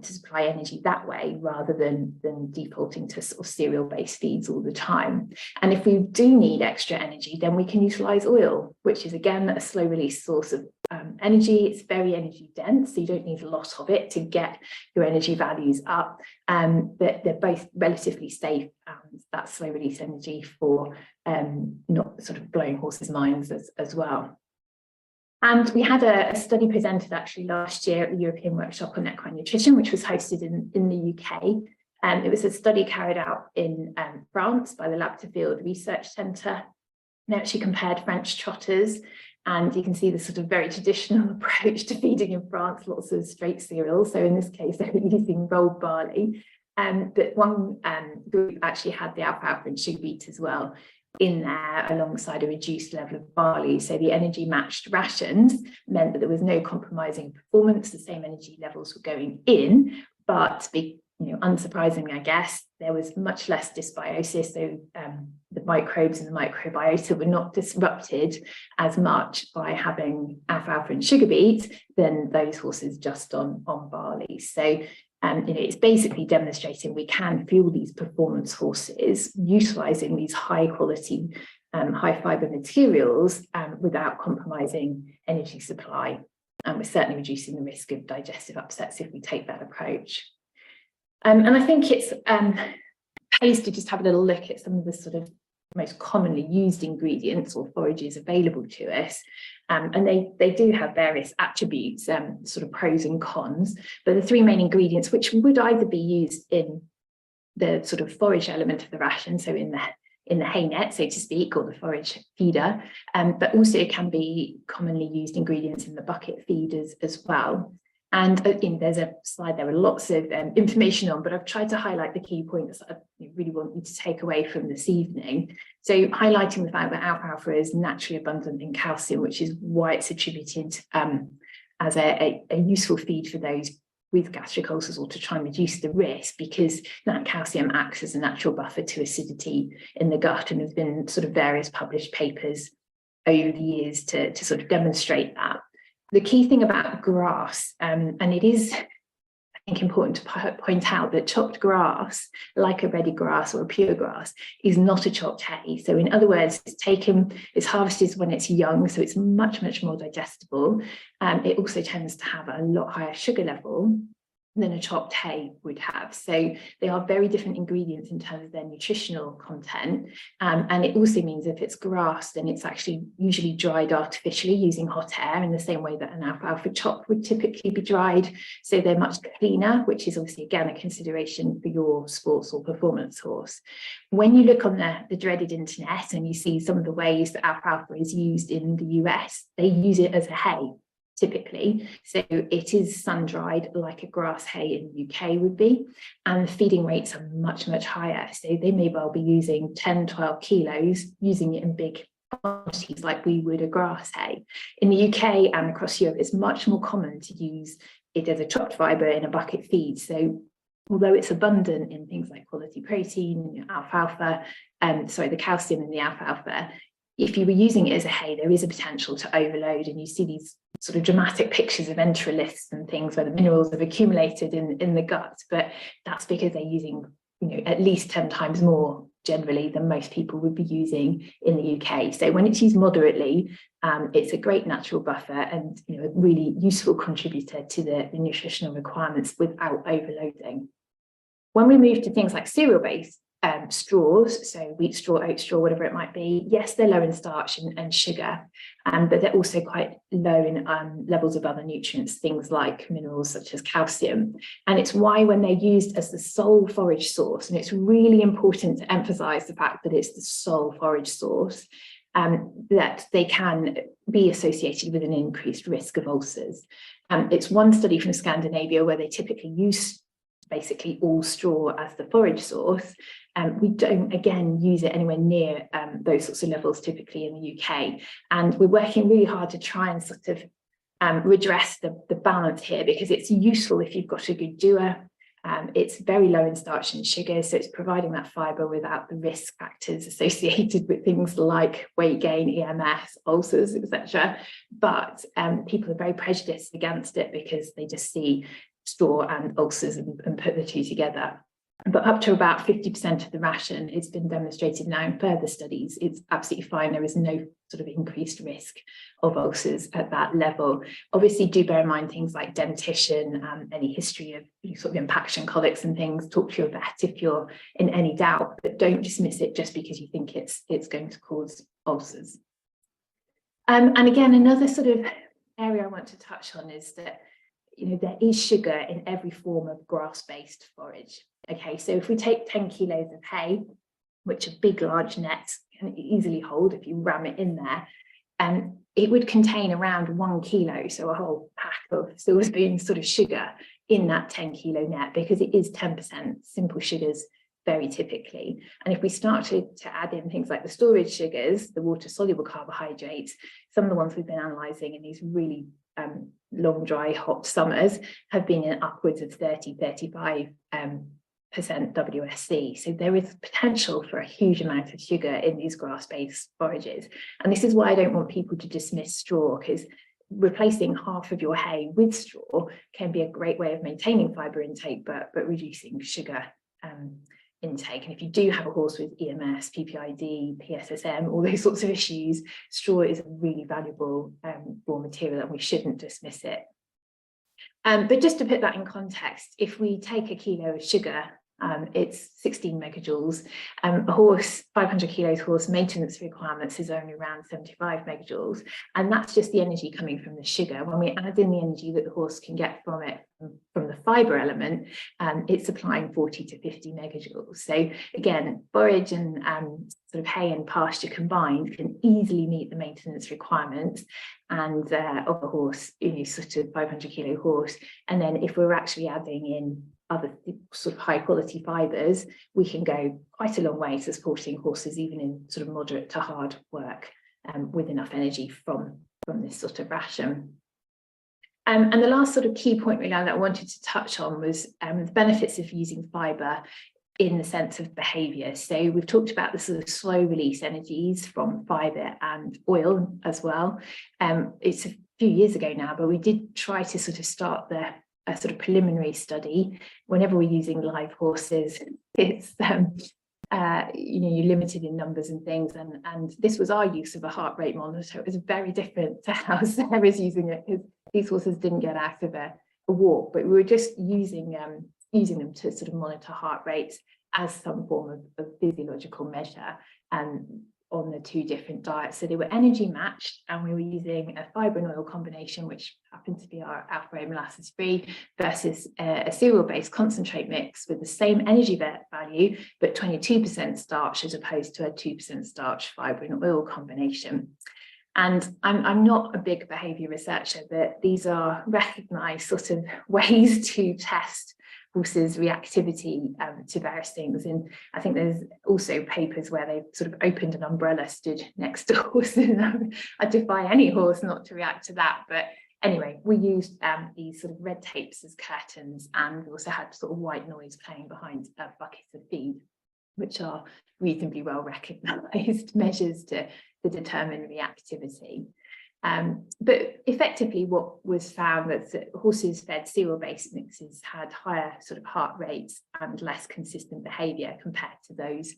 to supply energy that way rather than defaulting to sort of cereal-based feeds all the time. And if we do need extra energy, then we can utilise oil, which is again a slow release source of energy. It's very energy dense, so you don't need a lot of it to get your energy values up. But they're both relatively safe, that slow release energy for not sort of blowing horses' minds as well. And we had a study presented actually last year at the European Workshop on Equine Nutrition, which was hosted in the UK. It was a study carried out in France by the Lab to Field Research Centre. They actually compared French trotters, and you can see the sort of very traditional approach to feeding in France, lots of straight cereal. So in this case, they were using rolled barley. But one group actually had the alfalfa and sugar beet as well in there alongside a reduced level of barley. So the energy matched rations meant that there was no compromising performance. The same energy levels were going in, but unsurprisingly, I guess, there was much less dysbiosis. So the microbes and the microbiota were not disrupted as much by having alfalfa and sugar beet than those horses just on barley. So it's basically demonstrating we can fuel these performance horses utilising these high quality, high fibre materials without compromising energy supply. And we're certainly reducing the risk of digestive upsets if we take that approach. And I think it's pays to just have a little look at some of the sort of most commonly used ingredients or forages available to us. And they do have various attributes, sort of pros and cons, but the 3 main ingredients, which would either be used in the sort of forage element of the ration, so in the hay net, so to speak, or the forage feeder, but also can be commonly used ingredients in the bucket feeders as well. And there's a slide there with lots of information on, but I've tried to highlight the key points that I really want you to take away from this evening. So highlighting the fact that alfalfa is naturally abundant in calcium, which is why it's attributed as a useful feed for those with gastric ulcers or to try and reduce the risk, because that calcium acts as a natural buffer to acidity in the gut. And there's been sort of various published papers over the years to sort of demonstrate that. The key thing about grass, and it is, I think, important to point out that chopped grass, like a ready grass or a pure grass, is not a chopped hay. So in other words, it's harvested when it's young, so it's much, much more digestible. It also tends to have a lot higher sugar level than a chopped hay would have. So they are very different ingredients in terms of their nutritional content. And it also means if it's grass, then it's actually usually dried artificially using hot air in the same way that an alfalfa chop would typically be dried. So they're much cleaner, which is obviously, again, a consideration for your sports or performance horse. When you look on the dreaded internet and you see some of the ways that alfalfa is used in the US, they use it as a hay. typically. So it is sun-dried like a grass hay in the UK would be, and the feeding rates are much, much higher. So they may well be using 10, 12 kilos, using it in big quantities like we would a grass hay. In the UK and across Europe, it's much more common to use it as a chopped fibre in a bucket feed. So although it's abundant in things like quality protein, alfalfa, the calcium in the alfalfa, if you were using it as a hay, there is a potential to overload, and you see these sort of dramatic pictures of enteroliths and things where the minerals have accumulated in the gut, but that's because they're using, at least 10 times more generally than most people would be using in the UK. So when it's used moderately, it's a great natural buffer and a really useful contributor to the nutritional requirements without overloading. When we move to things like cereal-based straws, so wheat straw, oat straw, whatever it might be, yes, they're low in starch and sugar, but they're also quite low in levels of other nutrients, things like minerals such as calcium. And it's why when they're used as the sole forage source, and it's really important to emphasize the fact that it's the sole forage source, that they can be associated with an increased risk of ulcers. It's one study from Scandinavia where they typically use basically all straw as the forage source. We don't, again, use it anywhere near those sorts of levels typically in the UK. And we're working really hard to try and sort of redress the balance here, because it's useful if you've got a good doer. It's very low in starch and sugar, so it's providing that fibre without the risk factors associated with things like weight gain, EMS, ulcers, etc. But people are very prejudiced against it because they just see straw and ulcers and put the two together. But up to about 50% of the ration, it's been demonstrated now in further studies, it's absolutely fine. There is no sort of increased risk of ulcers at that level. Obviously, do bear in mind things like dentition, any history of sort of impaction colics and things. Talk to your vet if you're in any doubt, but don't dismiss it just because you think it's going to cause ulcers. And again, another sort of area I want to touch on is that there is sugar in every form of grass-based forage. Okay, so if we take 10 kilos of hay, which a big, large net can easily hold if you ram it in there, it would contain around 1 kilo, so a whole pack of silver spoon sort of sugar in that 10 kilo net, because it is 10% simple sugars very typically. And if we start to add in things like the storage sugars, the water-soluble carbohydrates, some of the ones we've been analysing in these really long, dry, hot summers have been in upwards of 30-35% WSC. So there is potential for a huge amount of sugar in these grass-based forages. And this is why I don't want people to dismiss straw, because replacing half of your hay with straw can be a great way of maintaining fibre intake, but reducing sugar intake. And if you do have a horse with EMS, PPID, PSSM, all those sorts of issues, straw is a really valuable raw material, and we shouldn't dismiss it. But just to put that in context, if we take a kilo of sugar, it's 16 megajoules. A horse, 500 kilos horse maintenance requirements is only around 75 megajoules. And that's just the energy coming from the sugar. When we add in the energy that the horse can get from it, from the fibre element, it's supplying 40 to 50 megajoules. So again, forage and sort of hay and pasture combined can easily meet the maintenance requirements and of a horse, sort of 500 kilo horse. And then if we're actually adding in other sort of high quality fibres, we can go quite a long way to supporting horses even in sort of moderate to hard work with enough energy from this sort of ration. And the last sort of key point really that I wanted to touch on was the benefits of using fibre in the sense of behaviour. So we've talked about the sort of slow release energies from fibre and oil as well. It's a few years ago now, but we did try to sort of start a sort of preliminary study. Whenever we're using live horses, it's you're limited in numbers and things, and this was our use of a heart rate monitor. It was very different to how Sarah's using it, because these horses didn't get out of a walk, but we were just using them to sort of monitor heart rates as some form of physiological measure on the two different diets. So they were energy matched, and we were using a fibre and oil combination, which happened to be our alpha molasses free, versus a cereal-based concentrate mix with the same energy value, but 22% starch as opposed to a 2% starch fibre and oil combination. And I'm not a big behaviour researcher, but these are recognised sort of ways to test horses' reactivity to various things. And I think there's also papers where they've sort of opened an umbrella, stood next to horses, and I defy any horse not to react to that. But anyway, we used these sort of red tapes as curtains, and we also had sort of white noise playing behind buckets of feed, which are reasonably well recognised measures to determine reactivity. But effectively what was found was that horses fed cereal-based mixes had higher sort of heart rates and less consistent behaviour compared to those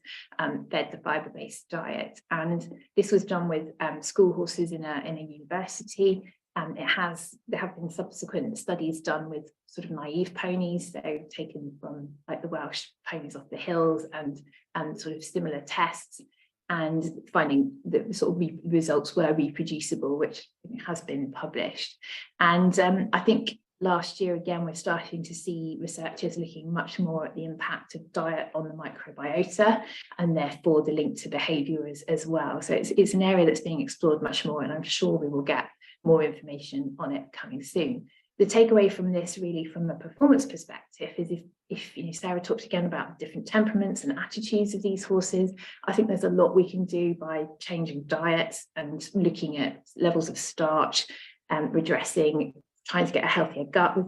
fed the fibre-based diet. And this was done with school horses in a university. There have been subsequent studies done with sort of naive ponies, so taken from like the Welsh ponies off the hills, and sort of similar tests, and finding that the sort of results were reproducible, which has been published. And I think last year again we're starting to see researchers looking much more at the impact of diet on the microbiota, and therefore the link to behaviour as well. So it's an area that's being explored much more, and I'm sure we will get more information on it coming soon. The takeaway from this, really, from a performance perspective, is if you know, Sarah talked again about different temperaments and attitudes of these horses, I think there's a lot we can do by changing diets and looking at levels of starch and redressing, trying to get a healthier gut with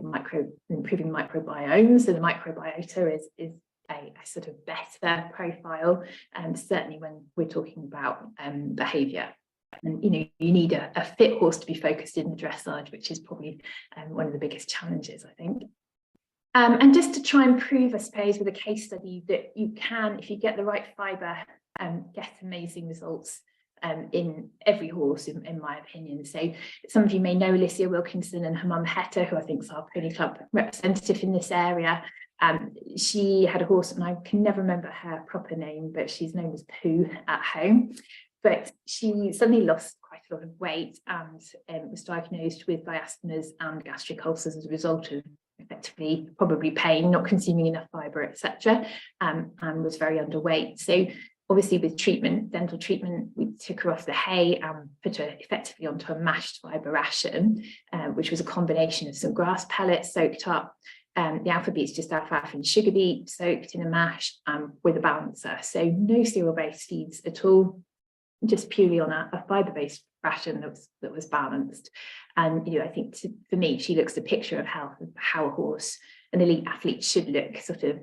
improving microbiomes. So the microbiota is a sort of better profile, and certainly when we're talking about behaviour. And you know, you need a fit horse to be focused in the dressage, which is probably one of the biggest challenges, I think. And just to try and prove, I suppose, with a case study that you can, if you get the right fibre, get amazing results in every horse, in my opinion. So some of you may know Alicia Wilkinson and her mum Hetta, who I think is our Pony Club representative in this area. She had a horse, and I can never remember her proper name, but she's known as Pooh at home. But she suddenly lost quite a lot of weight and was diagnosed with diastemas and gastric ulcers as a result of effectively probably pain, not consuming enough fibre, etc., and was very underweight. So obviously with treatment, dental treatment, we took her off the hay and put her effectively onto a mashed fibre ration, which was a combination of some grass pellets soaked up, the alpha beets, just alfalfa and sugar beet soaked in a mash with a balancer. So no cereal-based feeds at all, just purely on a fibre-based ration that was balanced. And you know, I think for me, she looks a picture of health, of how a horse, an elite athlete, should look. Sort of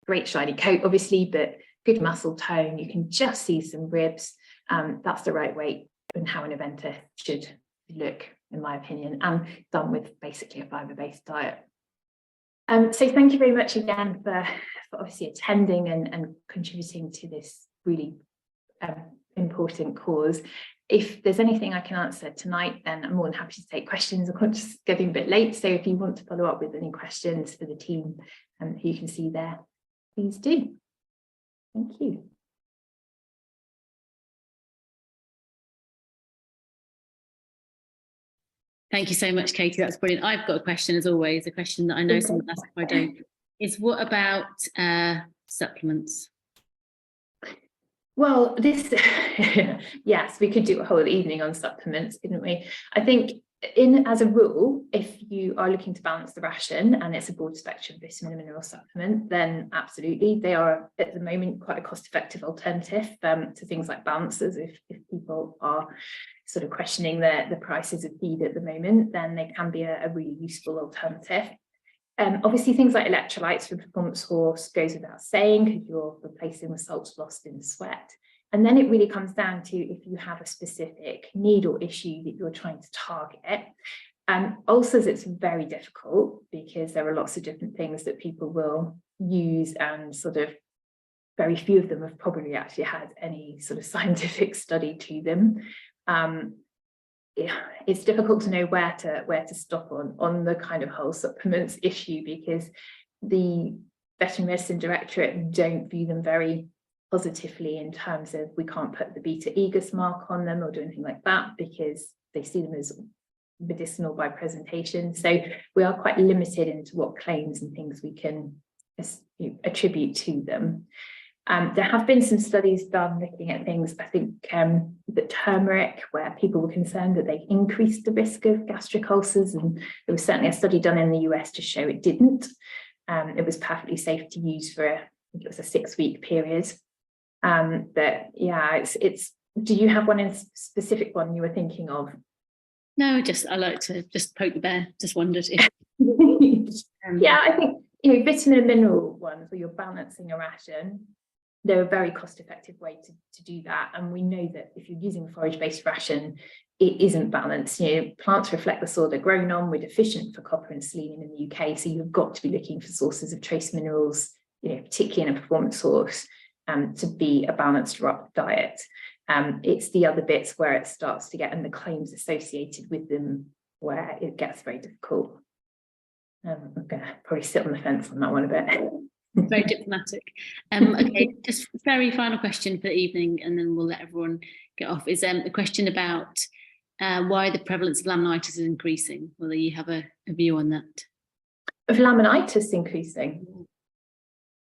great shiny coat, obviously, but good muscle tone. You can just see some ribs. That's the right weight and how an eventer should look, in my opinion, and done with basically a fibre-based diet. So thank you very much again for obviously attending and contributing to this really important cause. If there's anything I can answer tonight, then I'm more than happy to take questions. I'm just getting a bit late, so if you want to follow up with any questions for the team who you can see there, please do. Thank you. Thank you so much, Katie. That's brilliant. I've got a question, as always, a question that I know someone asked if I don't, is what about supplements? Well, this, yes, we could do a whole evening on supplements, couldn't we? I think as a rule, if you are looking to balance the ration and it's a broad spectrum vitamin and mineral supplement, then absolutely, they are at the moment quite a cost-effective alternative to things like balancers. If people are sort of questioning the prices of feed at the moment, then they can be a really useful alternative. Obviously, things like electrolytes for a performance horse goes without saying, because you're replacing the salts lost in sweat. And then it really comes down to if you have a specific need or issue that you're trying to target. Ulcers, it's very difficult because there are lots of different things that people will use, and sort of very few of them have probably actually had any sort of scientific study to them. It's difficult to know where to stop on the kind of whole supplements issue, because the veterinary medicine directorate don't view them very positively in terms of we can't put the beta egus mark on them or do anything like that, because they see them as medicinal by presentation. So we are quite limited into what claims and things we can attribute to them. There have been some studies done looking at things, I think that turmeric, where people were concerned that they increased the risk of gastric ulcers, and there was certainly a study done in the US to show it didn't. It was perfectly safe to use for, I think it was a 6-week period. But yeah, it's. Do you have one in specific one you were thinking of? No, I like to just poke the bear. Just wondered if. Yeah, I think vitamin and mineral ones where you're balancing a ration. They're a very cost-effective way to do that, and we know that if you're using a forage-based ration, it isn't balanced. Plants reflect the soil they're grown on. We're deficient for copper and selenium in the UK, so you've got to be looking for sources of trace minerals, particularly in a performance horse, to be a balanced diet. It's the other bits where it starts to get, and the claims associated with them, where it gets very difficult. I'm going to probably sit on the fence on that one a bit. Very diplomatic. Okay, just very final question for the evening, and then we'll let everyone get off. Is a question about why the prevalence of laminitis is increasing. Whether you have a view on that? Of laminitis increasing?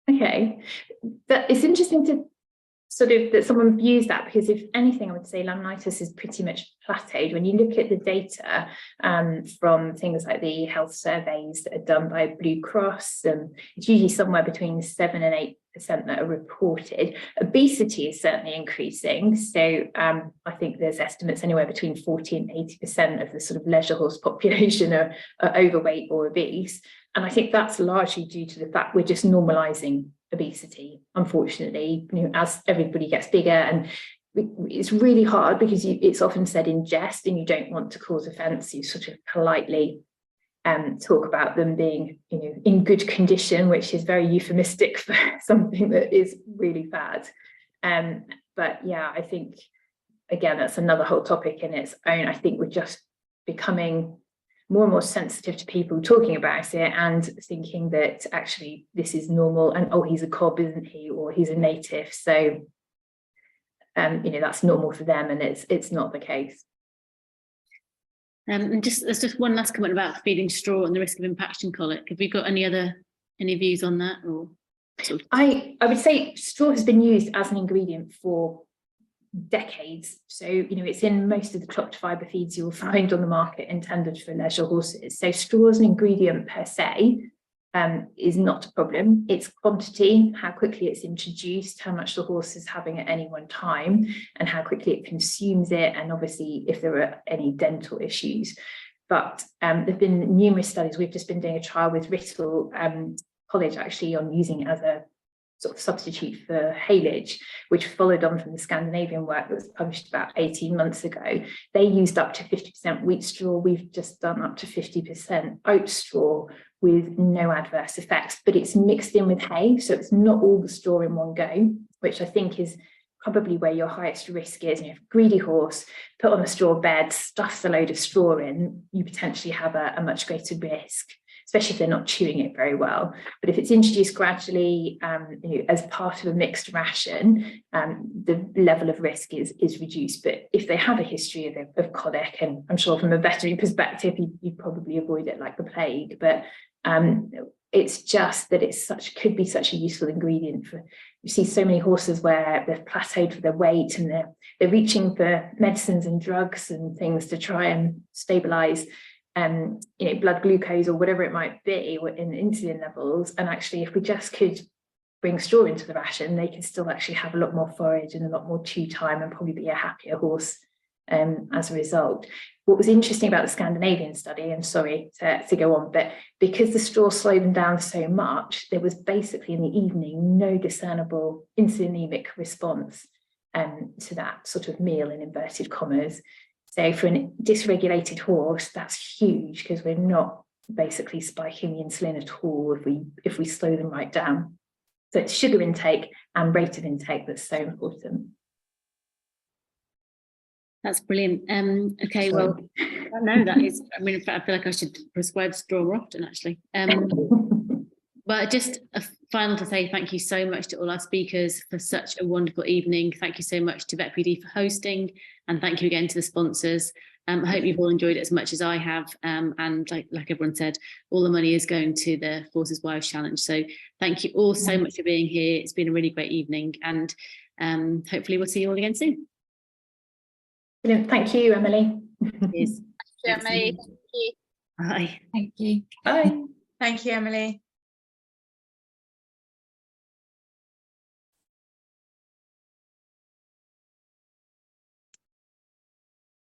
Okay, that it's interesting to sort of that someone views that, because if anything, I would say laminitis is pretty much plateaued. When you look at the data from things like the health surveys that are done by Blue Cross, it's usually somewhere between 7 and 8% that are reported. Obesity is certainly increasing. So I think there's estimates anywhere between 40 and 80% of the sort of leisure horse population are overweight or obese. And I think that's largely due to the fact we're just normalising obesity, unfortunately, as everybody gets bigger. And it's really hard because it's often said in jest, and you don't want to cause offence. You sort of politely talk about them being, in good condition, which is very euphemistic for something that is really bad. But yeah, I think, again, that's another whole topic in its own. I think we're just becoming more and more sensitive to people talking about it and thinking that actually this is normal, and he's a cob, isn't he, or he's a native, so that's normal for them, and it's not the case. And there's just one last comment about feeding straw and the risk of impaction colic. Have we got any views on that? Or I would say straw has been used as an ingredient for decades, so it's in most of the cropped fibre feeds you'll find on the market intended for leisure horses. So straw as an ingredient per se is not a problem. It's quantity, how quickly it's introduced, how much the horse is having at any one time, and how quickly it consumes it, and obviously if there are any dental issues. But there have been numerous studies. We've just been doing a trial with Writtle College actually on using it as a sort of substitute for haylage, which followed on from the Scandinavian work that was published about 18 months ago. They used up to 50% wheat straw. We've just done up to 50% oat straw with no adverse effects, but it's mixed in with hay, so it's not all the straw in one go, which I think is probably where your highest risk is. If a greedy horse put on a straw bed, stuffs a load of straw in, you potentially have a much greater risk, especially if they're not chewing it very well. But if it's introduced gradually as part of a mixed ration, the level of risk is reduced. But if they have a history of colic, and I'm sure from a veterinary perspective, you probably avoid it like the plague. But it's just that could be such a useful ingredient for. You see so many horses where they've plateaued for their weight, and they're reaching for medicines and drugs and things to try and stabilize blood glucose or whatever it might be, or in insulin levels. And actually, if we just could bring straw into the ration, they could still actually have a lot more forage and a lot more chew time, and probably be a happier horse as a result. What was interesting about the Scandinavian study, and sorry to go on, but because the straw slowed them down so much, there was basically in the evening no discernible insulinemic response to that sort of meal, in inverted commas. So for a dysregulated horse, that's huge, because we're not basically spiking the insulin at all if we slow them right down. So it's sugar intake and rate of intake that's so important. That's brilliant. Okay, well, no, that is. I mean, in fact, I feel like I should prescribe straw more often, actually. But just a final to say thank you so much to all our speakers for such a wonderful evening. Thank you so much to VetPD for hosting, and thank you again to the sponsors. I hope you've all enjoyed it as much as I have. And like everyone said, all the money is going to the Forces Wives Challenge. So thank you all so much for being here. It's been a really great evening, and hopefully we'll see you all again soon. Brilliant. Thank you, Emily. Cheers. Emily. Thank you. Bye. Thank you. Bye. Thank you, Emily.